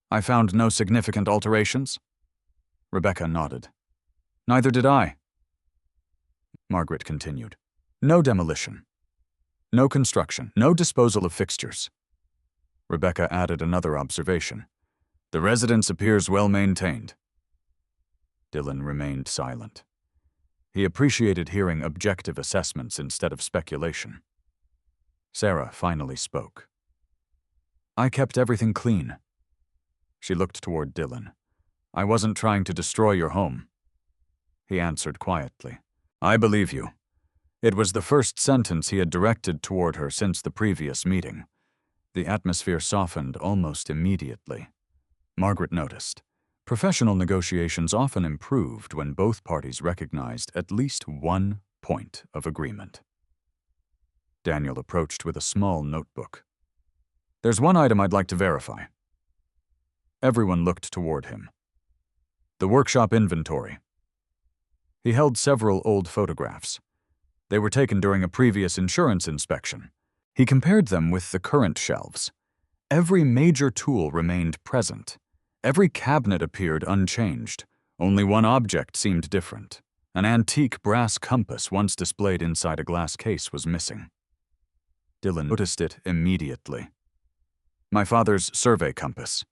"I found no significant alterations." Rebecca nodded. "Neither did I." Margaret continued. "No demolition. No construction. No disposal of fixtures." Rebecca added another observation. "The residence appears well maintained." Dylan remained silent. He appreciated hearing objective assessments instead of speculation. Sarah finally spoke. "I kept everything clean." She looked toward Dylan. "I wasn't trying to destroy your home." He answered quietly. "I believe you." It was the first sentence he had directed toward her since the previous meeting. The atmosphere softened almost immediately. Margaret noticed. Professional negotiations often improved when both parties recognized at least one point of agreement. Daniel approached with a small notebook. "There's one item I'd like to verify." Everyone looked toward him. "The workshop inventory." He held several old photographs. They were taken during a previous insurance inspection. He compared them with the current shelves. Every major tool remained present. Every cabinet appeared unchanged. Only one object seemed different. An antique brass compass once displayed inside a glass case was missing. Dylan noticed it immediately. "My father's survey compass."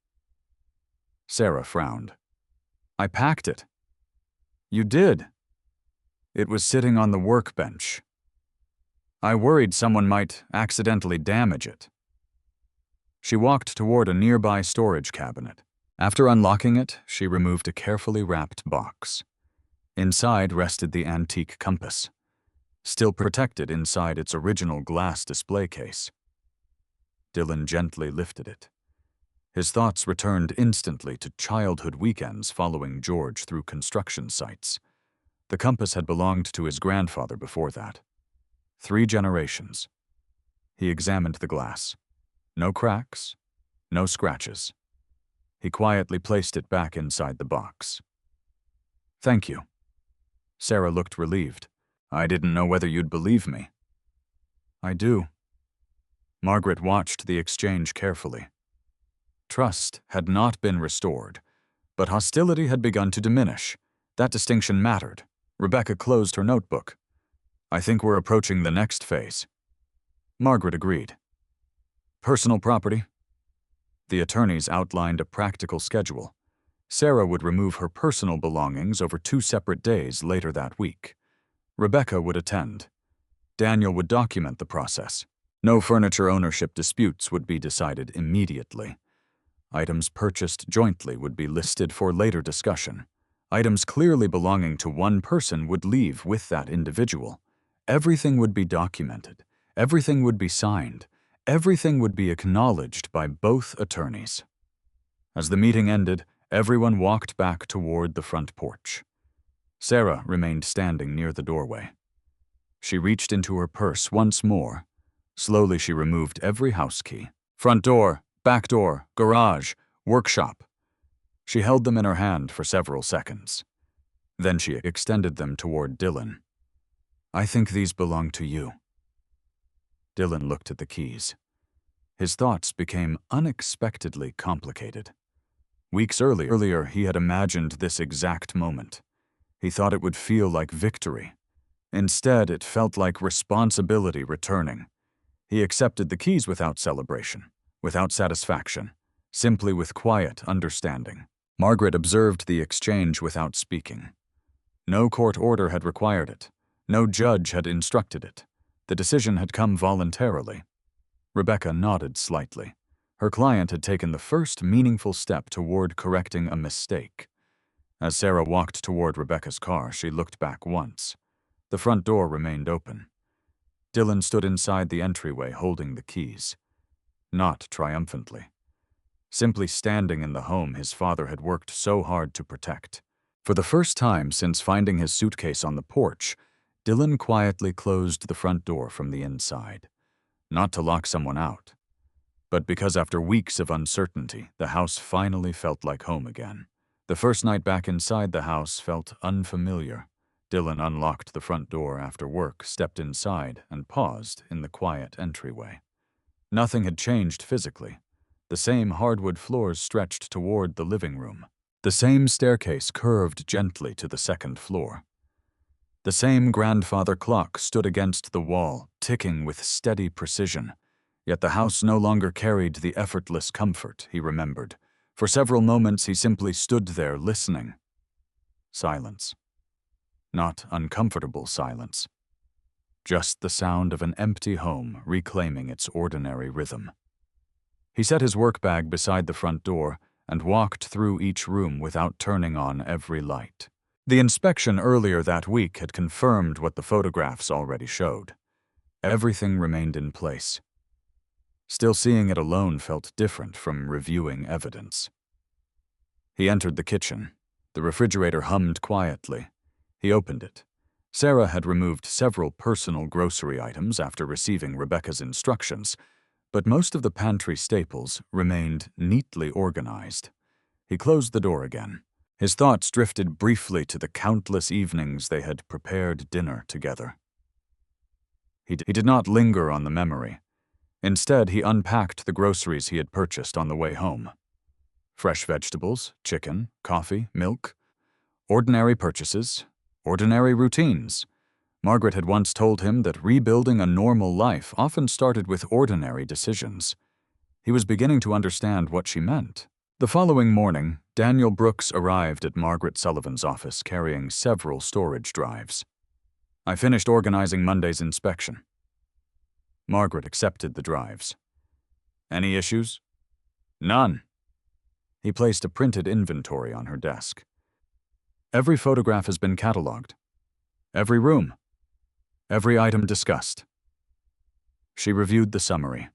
Sarah frowned. "I packed it." "You did?" "It was sitting on the workbench. I worried someone might accidentally damage it." She walked toward a nearby storage cabinet. After unlocking it, she removed a carefully wrapped box. Inside rested the antique compass, still protected inside its original glass display case. Dylan gently lifted it. His thoughts returned instantly to childhood weekends following George through construction sites. The compass had belonged to his grandfather before that. 3 generations. He examined the glass. No cracks, no scratches. He quietly placed it back inside the box. "Thank you." Sarah looked relieved. "I didn't know whether you'd believe me." "I do." Margaret watched the exchange carefully. Trust had not been restored, but hostility had begun to diminish. That distinction mattered. Rebecca closed her notebook. "I think we're approaching the next phase." Margaret agreed. "Personal property." The attorneys outlined a practical schedule. Sarah would remove her personal belongings over 2 separate days later that week. Rebecca would attend. Daniel would document the process. No furniture ownership disputes would be decided immediately. Items purchased jointly would be listed for later discussion. Items clearly belonging to one person would leave with that individual. Everything would be documented. Everything would be signed. Everything would be acknowledged by both attorneys. As the meeting ended, everyone walked back toward the front porch. Sarah remained standing near the doorway. She reached into her purse once more. Slowly she removed every house key. Front door, back door, garage, workshop. She held them in her hand for several seconds. Then she extended them toward Dylan. "I think these belong to you." Dylan looked at the keys. His thoughts became unexpectedly complicated. Weeks earlier, he had imagined this exact moment. He thought it would feel like victory. Instead, it felt like responsibility returning. He accepted the keys without celebration, without satisfaction, simply with quiet understanding. Margaret observed the exchange without speaking. No court order had required it. No judge had instructed it. The decision had come voluntarily. Rebecca nodded slightly. Her client had taken the first meaningful step toward correcting a mistake. As Sarah walked toward Rebecca's car, she looked back once. The front door remained open. Dylan stood inside the entryway holding the keys. Not triumphantly. Simply standing in the home his father had worked so hard to protect. For the first time since finding his suitcase on the porch, Dylan quietly closed the front door from the inside. Not to lock someone out, but because after weeks of uncertainty, the house finally felt like home again. The first night back inside the house felt unfamiliar. Dylan unlocked the front door after work, stepped inside, and paused in the quiet entryway. Nothing had changed physically. The same hardwood floors stretched toward the living room. The same staircase curved gently to the second floor. The same grandfather clock stood against the wall, ticking with steady precision. Yet the house no longer carried the effortless comfort he remembered. For several moments he simply stood there listening. Silence. Not uncomfortable silence. Just the sound of an empty home reclaiming its ordinary rhythm. He set his work bag beside the front door and walked through each room without turning on every light. The inspection earlier that week had confirmed what the photographs already showed. Everything remained in place. Still seeing it alone felt different from reviewing evidence. He entered the kitchen. The refrigerator hummed quietly. He opened it. Sarah had removed several personal grocery items after receiving Rebecca's instructions, but most of the pantry staples remained neatly organized. He closed the door again. His thoughts drifted briefly to the countless evenings they had prepared dinner together. He did not linger on the memory. Instead, he unpacked the groceries he had purchased on the way home. Fresh vegetables, chicken, coffee, milk. Ordinary purchases, ordinary routines. Margaret had once told him that rebuilding a normal life often started with ordinary decisions. He was beginning to understand what she meant. The following morning, Daniel Brooks arrived at Margaret Sullivan's office carrying several storage drives. "I finished organizing Monday's inspection." Margaret accepted the drives. "Any issues?" "None." He placed a printed inventory on her desk. "Every photograph has been cataloged. Every room. Every item discussed." She reviewed the summary.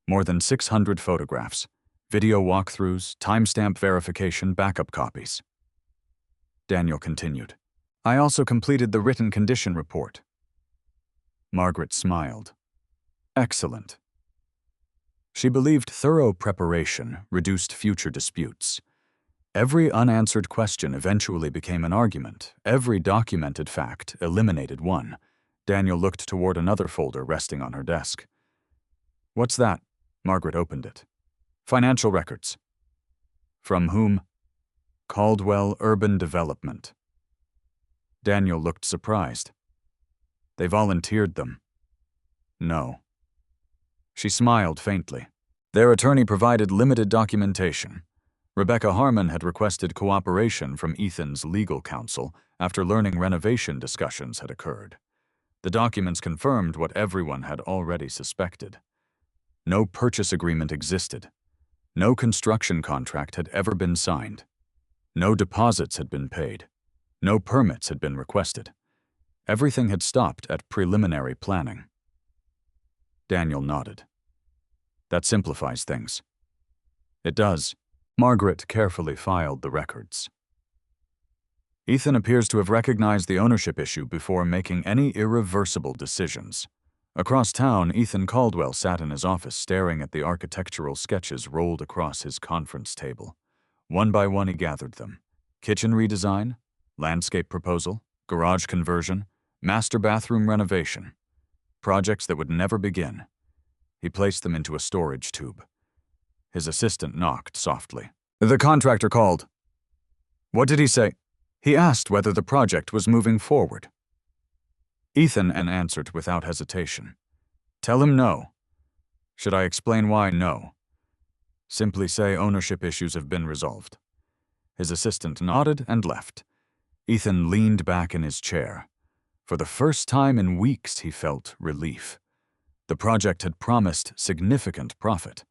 More than 600 photographs, video walkthroughs, timestamp verification, backup copies. Daniel continued. "I also completed the written condition report." Margaret smiled. Excellent. She believed thorough preparation reduced future disputes. Every unanswered question eventually became an argument. Every documented fact eliminated one. Daniel looked toward another folder resting on her desk. "What's that?" Margaret opened it. "Financial records." "From whom?" "Caldwell Urban Development." Daniel looked surprised. "They volunteered them." "No." She smiled faintly. Their attorney provided limited documentation. Rebecca Harmon had requested cooperation from Ethan's legal counsel after learning renovation discussions had occurred. The documents confirmed what everyone had already suspected. No purchase agreement existed. No construction contract had ever been signed. No deposits had been paid. No permits had been requested. Everything had stopped at preliminary planning. Daniel nodded. "That simplifies things." "It does." Margaret carefully filed the records. "Ethan appears to have recognized the ownership issue before making any irreversible decisions." Across town, Ethan Caldwell sat in his office staring at the architectural sketches rolled across his conference table. One by one he gathered them. Kitchen redesign, landscape proposal, garage conversion, master bathroom renovation. Projects that would never begin. He placed them into a storage tube. His assistant knocked softly. "The contractor called." "What did he say?" He asked whether the project was moving forward. Ethan answered without hesitation. "Tell him no." "Should I explain why no?" "Simply say ownership issues have been resolved." His assistant nodded and left. Ethan leaned back in his chair. For the first time in weeks, he felt relief. The project had promised significant profit,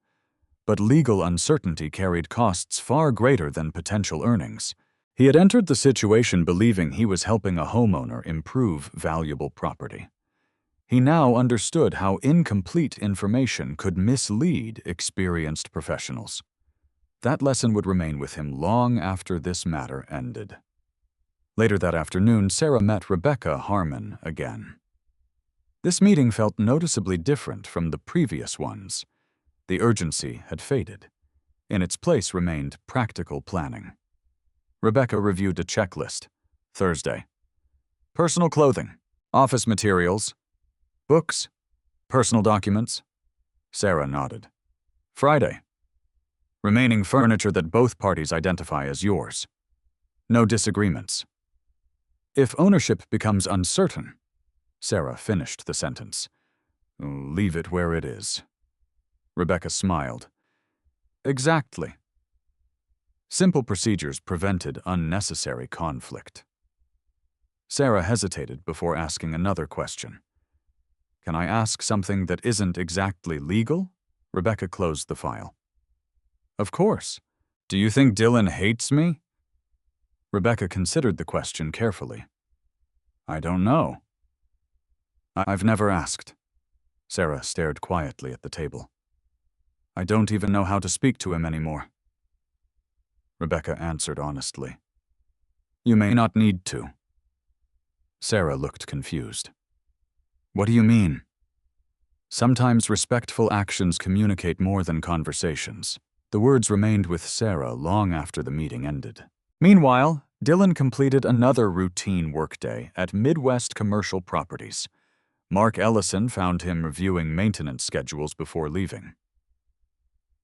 but legal uncertainty carried costs far greater than potential earnings. He had entered the situation believing he was helping a homeowner improve valuable property. He now understood how incomplete information could mislead experienced professionals. That lesson would remain with him long after this matter ended. Later that afternoon, Sarah met Rebecca Harmon again. This meeting felt noticeably different from the previous ones. The urgency had faded. In its place remained practical planning. Rebecca reviewed a checklist. Thursday. Personal clothing, office materials, books, personal documents. Sarah nodded. Friday. Remaining furniture that both parties identify as yours. No disagreements. If ownership becomes uncertain, Sarah finished the sentence. Leave it where it is. Rebecca smiled. Exactly. Simple procedures prevented unnecessary conflict. Sarah hesitated before asking another question. Can I ask something that isn't exactly legal? Rebecca closed the file. Of course. Do you think Dylan hates me? Rebecca considered the question carefully. I don't know. I've never asked. Sarah stared quietly at the table. I don't even know how to speak to him anymore. Rebecca answered honestly. You may not need to. Sarah looked confused. What do you mean? Sometimes respectful actions communicate more than conversations. The words remained with Sarah long after the meeting ended. Meanwhile, Dylan completed another routine workday at Midwest Commercial Properties. Mark Ellison found him reviewing maintenance schedules before leaving.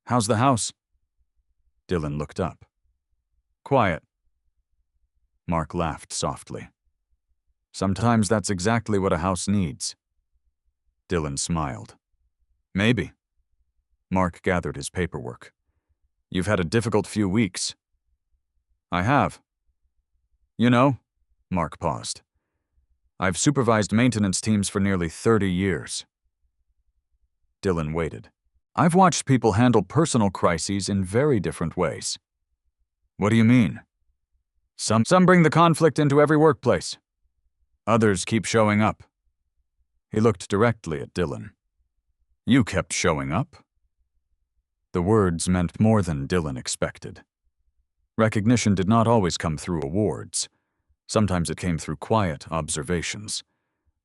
How's the house? Dylan looked up. Quiet. Mark laughed softly. Sometimes that's exactly what a house needs. Dylan smiled. Maybe. Mark gathered his paperwork. You've had a difficult few weeks. I have. You know, Mark paused. I've supervised maintenance teams for nearly 30 years. Dylan waited. I've watched people handle personal crises in very different ways. What do you mean? Some bring the conflict into every workplace. Others keep showing up. He looked directly at Dylan. You kept showing up? The words meant more than Dylan expected. Recognition did not always come through awards. Sometimes it came through quiet observations.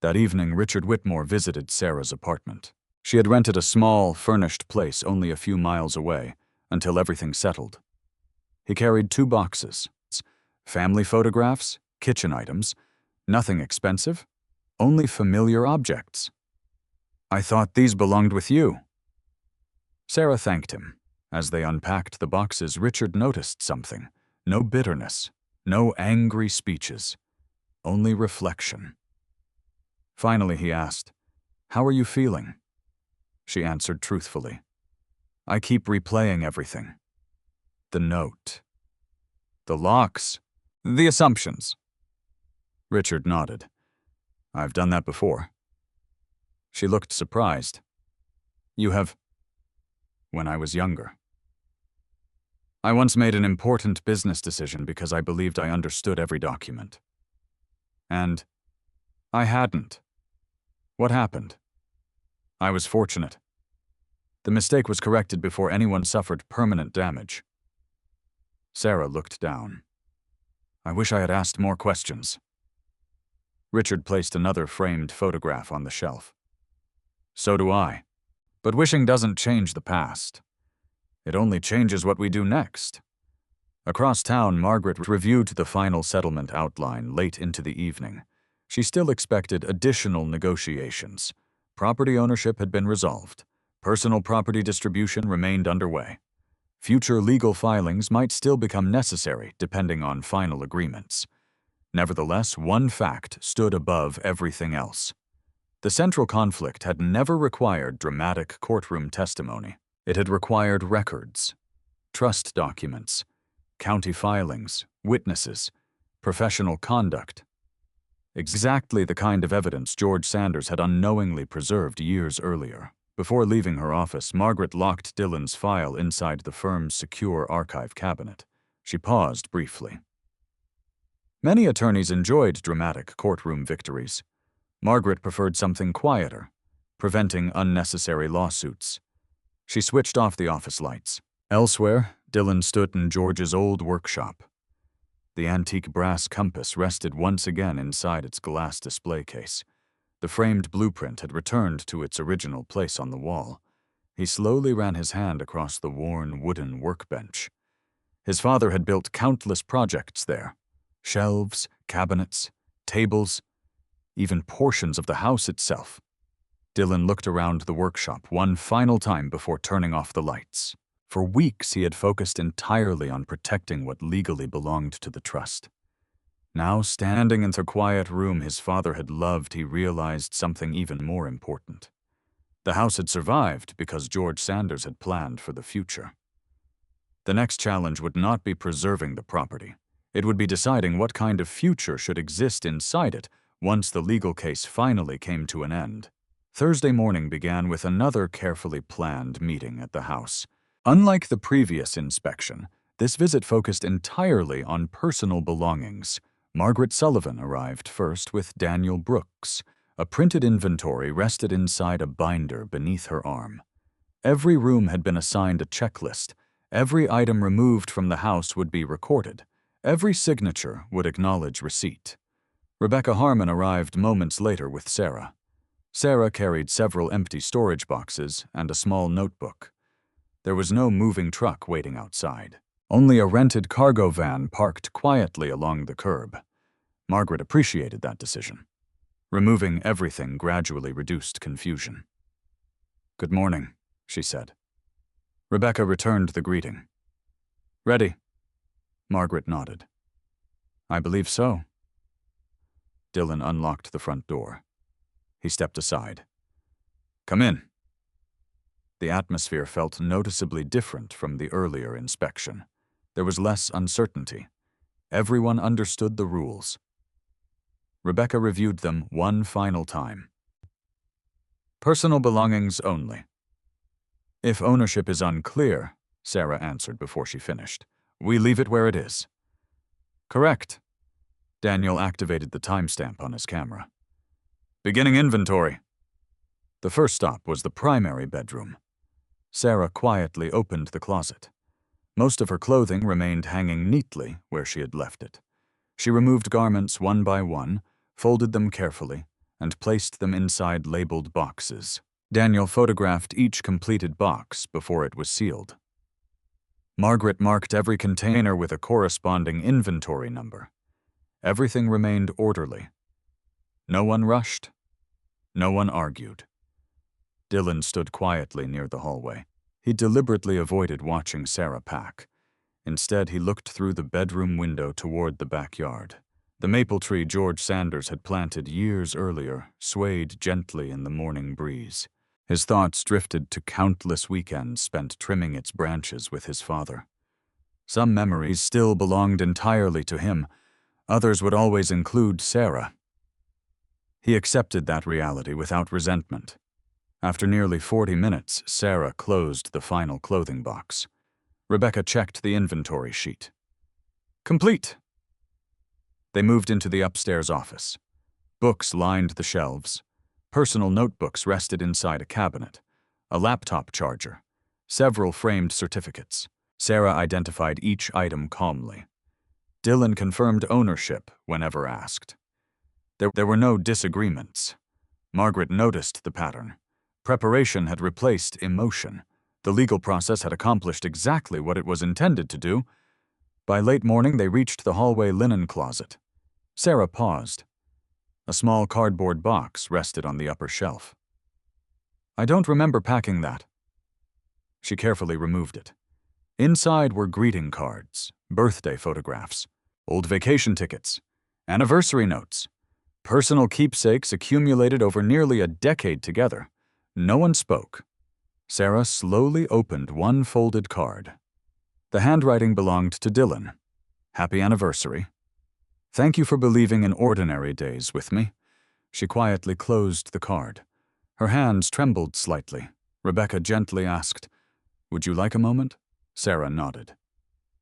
That evening, Richard Whitmore visited Sarah's apartment. She had rented a small, furnished place only a few miles away, until everything settled. He carried 2 boxes. Family photographs, kitchen items, nothing expensive, only familiar objects. I thought these belonged with you. Sarah thanked him. As they unpacked the boxes, Richard noticed something. No bitterness, no angry speeches, only reflection. Finally, he asked, How are you feeling? She answered truthfully. I keep replaying everything. The note. The locks. The assumptions. Richard nodded. I've done that before. She looked surprised. You have? When I was younger. I once made an important business decision because I believed I understood every document. And I hadn't. What happened? I was fortunate. The mistake was corrected before anyone suffered permanent damage. Sarah looked down. I wish I had asked more questions. Richard placed another framed photograph on the shelf. So do I. But wishing doesn't change the past. It only changes what we do next. Across town, Margaret reviewed the final settlement outline late into the evening. She still expected additional negotiations. Property ownership had been resolved. Personal property distribution remained underway. Future legal filings might still become necessary depending on final agreements. Nevertheless, one fact stood above everything else. The central conflict had never required dramatic courtroom testimony. It had required records, trust documents, county filings, witnesses, professional conduct. Exactly the kind of evidence George Sanders had unknowingly preserved years earlier. Before leaving her office, Margaret locked Dylan's file inside the firm's secure archive cabinet. She paused briefly. Many attorneys enjoyed dramatic courtroom victories. Margaret preferred something quieter, preventing unnecessary lawsuits. She switched off the office lights. Elsewhere, Dylan stood in George's old workshop. The antique brass compass rested once again inside its glass display case. The framed blueprint had returned to its original place on the wall. He slowly ran his hand across the worn wooden workbench. His father had built countless projects there. Shelves, cabinets, tables, even portions of the house itself. Dylan looked around the workshop one final time before turning off the lights. For weeks, he had focused entirely on protecting what legally belonged to the trust. Now, standing in the quiet room his father had loved, he realized something even more important. The house had survived because George Sanders had planned for the future. The next challenge would not be preserving the property. It would be deciding what kind of future should exist inside it once the legal case finally came to an end. Thursday morning began with another carefully planned meeting at the house. Unlike the previous inspection, this visit focused entirely on personal belongings. Margaret Sullivan arrived first with Daniel Brooks. A printed inventory rested inside a binder beneath her arm. Every room had been assigned a checklist. Every item removed from the house would be recorded. Every signature would acknowledge receipt. Rebecca Harmon arrived moments later with Sarah. Sarah carried several empty storage boxes and a small notebook. There was no moving truck waiting outside. Only a rented cargo van parked quietly along the curb. Margaret appreciated that decision. Removing everything gradually reduced confusion. "Good morning," she said. Rebecca returned the greeting. "Ready?" Margaret nodded. "I believe so." Dylan unlocked the front door. He stepped aside. "Come in." The atmosphere felt noticeably different from the earlier inspection. There was less uncertainty. Everyone understood the rules. Rebecca reviewed them one final time. "Personal belongings only." "If ownership is unclear," Sarah answered before she finished, "we leave it where it is." "Correct." Daniel activated the timestamp on his camera. "Beginning inventory." The first stop was the primary bedroom. Sarah quietly opened the closet. Most of her clothing remained hanging neatly where she had left it. She removed garments one by one, folded them carefully, and placed them inside labeled boxes. Daniel photographed each completed box before it was sealed. Margaret marked every container with a corresponding inventory number. Everything remained orderly. No one rushed. No one argued. Dylan stood quietly near the hallway. He deliberately avoided watching Sarah pack. Instead, he looked through the bedroom window toward the backyard. The maple tree George Sanders had planted years earlier swayed gently in the morning breeze. His thoughts drifted to countless weekends spent trimming its branches with his father. Some memories still belonged entirely to him. Others would always include Sarah. He accepted that reality without resentment. After nearly 40 minutes, Sarah closed the final clothing box. Rebecca checked the inventory sheet. "Complete." They moved into the upstairs office. Books lined the shelves. Personal notebooks rested inside a cabinet. A laptop charger. Several framed certificates. Sarah identified each item calmly. Dylan confirmed ownership whenever asked. There were no disagreements. Margaret noticed the pattern. Preparation had replaced emotion. The legal process had accomplished exactly what it was intended to do. By late morning, they reached the hallway linen closet. Sarah paused. A small cardboard box rested on the upper shelf. "I don't remember packing that." She carefully removed it. Inside were greeting cards, birthday photographs, old vacation tickets, anniversary notes, personal keepsakes accumulated over nearly a decade together. No one spoke. Sarah slowly opened one folded card. The handwriting belonged to Dylan. Happy anniversary. Thank you for believing in ordinary days with me. She quietly closed the card. Her hands trembled slightly. Rebecca gently asked, "Would you like a moment?" Sarah nodded.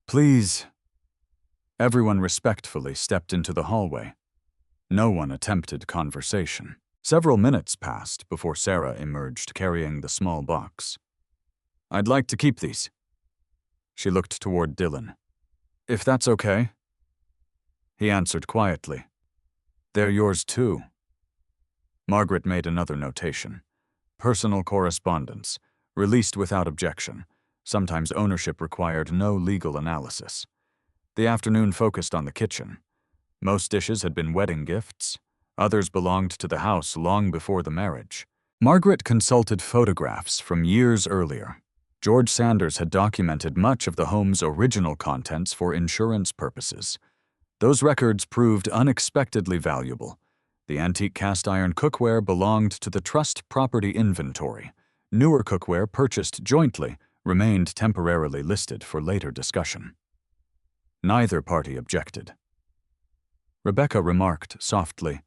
"Please." Everyone respectfully stepped into the hallway. No one attempted conversation. Several minutes passed before Sarah emerged carrying the small box. "I'd like to keep these." She looked toward Dylan. "If that's okay." He answered quietly, "They're yours too." Margaret made another notation. Personal correspondence, released without objection. Sometimes ownership required no legal analysis. The afternoon focused on the kitchen. Most dishes had been wedding gifts. Others belonged to the house long before the marriage. Margaret consulted photographs from years earlier. George Sanders had documented much of the home's original contents for insurance purposes. Those records proved unexpectedly valuable. The antique cast-iron cookware belonged to the trust property inventory. Newer cookware purchased jointly remained temporarily listed for later discussion. Neither party objected. Rebecca remarked softly,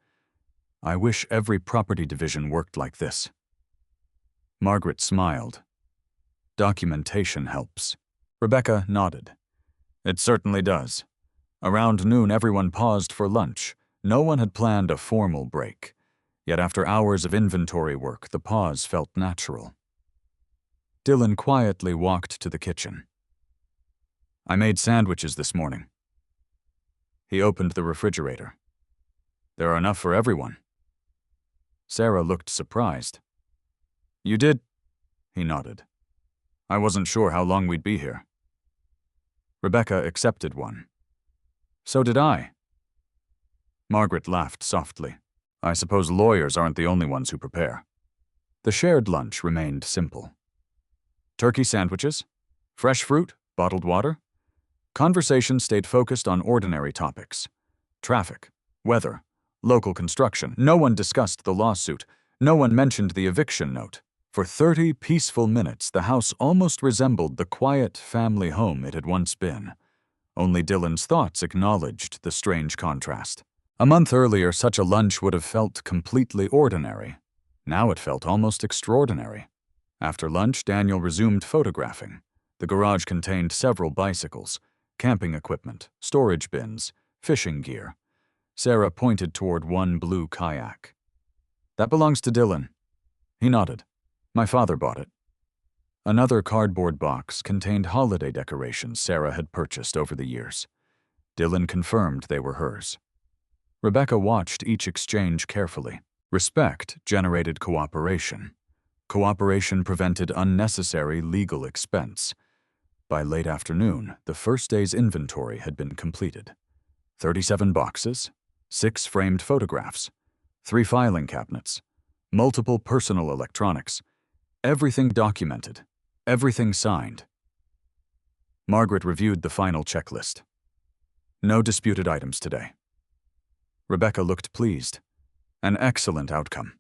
"I wish every property division worked like this." Margaret smiled. "Documentation helps." Rebecca nodded. "It certainly does." Around noon, everyone paused for lunch. No one had planned a formal break. Yet after hours of inventory work, the pause felt natural. Dylan quietly walked to the kitchen. "I made sandwiches this morning." He opened the refrigerator. "There are enough for everyone." Sarah looked surprised. "You did?" He nodded. "I wasn't sure how long we'd be here." Rebecca accepted one. "So did I." Margaret laughed softly. "I suppose lawyers aren't the only ones who prepare." The shared lunch remained simple. Turkey sandwiches, fresh fruit, bottled water. Conversation stayed focused on ordinary topics. Traffic, weather, local construction. No one discussed the lawsuit. No one mentioned the eviction note. For 30 peaceful minutes, the house almost resembled the quiet family home it had once been. Only Dylan's thoughts acknowledged the strange contrast. A month earlier, such a lunch would have felt completely ordinary. Now it felt almost extraordinary. After lunch, Daniel resumed photographing. The garage contained several bicycles, camping equipment, storage bins, fishing gear. Sarah pointed toward one blue kayak. "That belongs to Dylan." He nodded. "My father bought it." Another cardboard box contained holiday decorations Sarah had purchased over the years. Dylan confirmed they were hers. Rebecca watched each exchange carefully. Respect generated cooperation. Cooperation prevented unnecessary legal expense. By late afternoon, the first day's inventory had been completed. 37 boxes, 6 framed photographs, 3 filing cabinets, multiple personal electronics. Everything documented, everything signed. Margaret reviewed the final checklist. No disputed items today. Rebecca looked pleased. An excellent outcome.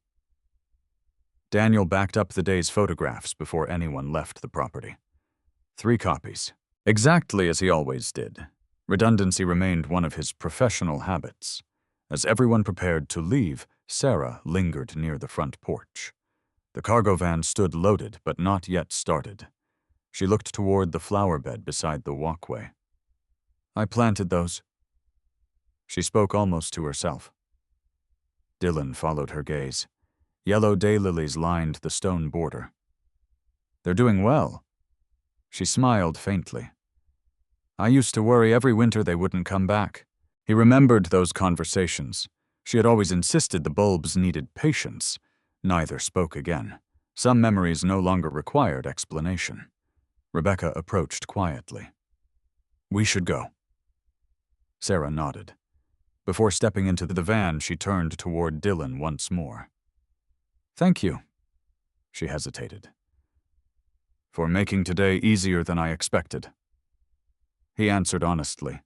Daniel backed up the day's photographs before anyone left the property. 3 copies, exactly as he always did. Redundancy remained one of his professional habits. As everyone prepared to leave, Sarah lingered near the front porch. The cargo van stood loaded but not yet started. She looked toward the flower bed beside the walkway. "I planted those." She spoke almost to herself. Dylan followed her gaze. Yellow daylilies lined the stone border. "They're doing well." She smiled faintly. "I used to worry every winter they wouldn't come back." He remembered those conversations. She had always insisted the bulbs needed patience. Neither spoke again. Some memories no longer required explanation. Rebecca approached quietly. "We should go." Sarah nodded. Before stepping into the van, she turned toward Dylan once more. "Thank you," she hesitated, "for making today easier than I expected." He answered honestly,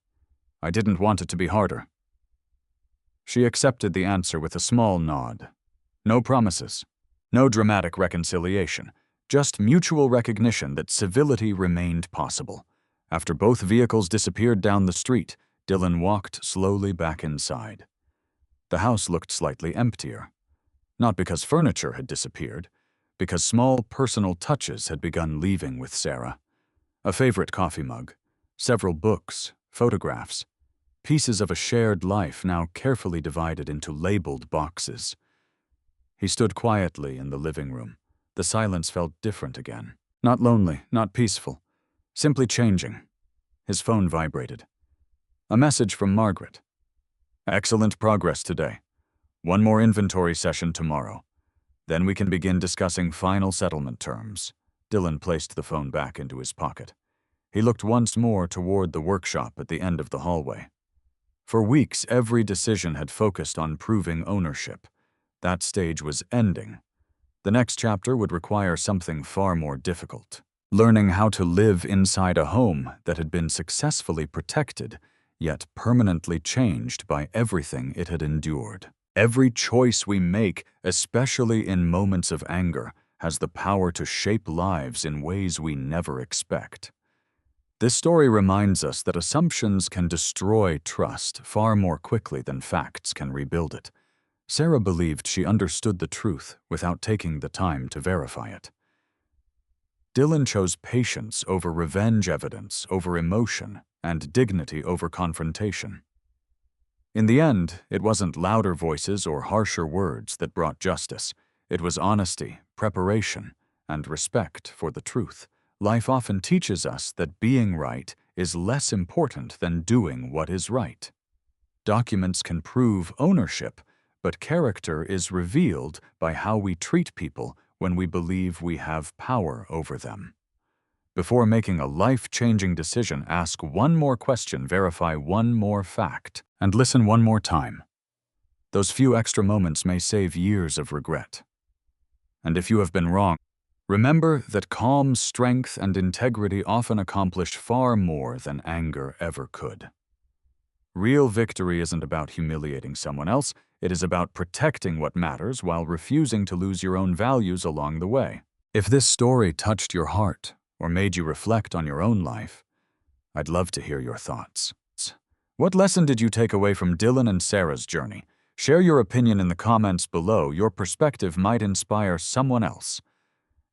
"I didn't want it to be harder." She accepted the answer with a small nod. No promises, no dramatic reconciliation, just mutual recognition that civility remained possible. After both vehicles disappeared down the street, Dylan walked slowly back inside. The house looked slightly emptier. Not because furniture had disappeared, because small personal touches had begun leaving with Sarah. A favorite coffee mug, several books, photographs, pieces of a shared life now carefully divided into labeled boxes. He stood quietly in the living room. The silence felt different again. Not lonely, not peaceful, simply changing. His phone vibrated. A message from Margaret. "Excellent progress today. One more inventory session tomorrow. Then we can begin discussing final settlement terms." Dylan placed the phone back into his pocket. He looked once more toward the workshop at the end of the hallway. For weeks, every decision had focused on proving ownership. That stage was ending. The next chapter would require something far more difficult. Learning how to live inside a home that had been successfully protected, yet permanently changed by everything it had endured. Every choice we make, especially in moments of anger, has the power to shape lives in ways we never expect. This story reminds us that assumptions can destroy trust far more quickly than facts can rebuild it. Sarah believed she understood the truth without taking the time to verify it. Dylan chose patience over revenge evidence over emotion and dignity over confrontation. In the end, it wasn't louder voices or harsher words that brought justice. It was honesty, preparation, and respect for the truth. Life often teaches us that being right is less important than doing what is right. Documents can prove ownership, but character is revealed by how we treat people when we believe we have power over them. Before making a life-changing decision, ask one more question, verify one more fact, and listen one more time. Those few extra moments may save years of regret. And if you have been wrong, remember that calm, strength, and integrity often accomplish far more than anger ever could. Real victory isn't about humiliating someone else, it is about protecting what matters while refusing to lose your own values along the way. If this story touched your heart or made you reflect on your own life, I'd love to hear your thoughts. What lesson did you take away from Dylan and Sarah's journey? Share your opinion in the comments below. Your perspective might inspire someone else.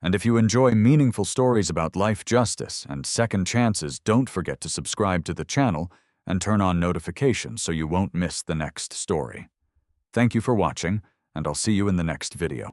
And if you enjoy meaningful stories about life justice and second chances, don't forget to subscribe to the channel and turn on notifications so you won't miss the next story. Thank you for watching, and I'll see you in the next video.